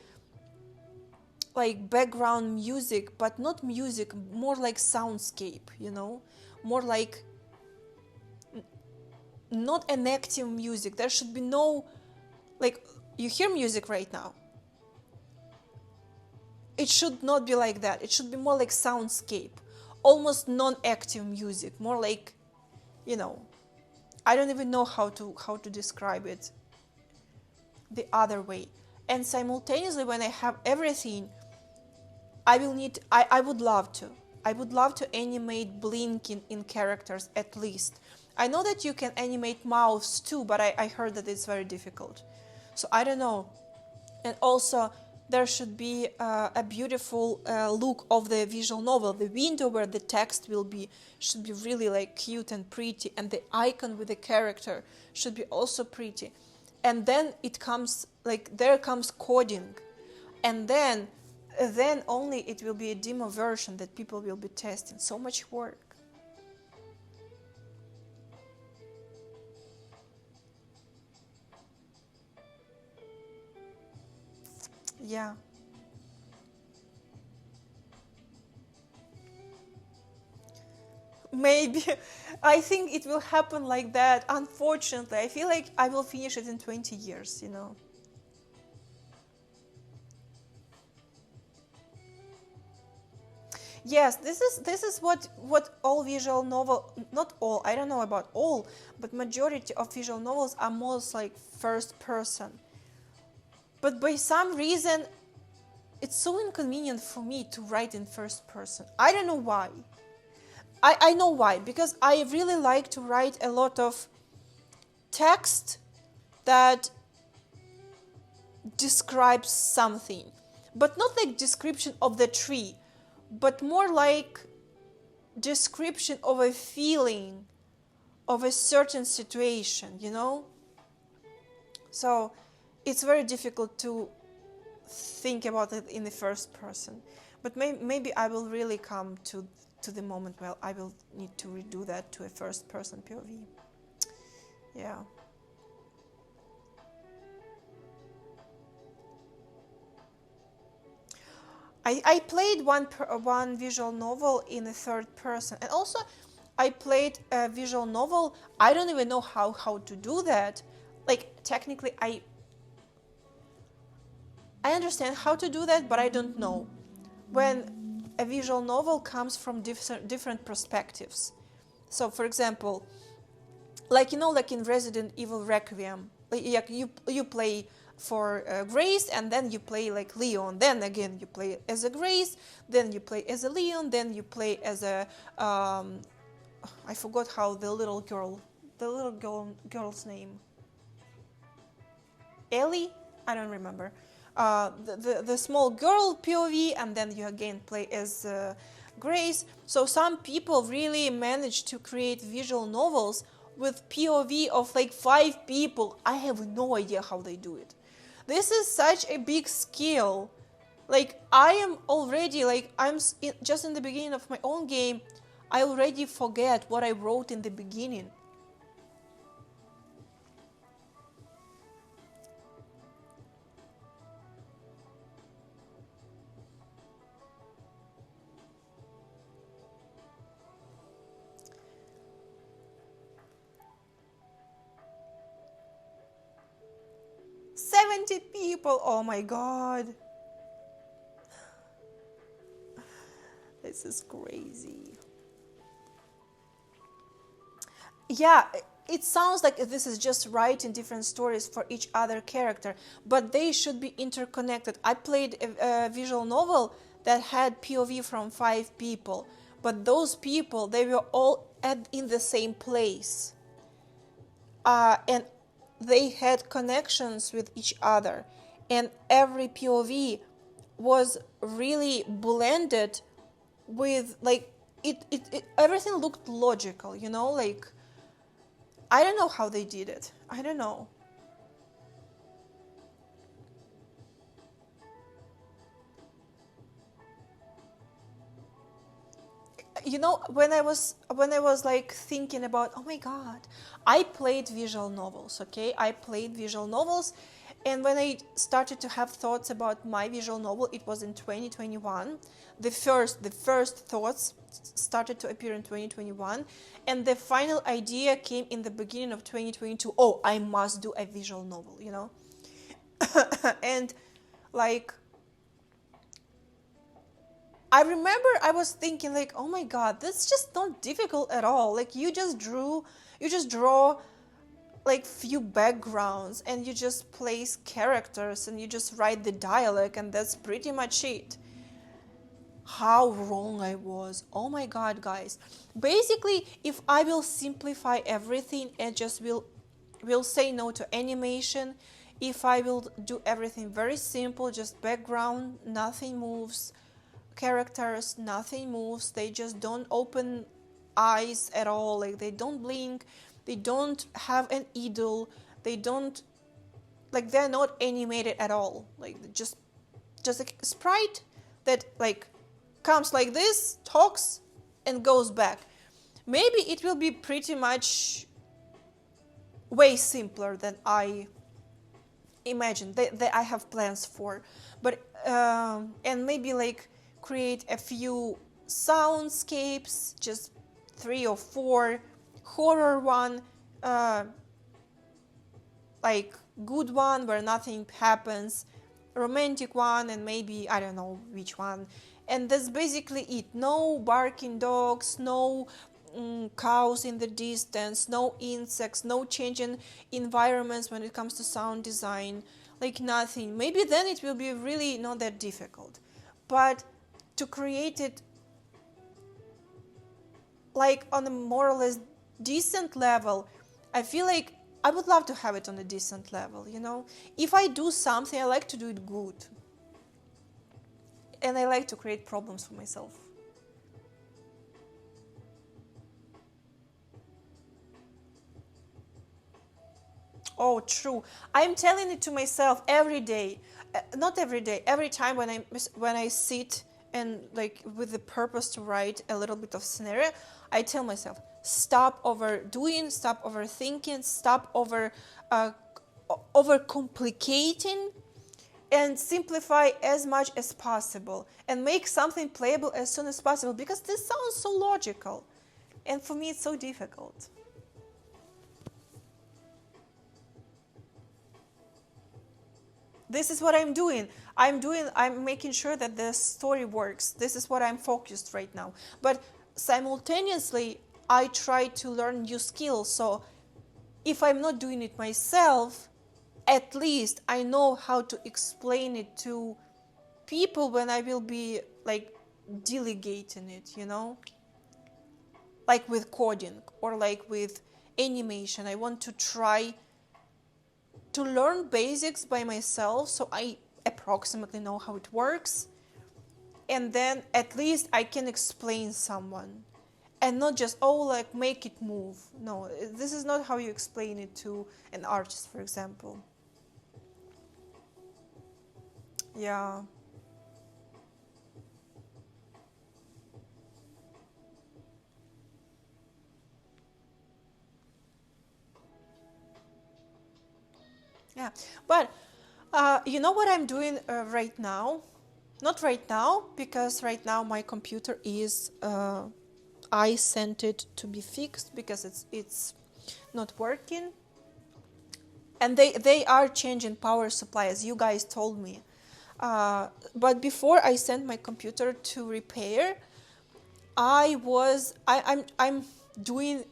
like background music, but not music, more like soundscape, more like not an active music. There should be no, like, you hear music right now. It should not be like that. It should be more like soundscape, almost non-active music, more like, I don't even know how to describe it the other way. And simultaneously, when I have everything, I would love to animate blinking in characters at least. I know that you can animate mouths too, but I heard that it's very difficult. So I don't know. And also, there should be a beautiful look of the visual novel. The window where the text will be should be really like cute and pretty, and the icon with the character should be also pretty. And then it comes, like, there comes coding, and then only it will be a demo version that people will be testing. So much work. Yeah. Maybe. I think it will happen like that. Unfortunately, I feel like I will finish it in 20 years, Yes, this is what all visual novel, not all, I don't know about all, but majority of visual novels are most like first person. But by some reason, it's so inconvenient for me to write in first person. I don't know why. I know why, because I really like to write a lot of text that describes something, but not like description of the tree, but more like description of a feeling of a certain situation, So it's very difficult to think about it in the first person. But maybe I will really come to the moment where I will need to redo that to a first person POV. Yeah. I played one visual novel in the third person, and also I played a visual novel. I don't even know how to do that. Like, technically, I understand how to do that, but I don't know. When a visual novel comes from different perspectives. So, for example, like in Resident Evil Requiem, like you play for Grace, and then you play like Leon. Then again you play as a Grace. Then you play as a Leon. Then you play as a I forgot how the little girl's name. Ellie? I don't remember. The small girl POV, and then you again play as Grace. So some people really manage to create visual novels with POV of like 5 people. I have no idea how they do it. This is such a big skill. Like, I am already, like, just in the beginning of my own game, I already forget what I wrote in the beginning. People, oh my god, this is crazy. Yeah, it sounds like this is just writing different stories for each other character, but they should be interconnected. I played a visual novel that had POV from 5 people, but those people, they were all in the same place, and they had connections with each other, and every POV was really blended with, like, it everything looked logical, like, I don't know how they did it. I don't know. When I was like thinking about, oh my god, I played visual novels, okay? I played visual novels, And when I started to have thoughts about my visual novel, it was in 2021. The first thoughts started to appear in 2021, and the final idea came in the beginning of 2022. Oh, I must do a visual novel, you know. And like, I remember I was thinking like, oh my god, this is just not difficult at all. Like, you just draw like few backgrounds, and you just place characters, and you just write the dialogue, and that's pretty much it. How wrong I was. Oh my god, guys. Basically, if I will simplify everything and just will say no to animation, if I will do everything very simple, just background, nothing moves, characters, nothing moves, they just don't open eyes at all, like they don't blink, they don't have an idle, they don't, like, they're not animated at all, like just a sprite that like comes like this, talks, and goes back. Maybe it will be pretty much way simpler than I imagine, that I have plans for. But and maybe like create a few soundscapes, just 3 or 4, horror one, like good one where nothing happens, romantic one, and maybe I don't know which one. And that's basically it. No barking dogs, no cows in the distance, no insects, no changing environments when it comes to sound design, like nothing. Maybe then it will be really not that difficult. But to create it like on a more or less decent level, I feel like I would love to have it on a decent level, you know? If I do something, I like to do it good. And I like to create problems for myself. Oh, true. I'm telling it to myself every day. Not every day. Every time when I sit and like with the purpose to write a little bit of scenario, I tell myself, stop overdoing, stop overthinking, stop over complicating, and simplify as much as possible, and make something playable as soon as possible, because this sounds so logical, and for me it's so difficult. This is what I'm doing. I'm making sure that the story works. This is what I'm focused right now. But simultaneously, I try to learn new skills. So if I'm not doing it myself, at least I know how to explain it to people when I will be like delegating it, you know? Like with coding or like with animation. I want to try to learn basics by myself, so I approximately know how it works, and then at least I can explain someone, and not just, oh, like make it move. No, this is not how you explain it to an artist, for example. Yeah. Yeah, but you know what I'm doing right now? Not right now, because right now my computer is, I sent it to be fixed because it's not working. And they are changing power supply, as you guys told me. But before I sent my computer to repair, I'm doing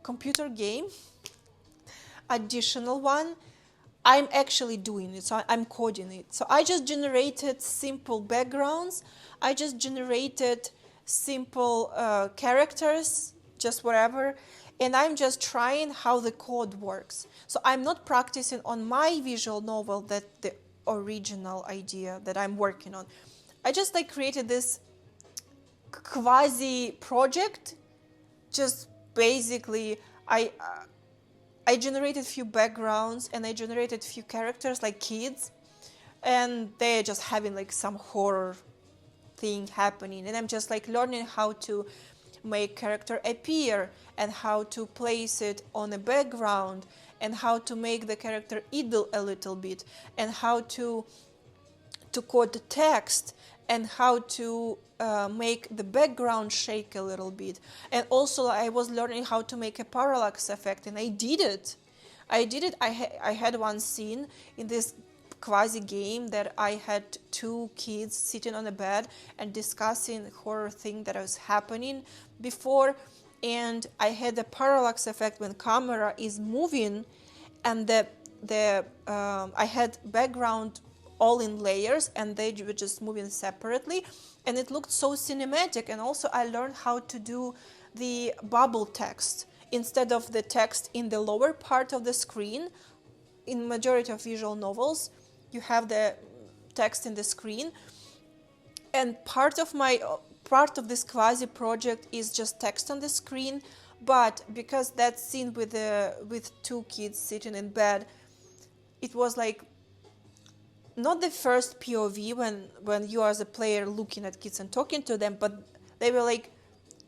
computer game, additional one. I'm actually doing it, so I'm coding it. So I just generated simple backgrounds. I just generated simple characters, just whatever. And I'm just trying how the code works. So I'm not practicing on my visual novel, that the original idea that I'm working on. I just like created this quasi project. Just basically, I generated few backgrounds, and I generated few characters like kids, and they're just having like some horror thing happening, and I'm just like learning how to make character appear, and how to place it on a background, and how to make the character idle a little bit, and how to code the text, and how to make the background shake a little bit. And also I was learning how to make a parallax effect, and I did it. I had one scene in this quasi game that I had two kids sitting on a bed and discussing horror thing that was happening before, and I had a parallax effect when camera is moving, and I had background all in layers, and they were just moving separately, and it looked so cinematic. And also I learned how to do the bubble text. Instead of the text in the lower part of the screen, in majority of visual novels you have the text in the screen, and part of this quasi project is just text on the screen. But because that scene with two kids sitting in bed, it was like not the first POV when you as a player looking at kids and talking to them, but they were like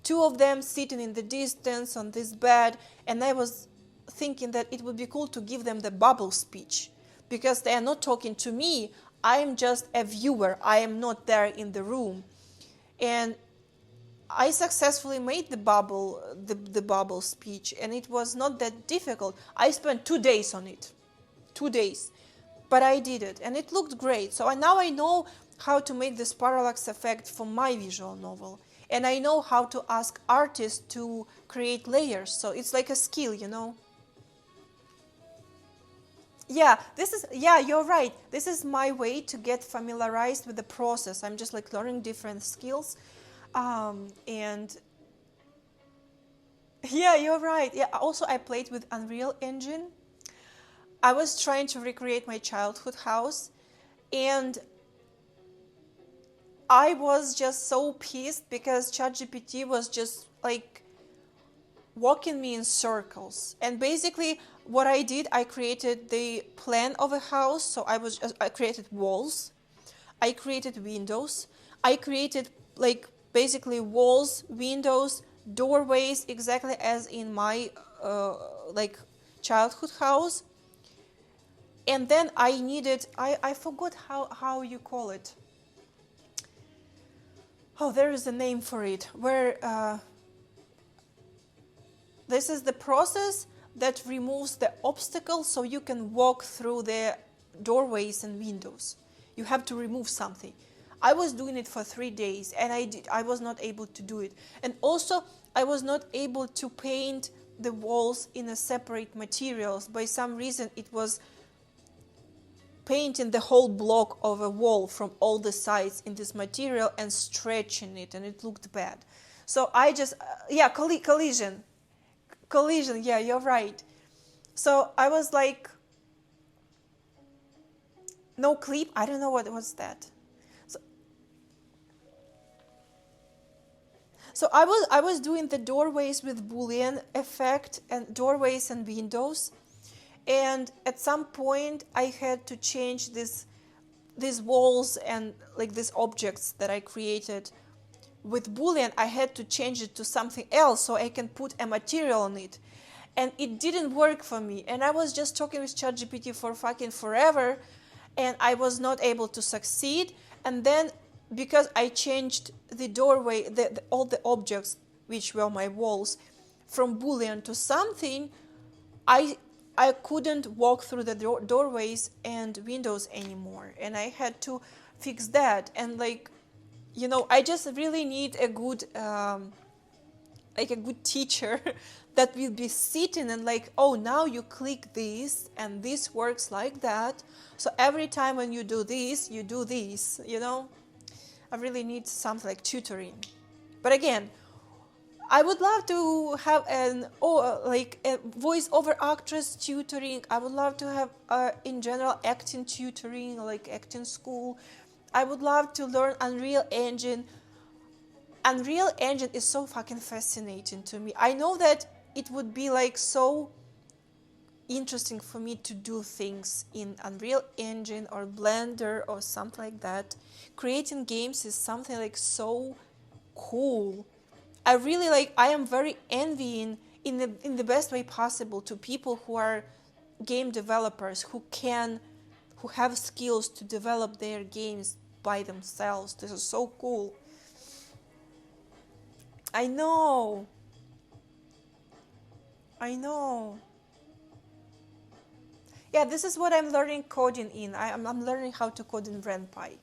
two of them sitting in the distance on this bed, and I was thinking that it would be cool to give them the bubble speech, because they are not talking to me. I am just a viewer. I am not there in the room. And I successfully made the bubble speech, and it was not that difficult. I spent 2 days on it. 2 days. But I did it, and it looked great. So now I know how to make this parallax effect for my visual novel. And I know how to ask artists to create layers. So it's like a skill, you know. Yeah, you're right. This is my way to get familiarized with the process. I'm just like learning different skills. And yeah, you're right. Yeah, also I played with Unreal Engine. I was trying to recreate my childhood house, and I was just so pissed because ChatGPT was just like walking me in circles. And basically what I did, I created the plan of a house. So I created walls, I created windows, I created like basically walls, windows, doorways, exactly as in my like childhood house. And then I needed, I forgot how you call it. Oh, there is a name for it, where this is the process that removes the obstacle so you can walk through the doorways and windows. You have to remove something. I was doing it for 3 days, and I was not able to do it. And also I was not able to paint the walls in a separate materials. By some reason it was painting the whole block of a wall from all the sides in this material and stretching it, and it looked bad. So I just collision, yeah, you're right. So I was like, no clip, I don't know what was that. So I was doing the doorways with Boolean effect and doorways and windows. And at some point I had to change these walls and like these objects that I created with Boolean. I had to change it to something else so I can put a material on it. And it didn't work for me. And I was just talking with ChatGPT for fucking forever, and I was not able to succeed. And then because I changed the doorway, all the objects which were my walls, from Boolean to something, I couldn't walk through the doorways and windows anymore, and I had to fix that. And like, you know, I just really need a good like a good teacher that will be sitting and like, oh, now you click this and this works like that, so every time when you do this, you do this, you know. I really need something like tutoring. But again, I would love to have like a voice-over actress tutoring. I would love to have, in general, acting tutoring, like acting school. I would love to learn Unreal Engine. Unreal Engine is so fucking fascinating to me. I know that it would be like so interesting for me to do things in Unreal Engine or Blender or something like that. Creating games is something like so cool. I really like, I am very envying in the best way possible to people who are game developers who have skills to develop their games by themselves. This is so cool. I know. I know. Yeah, this is what I'm learning coding in. I'm learning how to code in RenPy.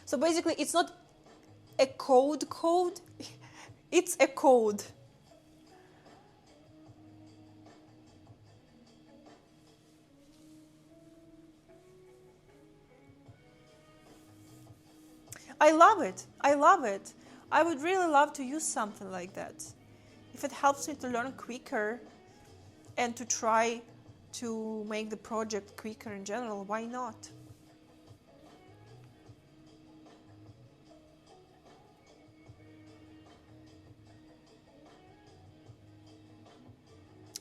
So basically, it's not a code, it's a code. I love it. I love it. I would really love to use something like that. If it helps me to learn quicker and to try to make the project quicker in general, why not?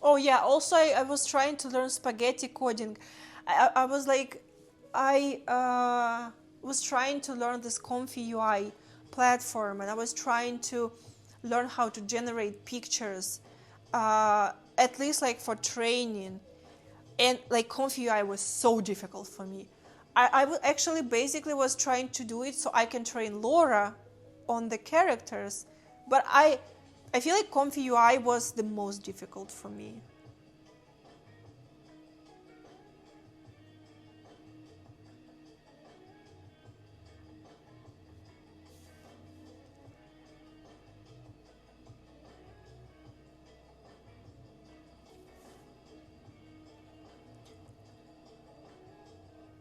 Oh yeah, also I was trying to learn spaghetti coding. I was like, I was trying to learn this Comfy UI platform, and I was trying to learn how to generate pictures, at least like for training. And like Comfy UI was so difficult for me. Actually basically was trying to do it so I can train Laura on the characters, but I feel like Comfy UI was the most difficult for me.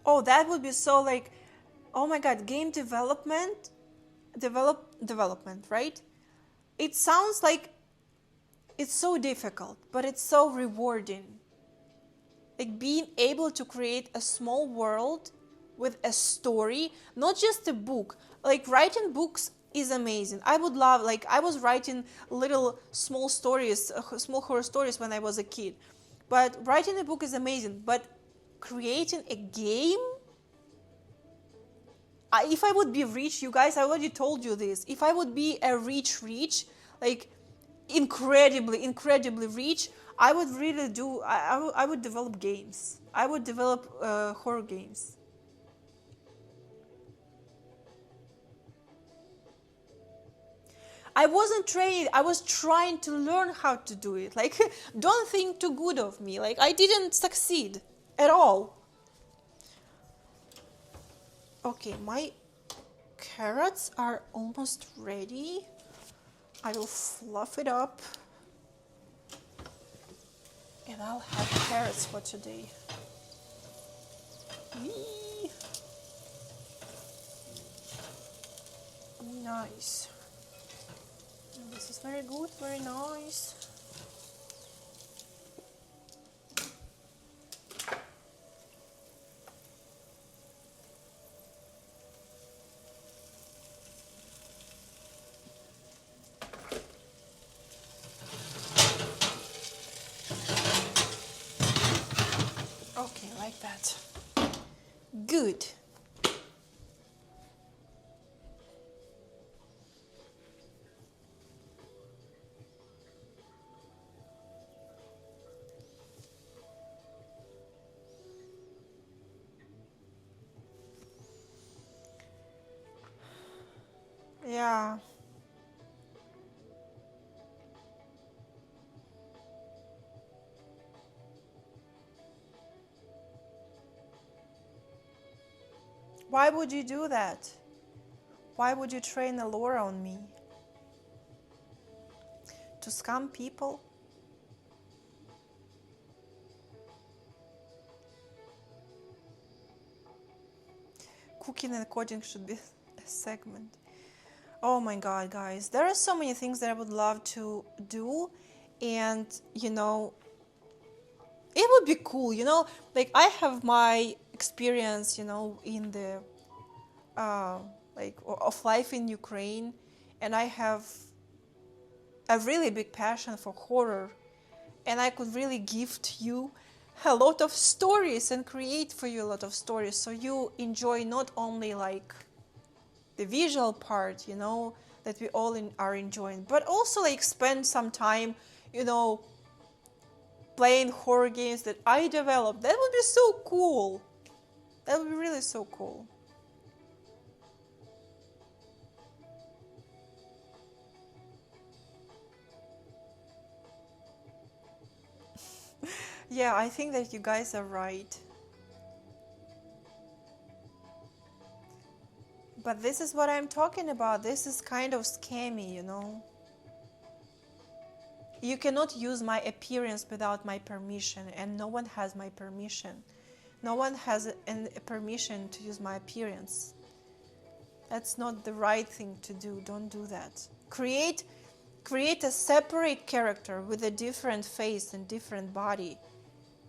Oh, that would be so like, oh my god, game development, right? It sounds like it's so difficult, but it's so rewarding. Like being able to create a small world with a story, not just a book. Like writing books is amazing. I would love, like I was writing little small stories, small horror stories when I was a kid. But writing a book is amazing, but creating a game, if I would be rich, you guys, I already told you this. If I would be a rich, like incredibly rich, I would really do, I would develop games. I would develop horror games. I wasn't trained, I was trying to learn how to do it. Like, don't think too good of me. Like, I didn't succeed at all. Okay, my carrots are almost ready. I will fluff it up and I'll have carrots for today. Whee! Nice. This is very good, very nice. Okay, like that. Good. Yeah. Why would you do that? Why would you train a lore on me? To scam people? Cooking and coding should be a segment. Oh my god, guys, there are so many things that I would love to do, and you know, it would be cool, you know, like I have my experience, you know, in the like of life in Ukraine, and I have a really big passion for horror, and I could really gift you a lot of stories and create for you a lot of stories so you enjoy not only like the visual part, you know, that we all are enjoying. But also like spend some time, you know, playing horror games that I developed. That would be so cool. That would be really so cool. Yeah, I think that you guys are right. But this is what I'm talking about. This is kind of scammy, you know. You cannot use my appearance without my permission, and no one has my permission. No one has a permission to use my appearance. That's not the right thing to do. Don't do that. Create a separate character with a different face and different body,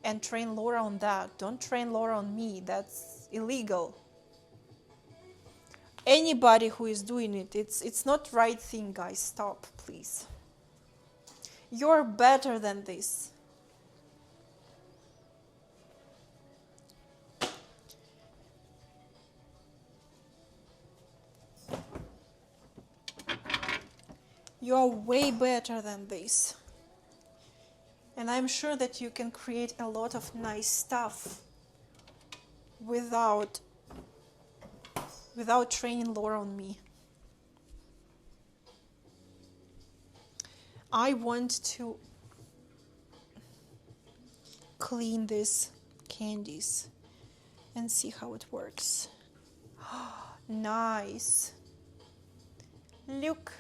and train Laura on that. Don't train Laura on me. That's illegal. Anybody who is doing it, it's not right thing, guys. Stop, please. You're better than this. You're way better than this. And I'm sure that you can create a lot of nice stuff without training Laura on me. I want to clean these candies and see how it works. Nice. Look.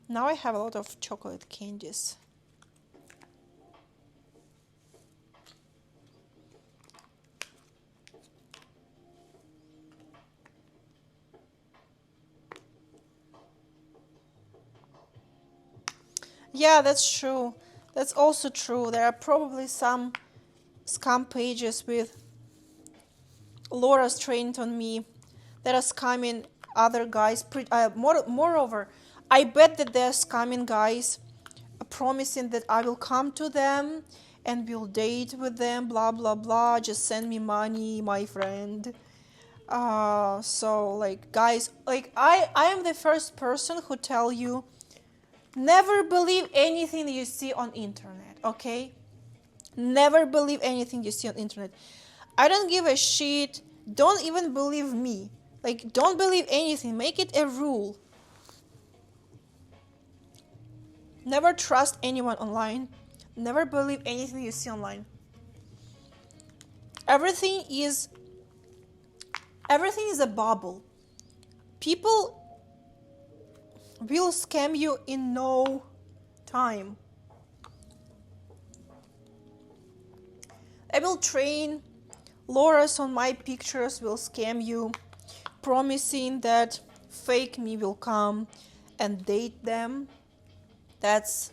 Now I have a lot of chocolate candies. Yeah, that's true. That's also true. There are probably some scam pages with Laura's trained on me that are scamming other guys. Moreover, I bet that they're scamming guys, promising that I will come to them and will date with them, blah, blah, blah. Just send me money, my friend. So, like, guys, like, I am the first person who tell you, never believe anything you see on internet, okay? Never believe anything you see on internet. I don't give a shit. Don't even believe me. Like, don't believe anything. Make it a rule. Never trust anyone online. Never believe anything you see online. Everything is a bubble. People will scam you in no time. I will train Laura's on my pictures, will scam you, promising that fake me will come and date them. That's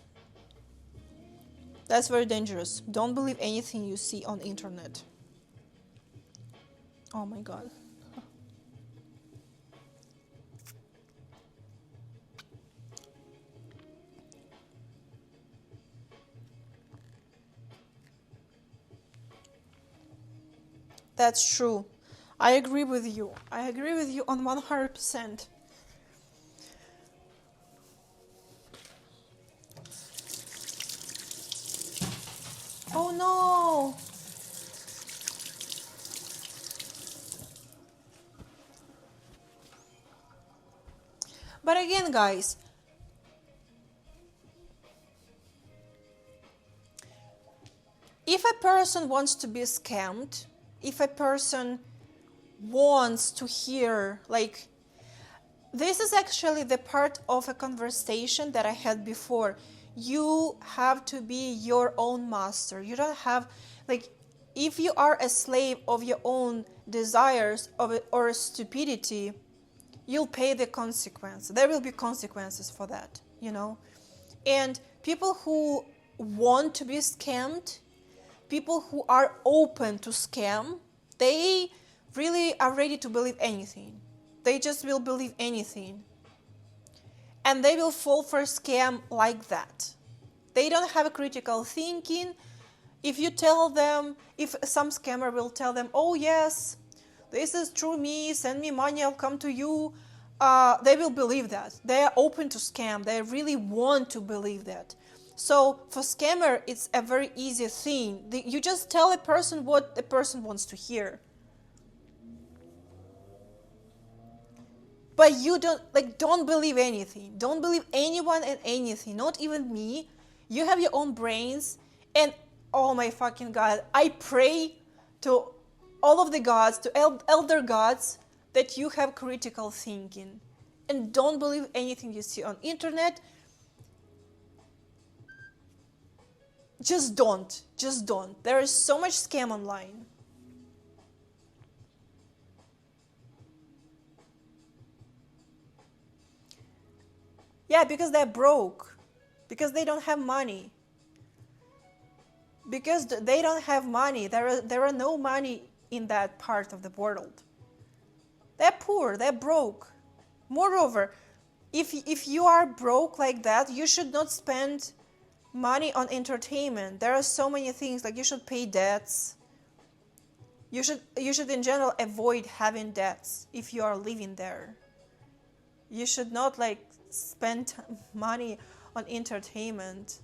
very dangerous. Don't believe anything you see on internet. Oh my god. That's true. I agree with you. I agree with you on 100%. Oh no! But again, guys, if a person wants to be scammed, if a person wants to hear, like, this is actually the part of a conversation that I had before. You have to be your own master. You don't have, like, if you are a slave of your own desires or stupidity, you'll pay the consequence. There will be consequences for that, you know. And people who want to be scammed, people who are open to scam, they really are ready to believe anything. They just will believe anything. And they will fall for a scam like that. They don't have a critical thinking. If you tell them, if some scammer will tell them, oh yes, this is true me, send me money, I'll come to you, they will believe that. They are open to scam. They really want to believe that. So for scammer, it's a very easy thing. You just tell a person what the person wants to hear. But you don't believe anything. Don't believe anyone and anything, not even me. You have your own brains. And oh my fucking God, I pray to all of the gods, to elder gods, that you have critical thinking. And don't believe anything you see on internet. Just don't. Just don't. There is so much scam online. Yeah, because they're broke. Because they don't have money. Because they don't have money. There are no money in that part of the world. They're poor. They're broke. Moreover, if you are broke like that, you should not spend money on entertainment. There are so many things, like you should pay debts. You should in general avoid having debts if you are living there. You should not spend money on entertainment.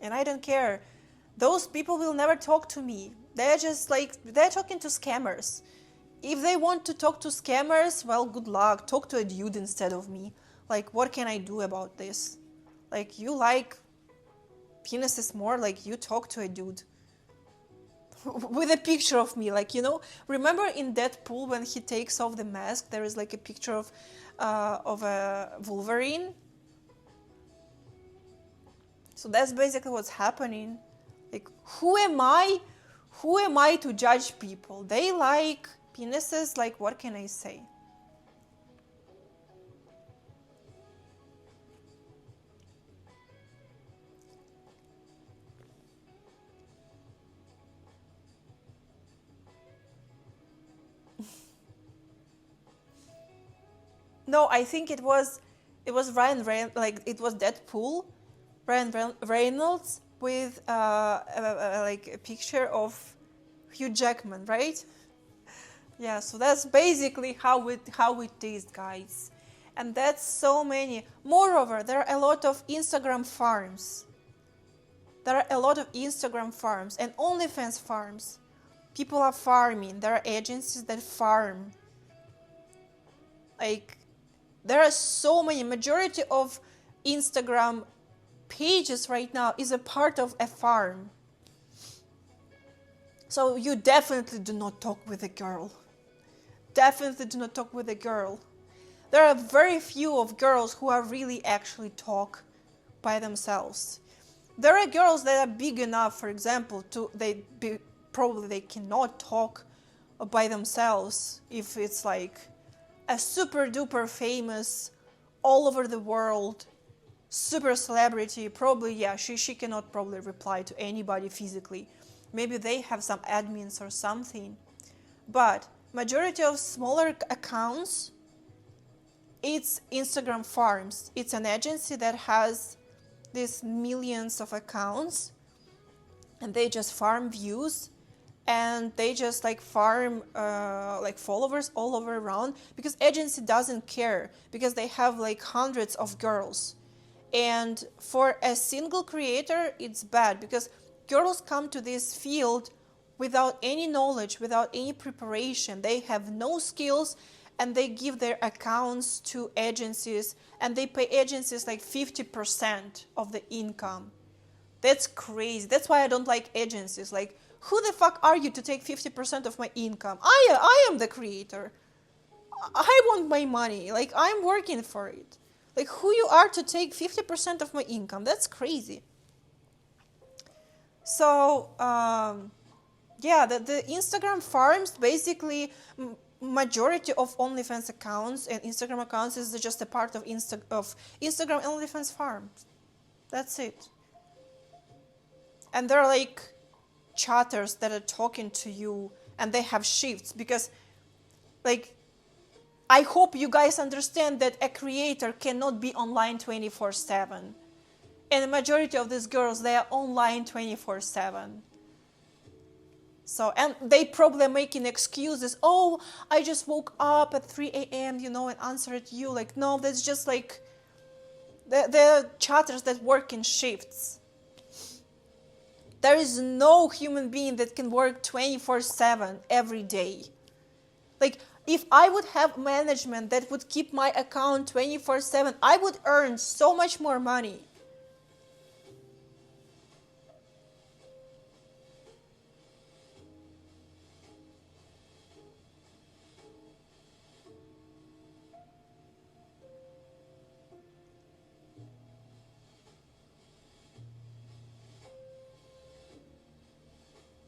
And I don't care. Those people will never talk to me. They're just they're talking to scammers. If they want to talk to scammers, well, good luck. Talk to a dude instead of me. What can I do about this? You like penises more, you talk to a dude. With a picture of me, remember in Deadpool when he takes off the mask, there is a picture of a Wolverine. So that's basically what's happening. Who am I? Who am I to judge people? They like penises, what can I say? No, I think it was Ryan Reynolds, it was Deadpool, Ryan Reynolds with a picture of Hugh Jackman, right? Yeah, so that's basically how it is, guys. And that's so many. Moreover, there are a lot of Instagram farms. There are a lot of Instagram farms and OnlyFans farms. People are farming. There are agencies that farm. There are so many. Majority of Instagram pages right now is a part of a farm. So you definitely do not talk with a girl. Definitely do not talk with a girl. There are very few of girls who are really actually talk by themselves. There are girls that are big enough, for example, probably they cannot talk by themselves if it's a super duper famous, all over the world, super celebrity. Probably, yeah, she cannot probably reply to anybody physically. Maybe they have some admins or something. But majority of smaller accounts, it's Instagram farms. It's an agency that has these millions of accounts, and they just farm views, and they just farm followers all over around, because agency doesn't care, because they have hundreds of girls. And for a single creator, it's bad, because girls come to this field without any knowledge, without any preparation. They have no skills, and they give their accounts to agencies, and they pay agencies 50% of the income. That's crazy. That's why I don't like agencies. Who the fuck are you to take 50% of my income? I am the creator. I want my money. I'm working for it. Who you are to take 50% of my income? That's crazy. So, yeah, the Instagram farms, basically, majority of OnlyFans accounts and Instagram accounts is just a part of Instagram OnlyFans farms. That's it. And there are chatters that are talking to you, and they have shifts, because I hope you guys understand that a creator cannot be online 24/7. And the majority of these girls, they are online 24/7. So, and they probably are making excuses. Oh, I just woke up at 3 a.m., and answered you. Like, no, that's just like, they're chatters that work in shifts. There is no human being that can work 24/7 every day. Like, if I would have management that would keep my account 24/7, I would earn so much more money.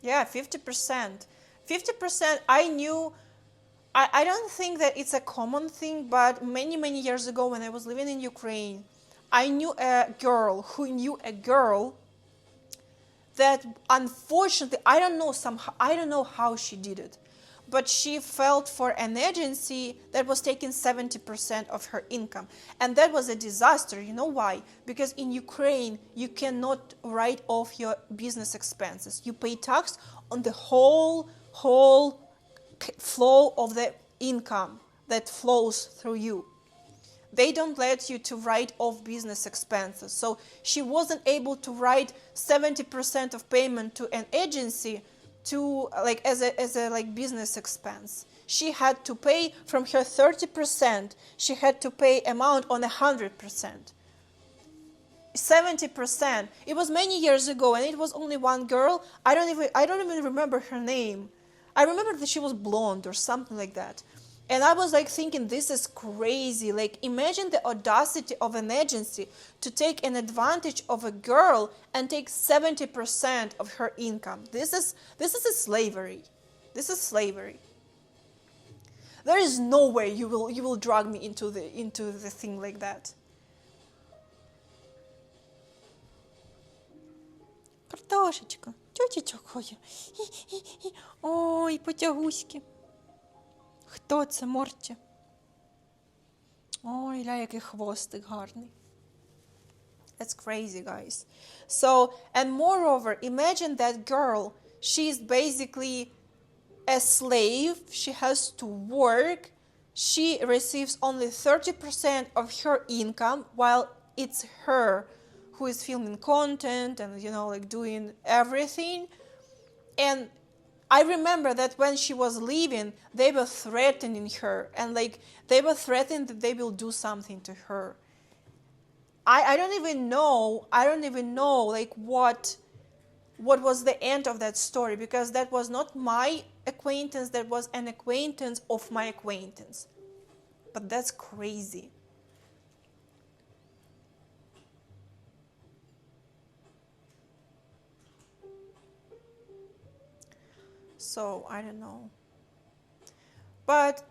Yeah, 50%. 50%, I don't think that it's a common thing, but many, many years ago when I was living in Ukraine, I knew a girl who knew a girl that unfortunately, I don't know how she did it, but she felt for an agency that was taking 70% of her income. And that was a disaster. You know why? Because in Ukraine, you cannot write off your business expenses. You pay tax on the whole flow of the income that flows through you. They don't let you to write off business expenses. So she wasn't able to write 70% of payment to an agency to as a business expense. She had to pay from her 30%, she had to pay amount on 100%. 70%. It was many years ago, and it was only one girl. I don't even remember her name. I remember that she was blonde or something like that. And I was thinking, this is crazy. Imagine the audacity of an agency to take an advantage of a girl and take 70% of her income. This is a slavery. This is slavery. There is no way you will drag me into the thing like that. Картошечка, тютечок ходить. Ой, потягуськи. Хто це, Морті? Ой, ля, який хвостик гарний. That's crazy, guys. So, and moreover, imagine that girl, she's basically a slave. She has to work. She receives only 30% of her income, while it's her who is filming content and, doing everything. And I remember that when she was leaving, they were threatening her, and they were threatening that they will do something to her. I don't even know what was the end of that story, because that was not my acquaintance, that was an acquaintance of my acquaintance. But that's crazy. So, I don't know. But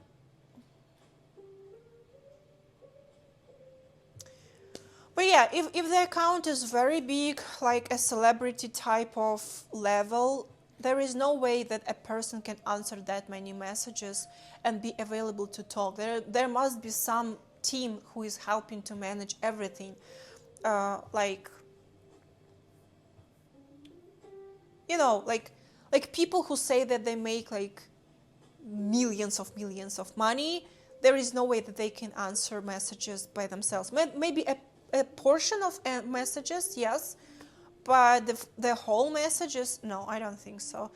yeah, if the account is very big, like a celebrity type of level, there is no way that a person can answer that many messages and be available to talk. There must be some team who is helping to manage everything. Like people who say that they make millions of money, there is no way that they can answer messages by themselves. Maybe a portion of messages, yes, but the whole messages, no, I don't think so.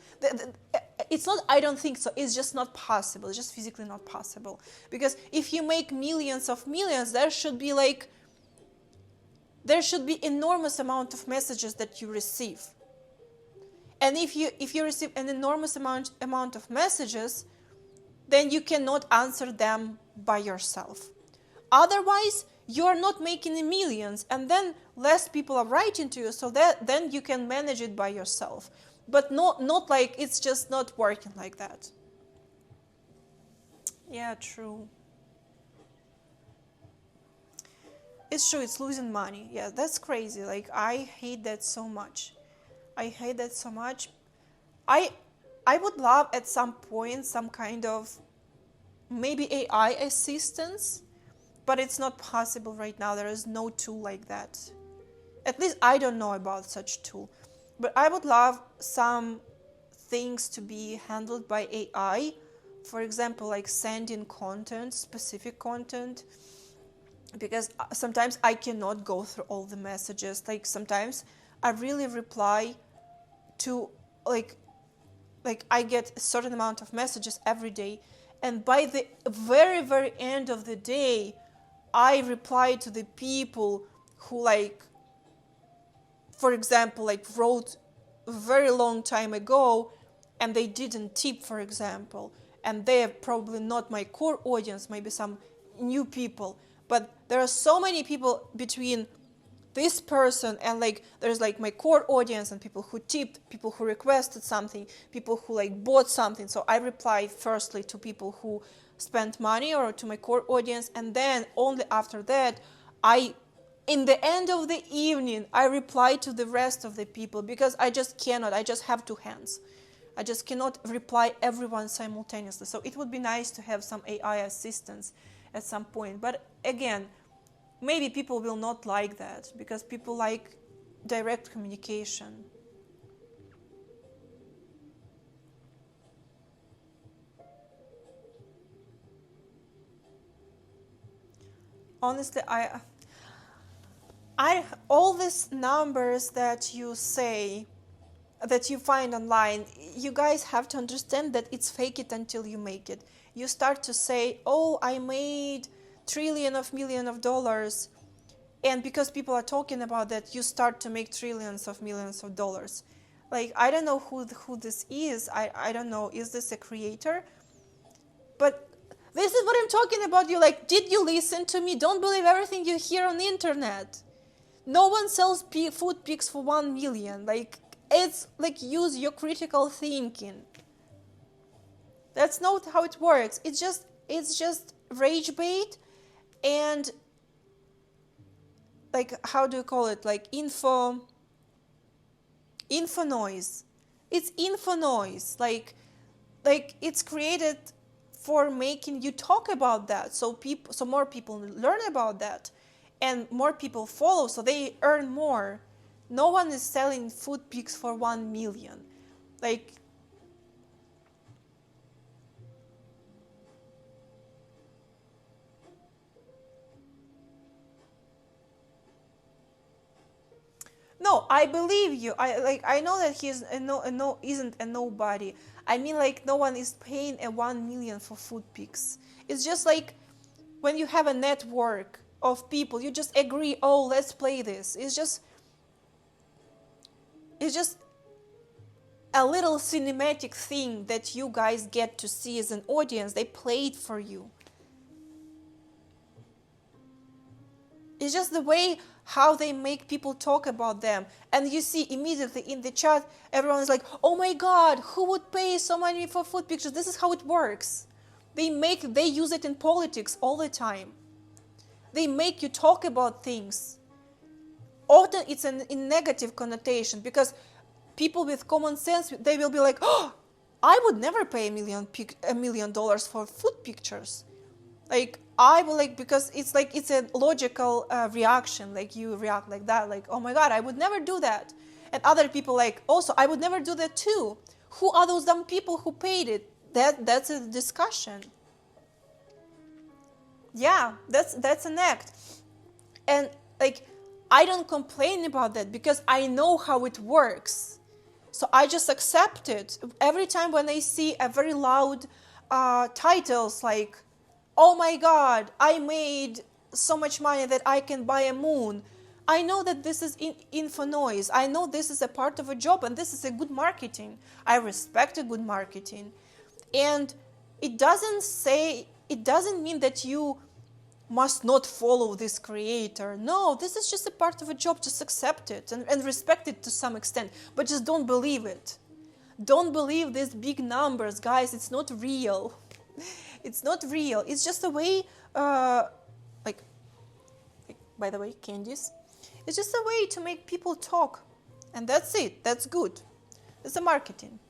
It's not I don't think so, it's just not possible. It's just physically not possible. Because if you make millions of millions, there should be enormous amount of messages that you receive. And if you receive an enormous amount of messages, then you cannot answer them by yourself. Otherwise, you are not making millions, and then less people are writing to you, so that then you can manage it by yourself. But not it's just not working like that. Yeah, true. It's true, it's losing money. Yeah, that's crazy. I hate that so much. I hate that so much. I would love at some point some kind of maybe AI assistance, but it's not possible right now. There is no tool like that. At least I don't know about such tool. But I would love some things to be handled by AI. For example, like sending content, specific content, because sometimes I cannot go through all the messages. Like sometimes I really reply to like I get a certain amount of messages every day, and by the very end of the day I reply to the people who, like, for example, like wrote a very long time ago and they didn't tip, for example, and they are probably not my core audience, maybe some new people. But there are so many people between this person and, like, there's like my core audience and people who tipped, people who requested something, people who like bought something. So I reply firstly to people who spent money or to my core audience, and then only after that in the end of the evening I reply to the rest of the people, because I just cannot, I just have two hands. I just cannot reply everyone simultaneously. So it would be nice to have some AI assistance at some point. But again, maybe people will not like that because people like direct communication. Honestly, I all these numbers that you say, that you find online, you guys have to understand that it's fake it until you make it. You start to say, oh, I made trillion of million of dollars, and because people are talking about that, you start to make trillions of millions of dollars. Like, I don't know who this is. I don't know, is this a creator? But this is what I'm talking about. You, like, did you listen to me? Don't believe everything you hear on the internet. No one sells food pics for 1 million. Like, it's like, use your critical thinking. That's not how it works. It's just rage bait and, like, how do you call it? Like info noise. It's info noise. Like it's created for making you talk about that, so more people learn about that, and more people follow, so they earn more. No one is selling food pics for 1 million. Like, no, I believe you. I know that he's isn't a nobody. I mean, like, no one is paying a 1 million for food pics. It's just like when you have a network of people, you just agree, oh, let's play this. It's just a little cinematic thing that you guys get to see as an audience. They play it for you. It's just the way how they make people talk about them. And you see immediately in the chat, everyone is like, oh my God, who would pay so money for food pictures? This is how it works. They use it in politics all the time. They make you talk about things. Often it's in negative connotation, because people with common sense, they will be like, oh, I would never pay $1 million for food pictures. Like, I will, like, because it's like, it's a logical reaction. Like, you react like that, like, oh my God, I would never do that. And other people, like, also, I would never do that too. Who are those dumb people who paid it? That's a discussion. Yeah, that's an act. And, like, I don't complain about that because I know how it works. So I just accept it. Every time when I see a very loud titles like, oh my God, I made so much money that I can buy a moon, I know that this is info noise. I know this is a part of a job, and this is a good marketing. I respect a good marketing. And it doesn't mean that you must not follow this creator. No, this is just a part of a job. Just accept it and respect it to some extent, but just don't believe it. Don't believe these big numbers, guys. It's not real. It's not real. It's just a way, like, by the way, candies. It's just a way to make people talk, and that's it. That's good. It's a marketing.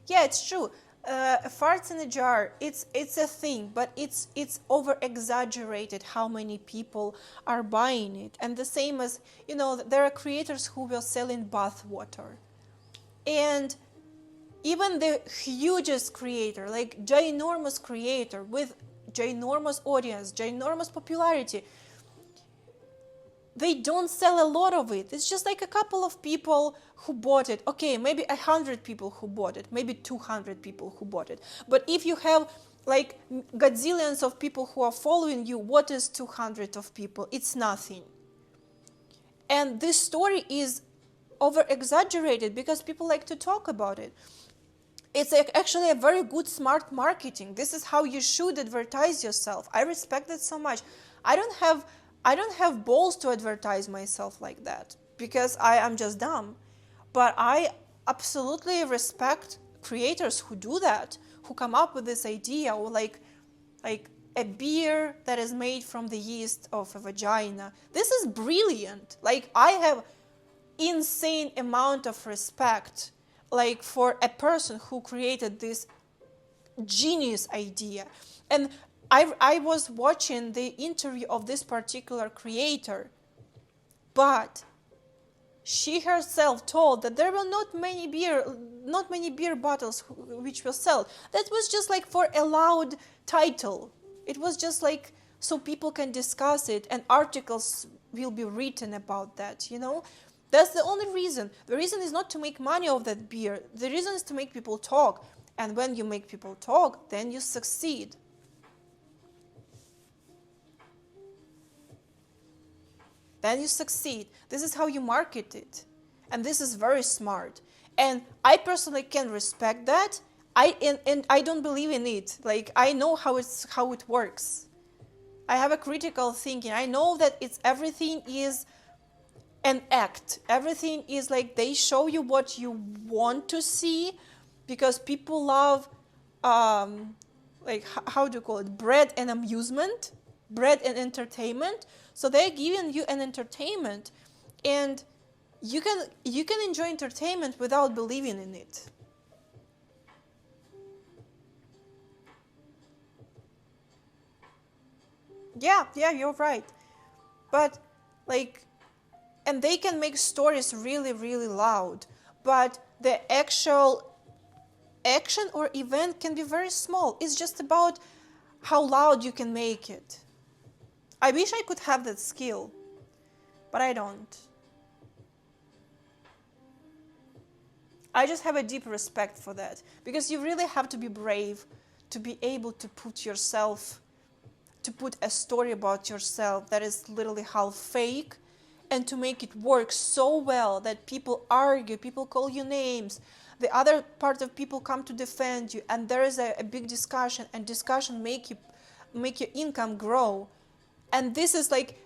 Yeah, it's true. Farts in a jar, it's a thing, but it's over exaggerated how many people are buying it. And the same as, there are creators who will sell in bath water. And even the hugest creator, like ginormous creator with ginormous audience, ginormous popularity, they don't sell a lot of it. It's just like a couple of people who bought it. Okay, maybe 100 people who bought it, maybe 200 people who bought it. But if you have like gazillions of people who are following you, what is 200 of people? It's nothing. And this story is over exaggerated because people like to talk about it. It's actually a very good, smart marketing. This is how you should advertise yourself. I respect it so much. I don't have balls to advertise myself like that because I am just dumb. But I absolutely respect creators who do that, who come up with this idea, or like a beer that is made from the yeast of a vagina. This is brilliant. Like, I have insane amount of respect like for a person who created this genius idea. And I was watching the interview of this particular creator, but she herself told that there were not many beer bottles which will sell. That was just like for a loud title. It was just like so people can discuss it and articles will be written about that, That's the only reason. The reason is not to make money off that beer. The reason is to make people talk. And when you make people talk, then you succeed. Then you succeed. This is how you market it. And this is very smart. And I personally can respect that. And I don't believe in it. Like, I know how it works. I have a critical thinking. I know that everything is an act. Everything is like they show you what you want to see because people love like how do you call it, bread and amusement, bread and entertainment. So they're giving you an entertainment, and you can enjoy entertainment without believing in it. Yeah, you're right. But like, and they can make stories really, really loud, but the actual action or event can be very small. It's just about how loud you can make it. I wish I could have that skill, but I don't. I just have a deep respect for that, because you really have to be brave to be able to put a story about yourself that is literally half fake, and to make it work so well that people argue, people call you names, the other part of people come to defend you, and there is a big discussion, and discussion make your income grow. And this is like,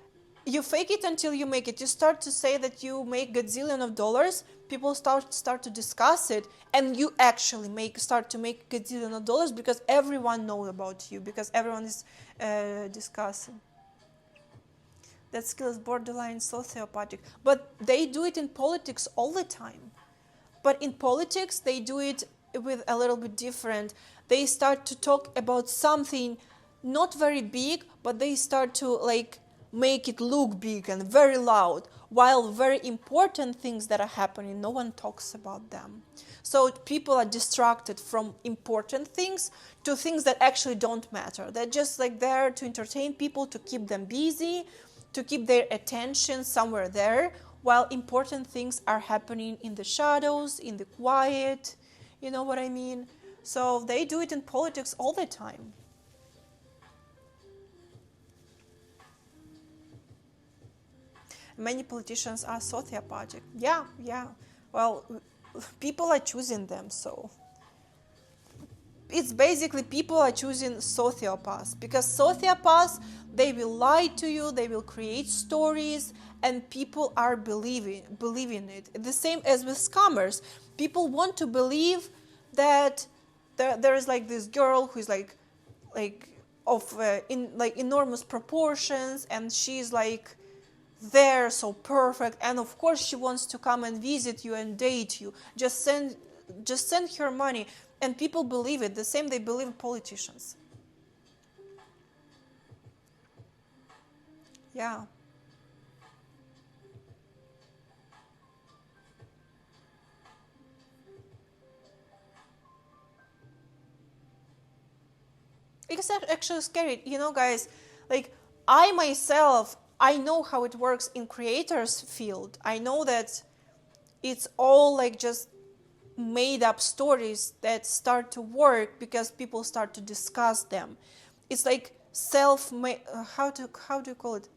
you fake it until you make it. You start to say that you make gazillion of dollars, people start to discuss it, and you actually start to make gazillion of dollars because everyone knows about you, because everyone is discussing. That skill is borderline sociopathic. But they do it in politics all the time. But in politics, they do it with a little bit different. They start to talk about something not very big, but they start to like make it look big and very loud, while very important things that are happening, no one talks about them. So people are distracted from important things to things that actually don't matter. They're just like there to entertain people, to keep them busy, to keep their attention somewhere there, while important things are happening in the shadows, in the quiet. You know what I mean? So they do it in politics all the time. Many politicians are sociopathic. Yeah. Well, people are choosing them, so it's basically people are choosing sociopaths, because sociopaths, they will lie to you, they will create stories, and people are believing it. The same as with scammers. People want to believe that there is like this girl who is like of enormous proportions, and she's like there so perfect, and of course she wants to come and visit you and date you. Just just send her money. And people believe it. The same they believe in politicians. Yeah. It's actually scary. You know, guys, like I myself, I know how it works in creators field. I know that it's all like just made up stories that start to work because people start to discuss them. It's like self-made, how do you call it?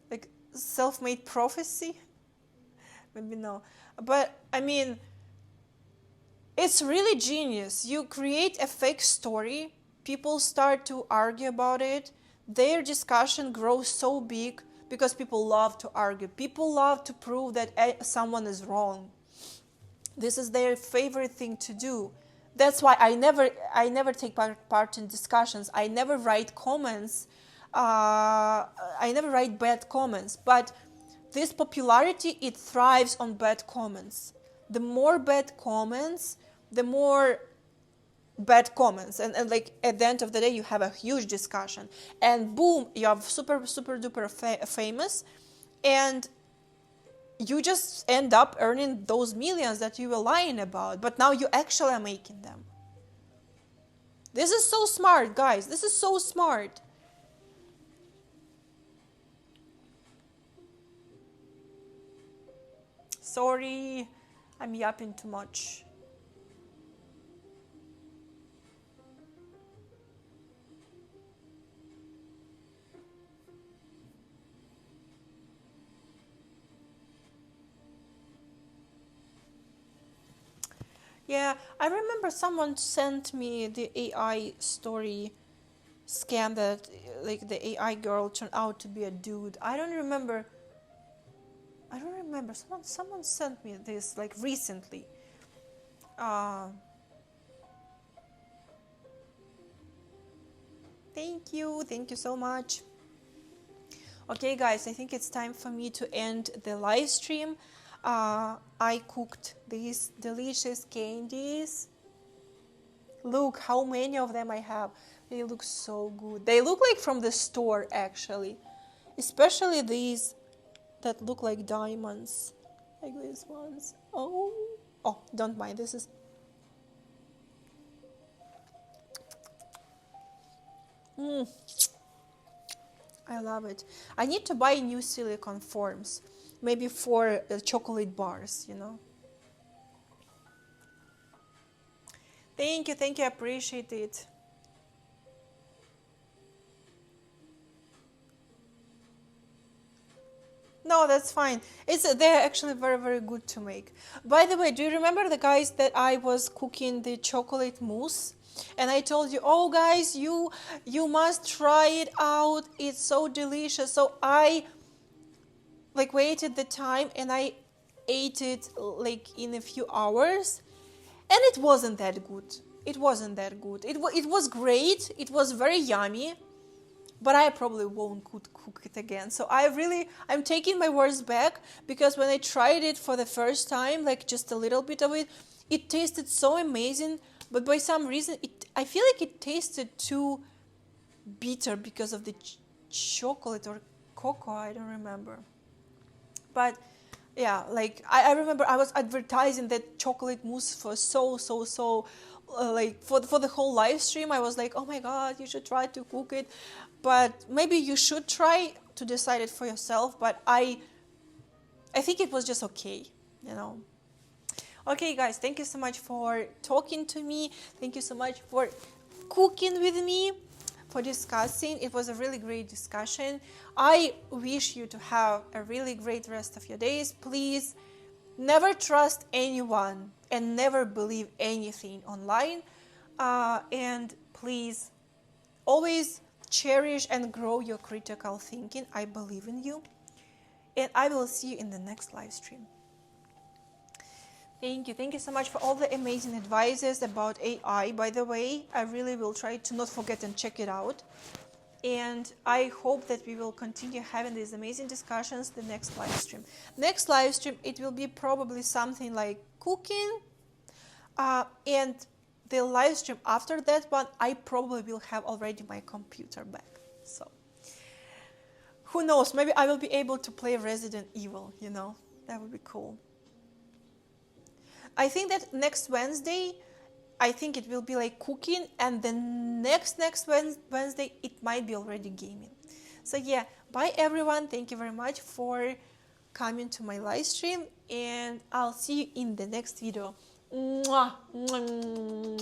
Like self-made prophecy? Maybe no. But I mean, it's really genius. You create a fake story, people start to argue about it, their discussion grows so big because people love to argue. People love to prove that someone is wrong. This is their favorite thing to do. That's why I never take part in discussions. I never write comments. I never write bad comments. But this popularity, it thrives on bad comments. The more bad comments, the more bad comments. And like at the end of the day, you have a huge discussion. And boom, you have super duper famous. And you just end up earning those millions that you were lying about, but now you actually are making them. This is so smart, guys. This is so smart. Sorry, I'm yapping too much. Yeah, I remember someone sent me the AI story scam that like the AI girl turned out to be a dude. I don't remember. Someone sent me this like recently. Thank you so much. Okay, guys, I think it's time for me to end the live stream. I cooked these delicious candies. Look how many of them I have. They look so good. They look like from the store, actually. Especially these that look like diamonds. Like these ones. Oh, don't mind. This is... I love it. I need to buy new silicone forms. Maybe for chocolate bars, you know. Thank you, I appreciate it. No, that's fine. They're actually very good to make. By the way, do you remember the guys that I was cooking the chocolate mousse? And I told you, oh guys, you must try it out. It's so delicious. So I like waited the time and I ate it like in a few hours, and it wasn't that good. It was great. It was very yummy, but I probably won't cook it again. So I'm taking my words back, because when I tried it for the first time, like just a little bit of it, it tasted so amazing, but by some reason I feel like it tasted too bitter because of the chocolate or cocoa, I don't remember. But yeah, like I remember I was advertising that chocolate mousse for so like for the whole live stream. I was like, oh my god, you should try to cook it. But maybe you should try to decide it for yourself. But I think it was just okay, you know. Okay, guys, thank you so much for talking to me. Thank you so much for cooking with me, for discussing. It was a really great discussion. I wish you to have a really great rest of your days. Please never trust anyone and never believe anything online. And please always cherish and grow your critical thinking. I believe in you. And I will see you in the next live stream. Thank you so much for all the amazing advices about AI. By the way, I really will try to not forget and check it out. And I hope that we will continue having these amazing discussions the next live stream. Next live stream, it will be probably something like cooking, And the live stream after that one, I probably will have already my computer back. So who knows, maybe I will be able to play Resident Evil, you know, that would be cool. I think that next Wednesday, I think it will be like cooking, and then next Wednesday, it might be already gaming. So yeah, bye everyone. Thank you very much for coming to my live stream, and I'll see you in the next video. Mwah! Mwah!